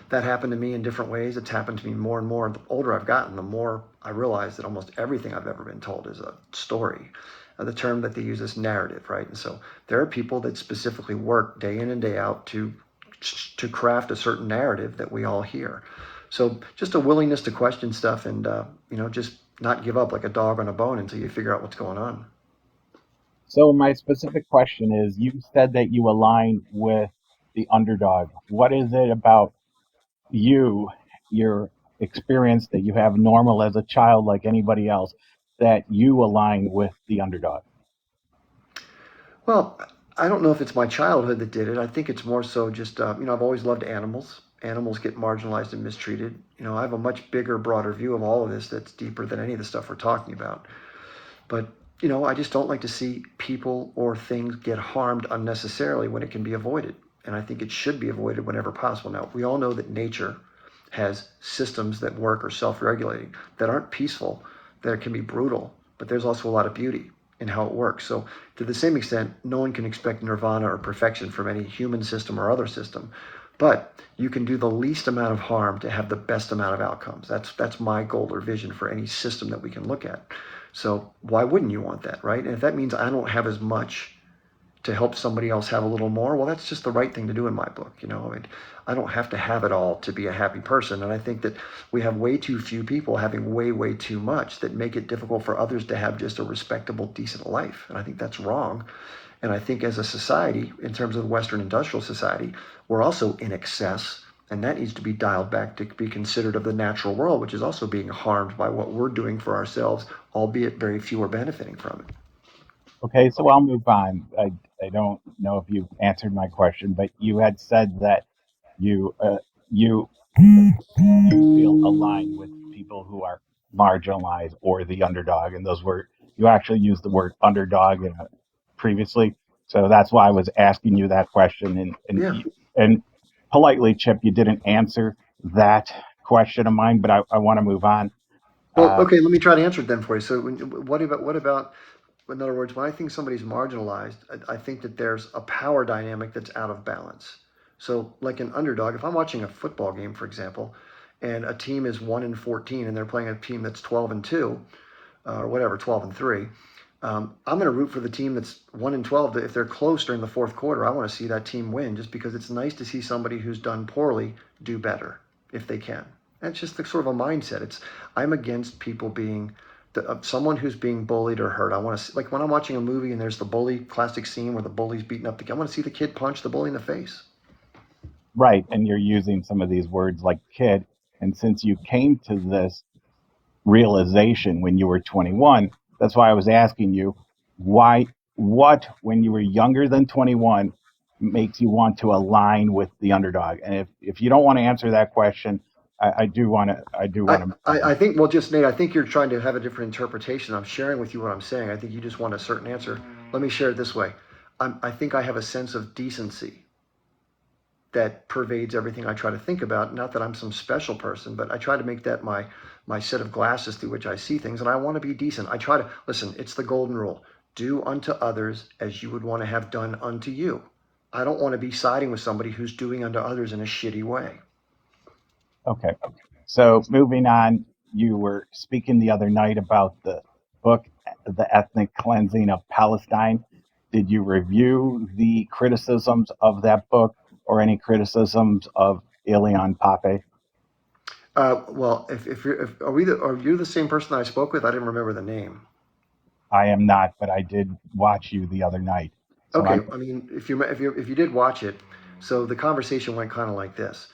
that happened to me in different ways. It's happened to me more and more. The older I've gotten, the more I realize that almost everything I've ever been told is a story. The term that they use is narrative, right? And so there are people that specifically work day in and day out to craft a certain narrative that we all hear. So just a willingness to question stuff and, just not give up like a dog on a bone until you figure out what's going on. So my specific question is, you said that you align with the underdog. What is it about you, your experience that you have normal as a child like anybody else, that you align with the underdog? Well, I don't know if it's my childhood that did it. I think it's more so just, I've always loved animals. Animals get marginalized and mistreated. I have a much bigger, broader view of all of this that's deeper than any of the stuff we're talking about. But, I just don't like to see people or things get harmed unnecessarily when it can be avoided. And I think it should be avoided whenever possible. Now, we all know that nature has systems that work or self-regulating that aren't peaceful, that can be brutal, but there's also a lot of beauty in how it works. So to the same extent, no one can expect nirvana or perfection from any human system or other system, but you can do the least amount of harm to have the best amount of outcomes. That's my goal or vision for any system that we can look at. So why wouldn't you want that, right? And if that means I don't have as much to help somebody else have a little more, well, that's just the right thing to do in my book. I don't have to have it all to be a happy person. And I think that we have way too few people having way, way too much that make it difficult for others to have just a respectable, decent life. And I think that's wrong. And I think as a society, in terms of the Western industrial society, we're also in excess. And that needs to be dialed back to be considered of the natural world, which is also being harmed by what we're doing for ourselves, albeit very few are benefiting from it. Okay, so I'll move on. I don't know if you answered my question, but you had said that you feel aligned with people who are marginalized or the underdog, and you actually used the word underdog previously. So that's why I was asking you that question, and politely, Chip, you didn't answer that question of mine, but I want to move on. Well, okay, let me try to answer it then for you. So what about, in other words, when I think somebody's marginalized, I think that there's a power dynamic that's out of balance. So like an underdog, if I'm watching a football game, for example, and a team is 1-14 and they're playing a team that's 12-2, or whatever, 12-3, I'm going to root for the team that's 1-12. If they're close during the fourth quarter, I want to see that team win, just because it's nice to see somebody who's done poorly do better if they can. That's just the sort of a mindset. I'm against people being someone who's being bullied or hurt. I want to see, like when I'm watching a movie and there's the bully classic scene where the bully's beating up the kid, I want to see the kid punch the bully in the face. Right, and you're using some of these words like kid, and since you came to this realization when you were 21, that's why I was asking you, what when you were younger than 21 makes you want to align with the underdog? And if you don't want to answer that question, I do want to. I think, well, just Nate, I think you're trying to have a different interpretation. I'm sharing with you what I'm saying. I think you just want a certain answer. Let me share it this way. I think I have a sense of decency that pervades everything I try to think about. Not that I'm some special person, but I try to make that my set of glasses through which I see things. And I want to be decent. I try to, listen, it's the golden rule. Do unto others as you would want to have done unto you. I don't want to be siding with somebody who's doing unto others in a shitty way. Okay. So moving on, you were speaking the other night about the book, The Ethnic Cleansing of Palestine. Did you review the criticisms of that book or any criticisms of Ilan Pappé? Well, are you the same person that I spoke with? I didn't remember the name. I am not, but I did watch you the other night. So okay. I mean, if you did watch it, so the conversation went kind of like this.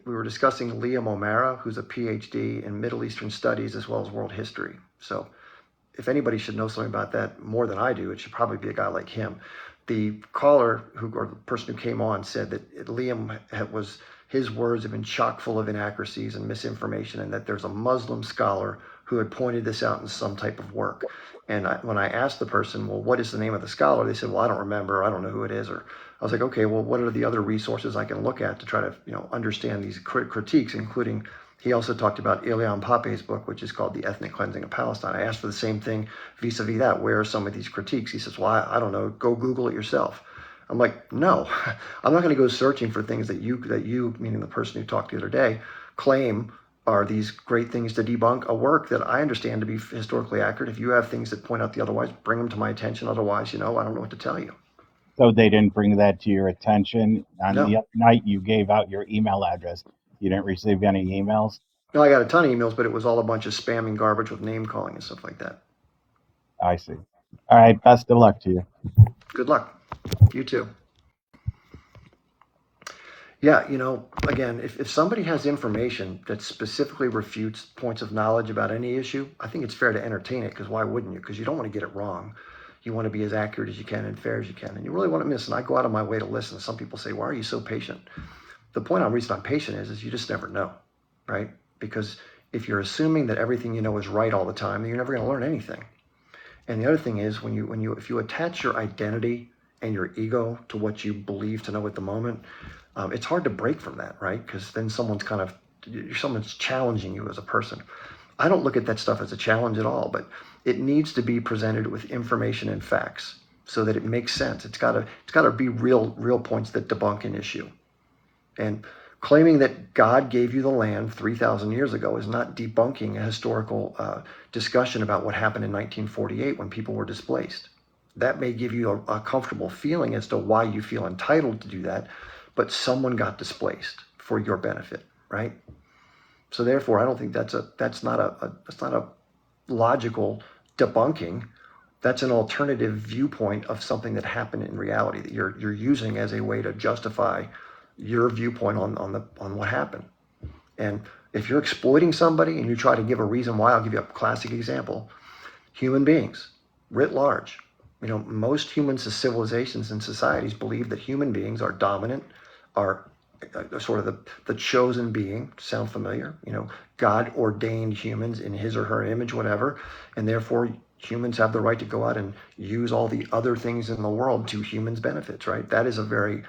We were discussing Liam O'Mara, who's a PhD in Middle Eastern Studies as well as world history. So if anybody should know something about that more than I do, it should probably be a guy like him. The caller or the person who came on said that Liam his words have been chock full of inaccuracies and misinformation, and that there's a Muslim scholar who had pointed this out in some type of work. And when I asked the person, well, what is the name of the scholar? They said, well, I don't remember. I don't know who it is. Or I was like, okay, well, what are the other resources I can look at to try to, understand these critiques, including, he also talked about Ilan Pappé's book, which is called The Ethnic Cleansing of Palestine. I asked for the same thing vis-a-vis that. Where are some of these critiques? He says, well, I don't know. Go Google it yourself. I'm like, no, I'm not going to go searching for things that you, meaning the person who talked the other day, claim are these great things to debunk a work that I understand to be historically accurate. If you have things that point out the otherwise, bring them to my attention. Otherwise, I don't know what to tell you. So they didn't bring that to your attention. On No. the other night, you gave out your email address. You didn't receive any emails? No, I got a ton of emails, but it was all a bunch of spamming garbage with name calling and stuff like that. I see. All right. Best of luck to you. Good luck. You too. Yeah, again, if somebody has information that specifically refutes points of knowledge about any issue, I think it's fair to entertain it, because why wouldn't you? Because you don't want to get it wrong. You want to be as accurate as you can and fair as you can. And you really want to listen. I go out of my way to listen. Some people say, why are you so patient? The point I'm reason I'm patient is you just never know, right? Because if you're assuming that everything you know is right all the time, then you're never going to learn anything. And the other thing is if you attach your identity and your ego to what you believe to know at the moment, it's hard to break from that, right? Because then someone's challenging you as a person. I don't look at that stuff as a challenge at all, but it needs to be presented with information and facts so that it makes sense. It's got to be real points that debunk an issue. And claiming that God gave you the land 3,000 years ago is not debunking a historical discussion about what happened in 1948 when people were displaced. That may give you a comfortable feeling as to why you feel entitled to do that, but someone got displaced for your benefit, right? So therefore, I don't think that's not a logical debunking. That's an alternative viewpoint of something that happened in reality that you're using as a way to justify your viewpoint on what happened. And if you're exploiting somebody and you try to give a reason why, I'll give you a classic example. Human beings, writ large. Most humans, civilizations and societies believe that human beings are dominant, are sort of the chosen being. Sound familiar? God ordained humans in his or her image, whatever, and therefore humans have the right to go out and use all the other things in the world to humans' benefits, right? That is a very,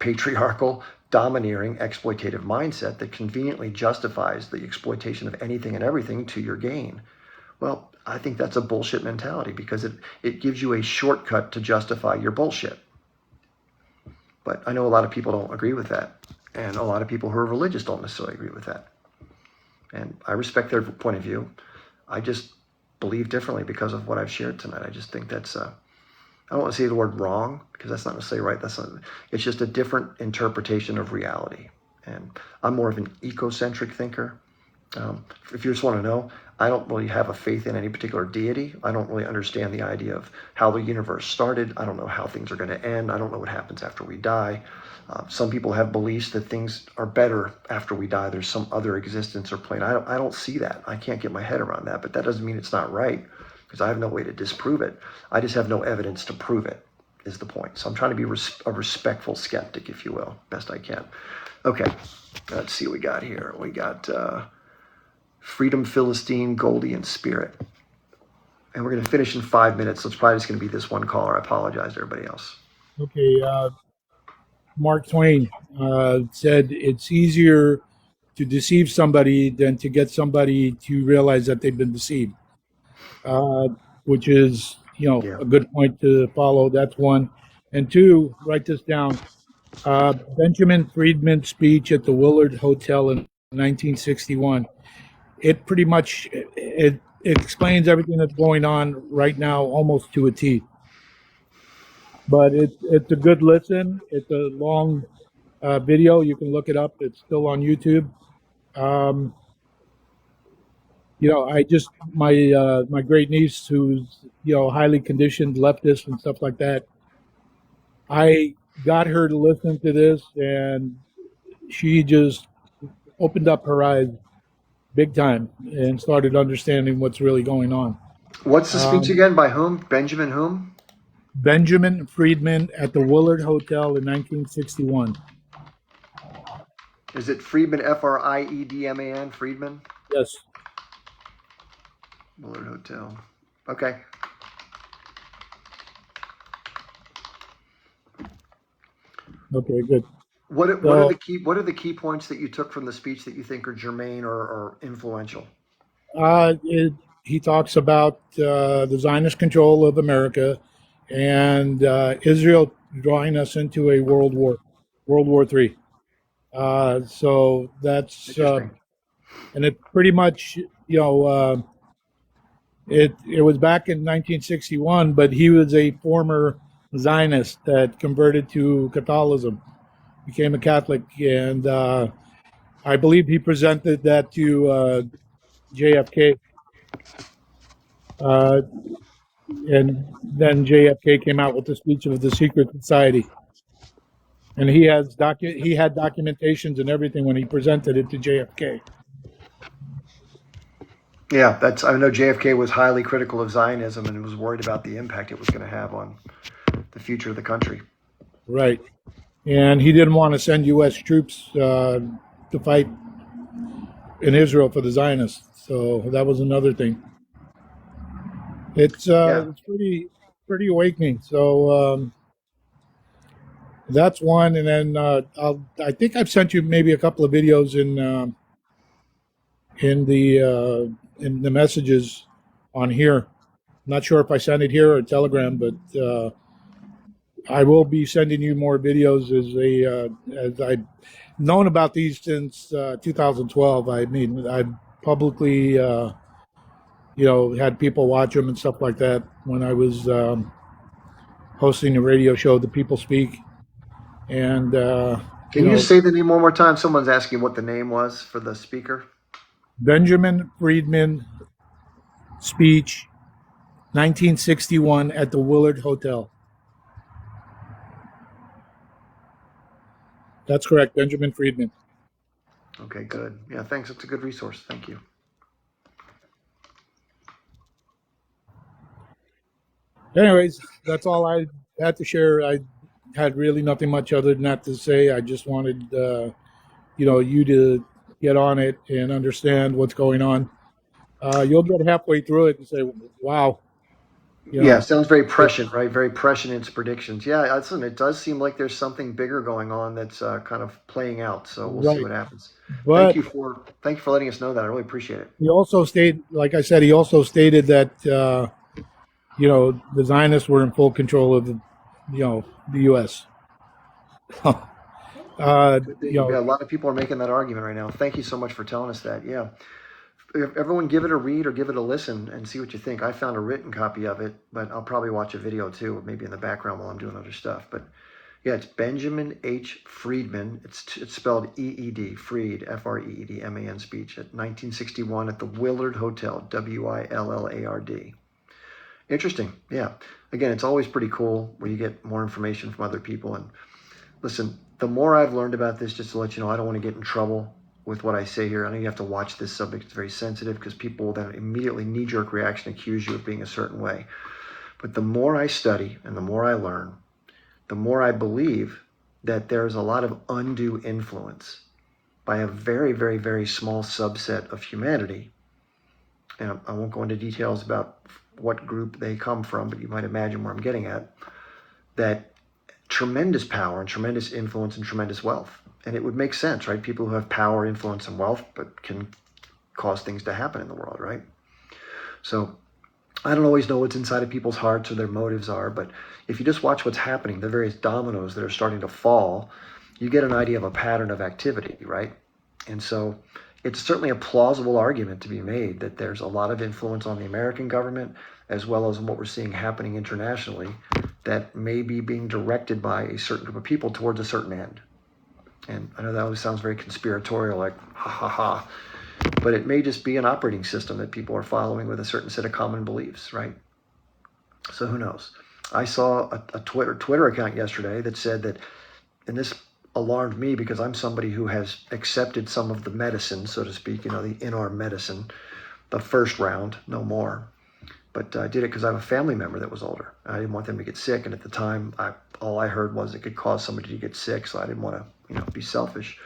patriarchal, domineering, exploitative mindset that conveniently justifies the exploitation of anything and everything to your gain. Well, I think that's a bullshit mentality, because it gives you a shortcut to justify your bullshit. But I know a lot of people don't agree with that. And a lot of people who are religious don't necessarily agree with that. And I respect their point of view. I just believe differently because of what I've shared tonight. I just think that's, I don't want to say the word wrong, because that's not necessarily right. It's just a different interpretation of reality. And I'm more of an ecocentric thinker. If you just want to know, I don't really have a faith in any particular deity. I don't really understand the idea of how the universe started. I don't know how things are going to end. I don't know what happens after we die. Some people have beliefs that things are better after we die. There's some other existence or plane. I don't see that. I can't get my head around that. But that doesn't mean it's not right, because I have no way to disprove it. I just have no evidence to prove it, is the point. So I'm trying to be a respectful skeptic, if you will, best I can. Okay, let's see what we got here. We got Freedom Philistine, Goldie, and Spirit. And we're going to finish in 5 minutes, so it's probably just going to be this one caller. I apologize to everybody else. Okay, Mark Twain said it's easier to deceive somebody than to get somebody to realize that they've been deceived, which is, a good point to follow. That's one. And two, write this down. Benjamin Friedman's speech at the Willard Hotel in 1961. It pretty much it explains everything that's going on right now almost to a T. But it's a good listen. It's a long video. You can look it up. It's still on YouTube. I just my great niece, who's highly conditioned leftist and stuff like that, I got her to listen to this, and she just opened up her eyes big time and started understanding what's really going on. What's the speech again? By whom? Benjamin whom? Benjamin Friedman at the Willard Hotel in 1961. Is it Friedman, Friedman, Friedman? Yes. Willard Hotel. Okay. Okay, good. What are the key points that you took from the speech that you think are germane or influential? He talks about the Zionist control of America, and Israel drawing us into a World War III. So that's Interesting. and it pretty much, it was back in 1961, but he was a former Zionist that converted to Catholicism, became a Catholic, and I believe he presented that to JFK, and then JFK came out with the speech of the secret society, and he had documentations and everything when he presented it to JFK. Yeah, I know JFK was highly critical of Zionism and was worried about the impact it was going to have on the future of the country. Right, and he didn't want to send U.S. troops to fight in Israel for the Zionists, so that was another thing. It's it's pretty awakening. So that's one, and then I think I've sent you maybe a couple of videos in the messages on here. I'm not sure if I sent it here or Telegram, but I will be sending you more videos as I've known about these since 2012. I mean, I publicly had people watch them and stuff like that when I was hosting a radio show, The People Speak. And Can you say the name one more time? Someone's asking what the name was for the speaker. Benjamin Friedman speech, 1961 at the Willard Hotel. That's correct, Benjamin Friedman. Okay, good. Yeah, thanks. It's a good resource. Thank you. Anyways, that's all I had to share. I had really nothing much other than that to say. I just wanted, you to get on it and understand what's going on. You'll get halfway through it and say, wow. Yeah, sounds very prescient, right? Very prescient in its predictions. Yeah, listen, it does seem like there's something bigger going on that's kind of playing out. So we'll see what happens. But thank you for letting us know that. I really appreciate it. He also stated, like I said, that the Zionists were in full control of the U.S. Yeah, a lot of people are making that argument right now. Thank you so much for telling us that. Yeah. Everyone give it a read or give it a listen and see what you think. I found a written copy of it, but I'll probably watch a video too, maybe in the background while I'm doing other stuff. But yeah, it's Benjamin H. Friedman. It's spelled EED, Fried, F-R-E-E-D-M-A-N speech at 1961 at the Willard Hotel, W-I-L-L-A-R-D. Interesting. Yeah. Again, it's always pretty cool where you get more information from other people. And listen, the more I've learned about this, just to let you know, I don't want to get in trouble with what I say here. I know you have to watch this subject. It's very sensitive because people will then immediately knee-jerk reaction accuse you of being a certain way. But the more I study and the more I learn, the more I believe that there's a lot of undue influence by a very, very, very small subset of humanity. And I won't go into details about what group they come from, but you might imagine where I'm getting at, that tremendous power and tremendous influence and tremendous wealth. And it would make sense, right? People who have power, influence, and wealth, but can cause things to happen in the world, right? So I don't always know what's inside of people's hearts or their motives are, but if you just watch what's happening, the various dominoes that are starting to fall, you get an idea of a pattern of activity, right? And so it's certainly a plausible argument to be made that there's a lot of influence on the American government, as well as what we're seeing happening internationally, that may be being directed by a certain group of people towards a certain end. And I know that always sounds very conspiratorial, like ha ha ha, but it may just be an operating system that people are following with a certain set of common beliefs, right? So who knows? I saw a Twitter account yesterday that said that, and this alarmed me because I'm somebody who has accepted some of the medicine, so to speak, the in-arm medicine, the first round, no more. But I did it because I have a family member that was older. I didn't want them to get sick, and at the time, all I heard was it could cause somebody to get sick, so I didn't want to, be selfish.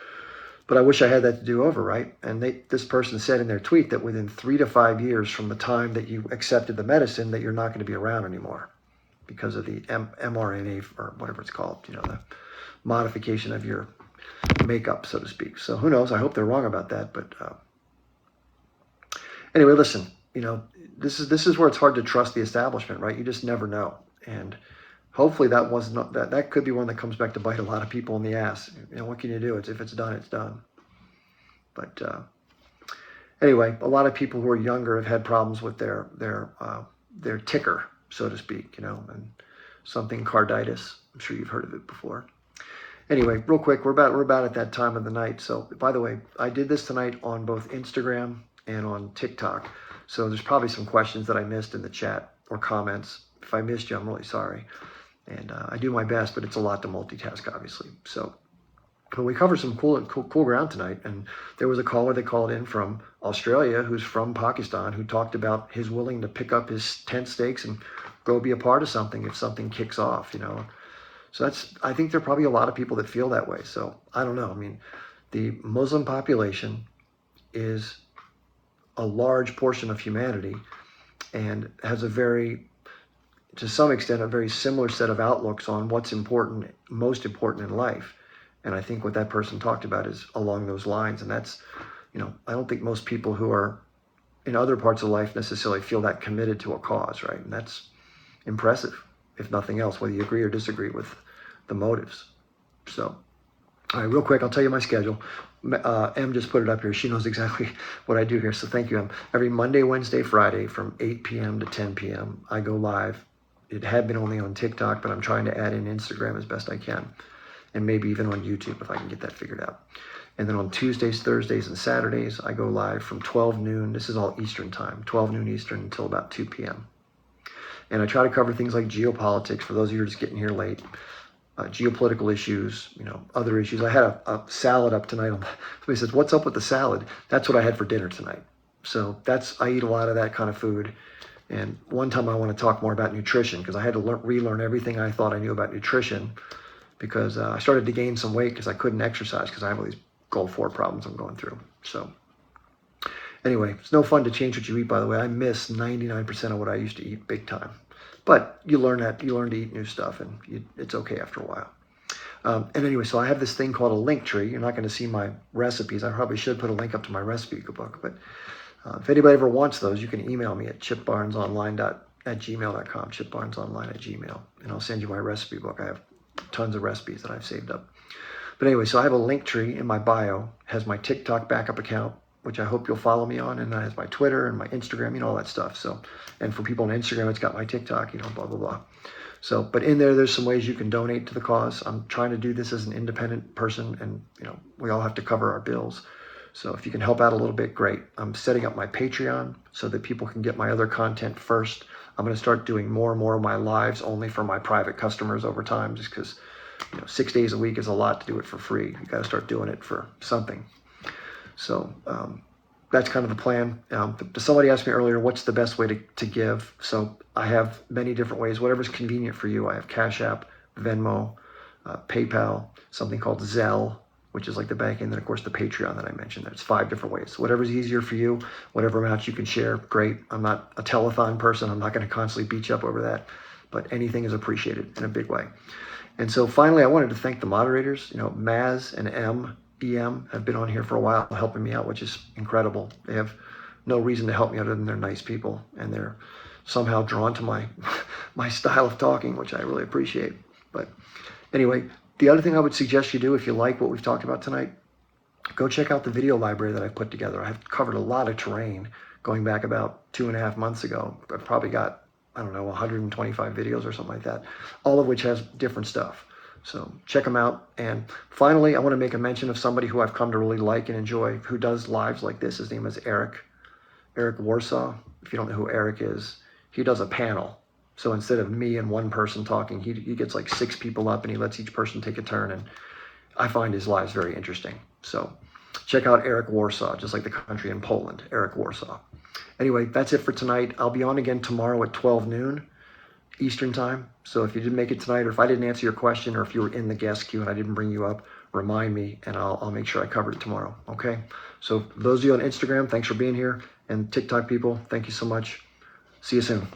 But I wish I had that to do over, right? And this person said in their tweet that within 3 to 5 years from the time that you accepted the medicine, that you're not going to be around anymore because of the mRNA or whatever it's called, the modification of your makeup, so to speak. So who knows? I hope they're wrong about that. But anyway, listen, this is where it's hard to trust the establishment, right? You just never know. And hopefully that was not that could be one that comes back to bite a lot of people in the ass. What can you do? If it's done, it's done. But anyway, a lot of people who are younger have had problems with their ticker, so to speak, and something carditis. I'm sure you've heard of it before. Anyway, real quick, we're about at that time of the night. So, by the way, I did this tonight on both Instagram and on TikTok. So there's probably some questions that I missed in the chat or comments. If I missed you, I'm really sorry. And I do my best, but it's a lot to multitask, obviously. So, but we covered some cool ground tonight. And there was a caller that called in from Australia who's from Pakistan who talked about his willing to pick up his tent stakes and go be a part of something if something kicks off, So I think there are probably a lot of people that feel that way. So I don't know. I mean, the Muslim population is a large portion of humanity and has to some extent, a very similar set of outlooks on what's most important in life. And I think what that person talked about is along those lines. And that's, I don't think most people who are in other parts of life necessarily feel that committed to a cause, right? And that's impressive, if nothing else, whether you agree or disagree with the motives. So, all right, real quick, I'll tell you my schedule. Em just put it up here. She knows exactly what I do here. So thank you, Em. Every Monday, Wednesday, Friday from 8 p.m. to 10 p.m. I go live. It had been only on TikTok, but I'm trying to add in Instagram as best I can. And maybe even on YouTube if I can get that figured out. And then on Tuesdays, Thursdays, and Saturdays, I go live from 12 noon. This is all Eastern time, 12 noon Eastern until about 2 p.m. And I try to cover things like geopolitics for those of you who are just getting here late, geopolitical issues, other issues. I had a salad up tonight. Somebody says, "What's up with the salad?" That's what I had for dinner tonight. So I eat a lot of that kind of food. And one time I want to talk more about nutrition because I had to relearn everything I thought I knew about nutrition because I started to gain some weight because I couldn't exercise because I have all these Gulf 4 problems I'm going through. So anyway, it's no fun to change what you eat, by the way. I miss 99% of what I used to eat big time. But you learn to eat new stuff, and it's okay after a while. And anyway, so I have this thing called a link tree. You're not going to see my recipes. I probably should put a link up to my recipe book. But if anybody ever wants those, you can email me at chipbarnesonline@gmail.com, chipbarnesonline@gmail, and I'll send you my recipe book. I have tons of recipes that I've saved up. But anyway, so I have a link tree in my bio, has my TikTok backup account, which I hope you'll follow me on, and that has my Twitter and my Instagram, all that stuff. So, and for people on Instagram, it's got my TikTok, blah, blah, blah. So, but in there's some ways you can donate to the cause. I'm trying to do this as an independent person, and, we all have to cover our bills. So if you can help out a little bit, great. I'm setting up my Patreon so that people can get my other content first. I'm going to start doing more and more of my lives only for my private customers over time, just because 6 days a week is a lot to do it for free. You got to start doing it for something. So that's kind of the plan. Somebody asked me earlier, what's the best way to give? So I have many different ways, whatever's convenient for you. I have Cash App, Venmo, PayPal, something called Zelle, which is like the bank, and then of course the Patreon that I mentioned. There's 5 different ways. So whatever's easier for you, whatever amount you can share, great. I'm not a telethon person. I'm not going to constantly beat you up over that, but anything is appreciated in a big way. And so finally, I wanted to thank the moderators. Maz and EM have been on here for a while helping me out, which is incredible. They have no reason to help me other than they're nice people, and they're somehow drawn to my style of talking, which I really appreciate. But anyway, the other thing I would suggest you do, if you like what we've talked about tonight, go check out the video library that I've put together. I've covered a lot of terrain going back about 2.5 months ago. I've probably got, 125 videos or something like that, all of which has different stuff. So check them out. And finally, I want to make a mention of somebody who I've come to really like and enjoy, who does lives like this. His name is Eric Warsaw. If you don't know who Eric is, he does a panel. So instead of me and one person talking, he gets like 6 people up and he lets each person take a turn. And I find his lives very interesting. So check out Eric Warsaw, just like the country in Poland, Eric Warsaw. Anyway, that's it for tonight. I'll be on again tomorrow at 12 noon Eastern time. So if you didn't make it tonight, or if I didn't answer your question, or if you were in the guest queue and I didn't bring you up, remind me and I'll make sure I cover it tomorrow. Okay? So those of you on Instagram, thanks for being here. And TikTok people, thank you so much. See you soon.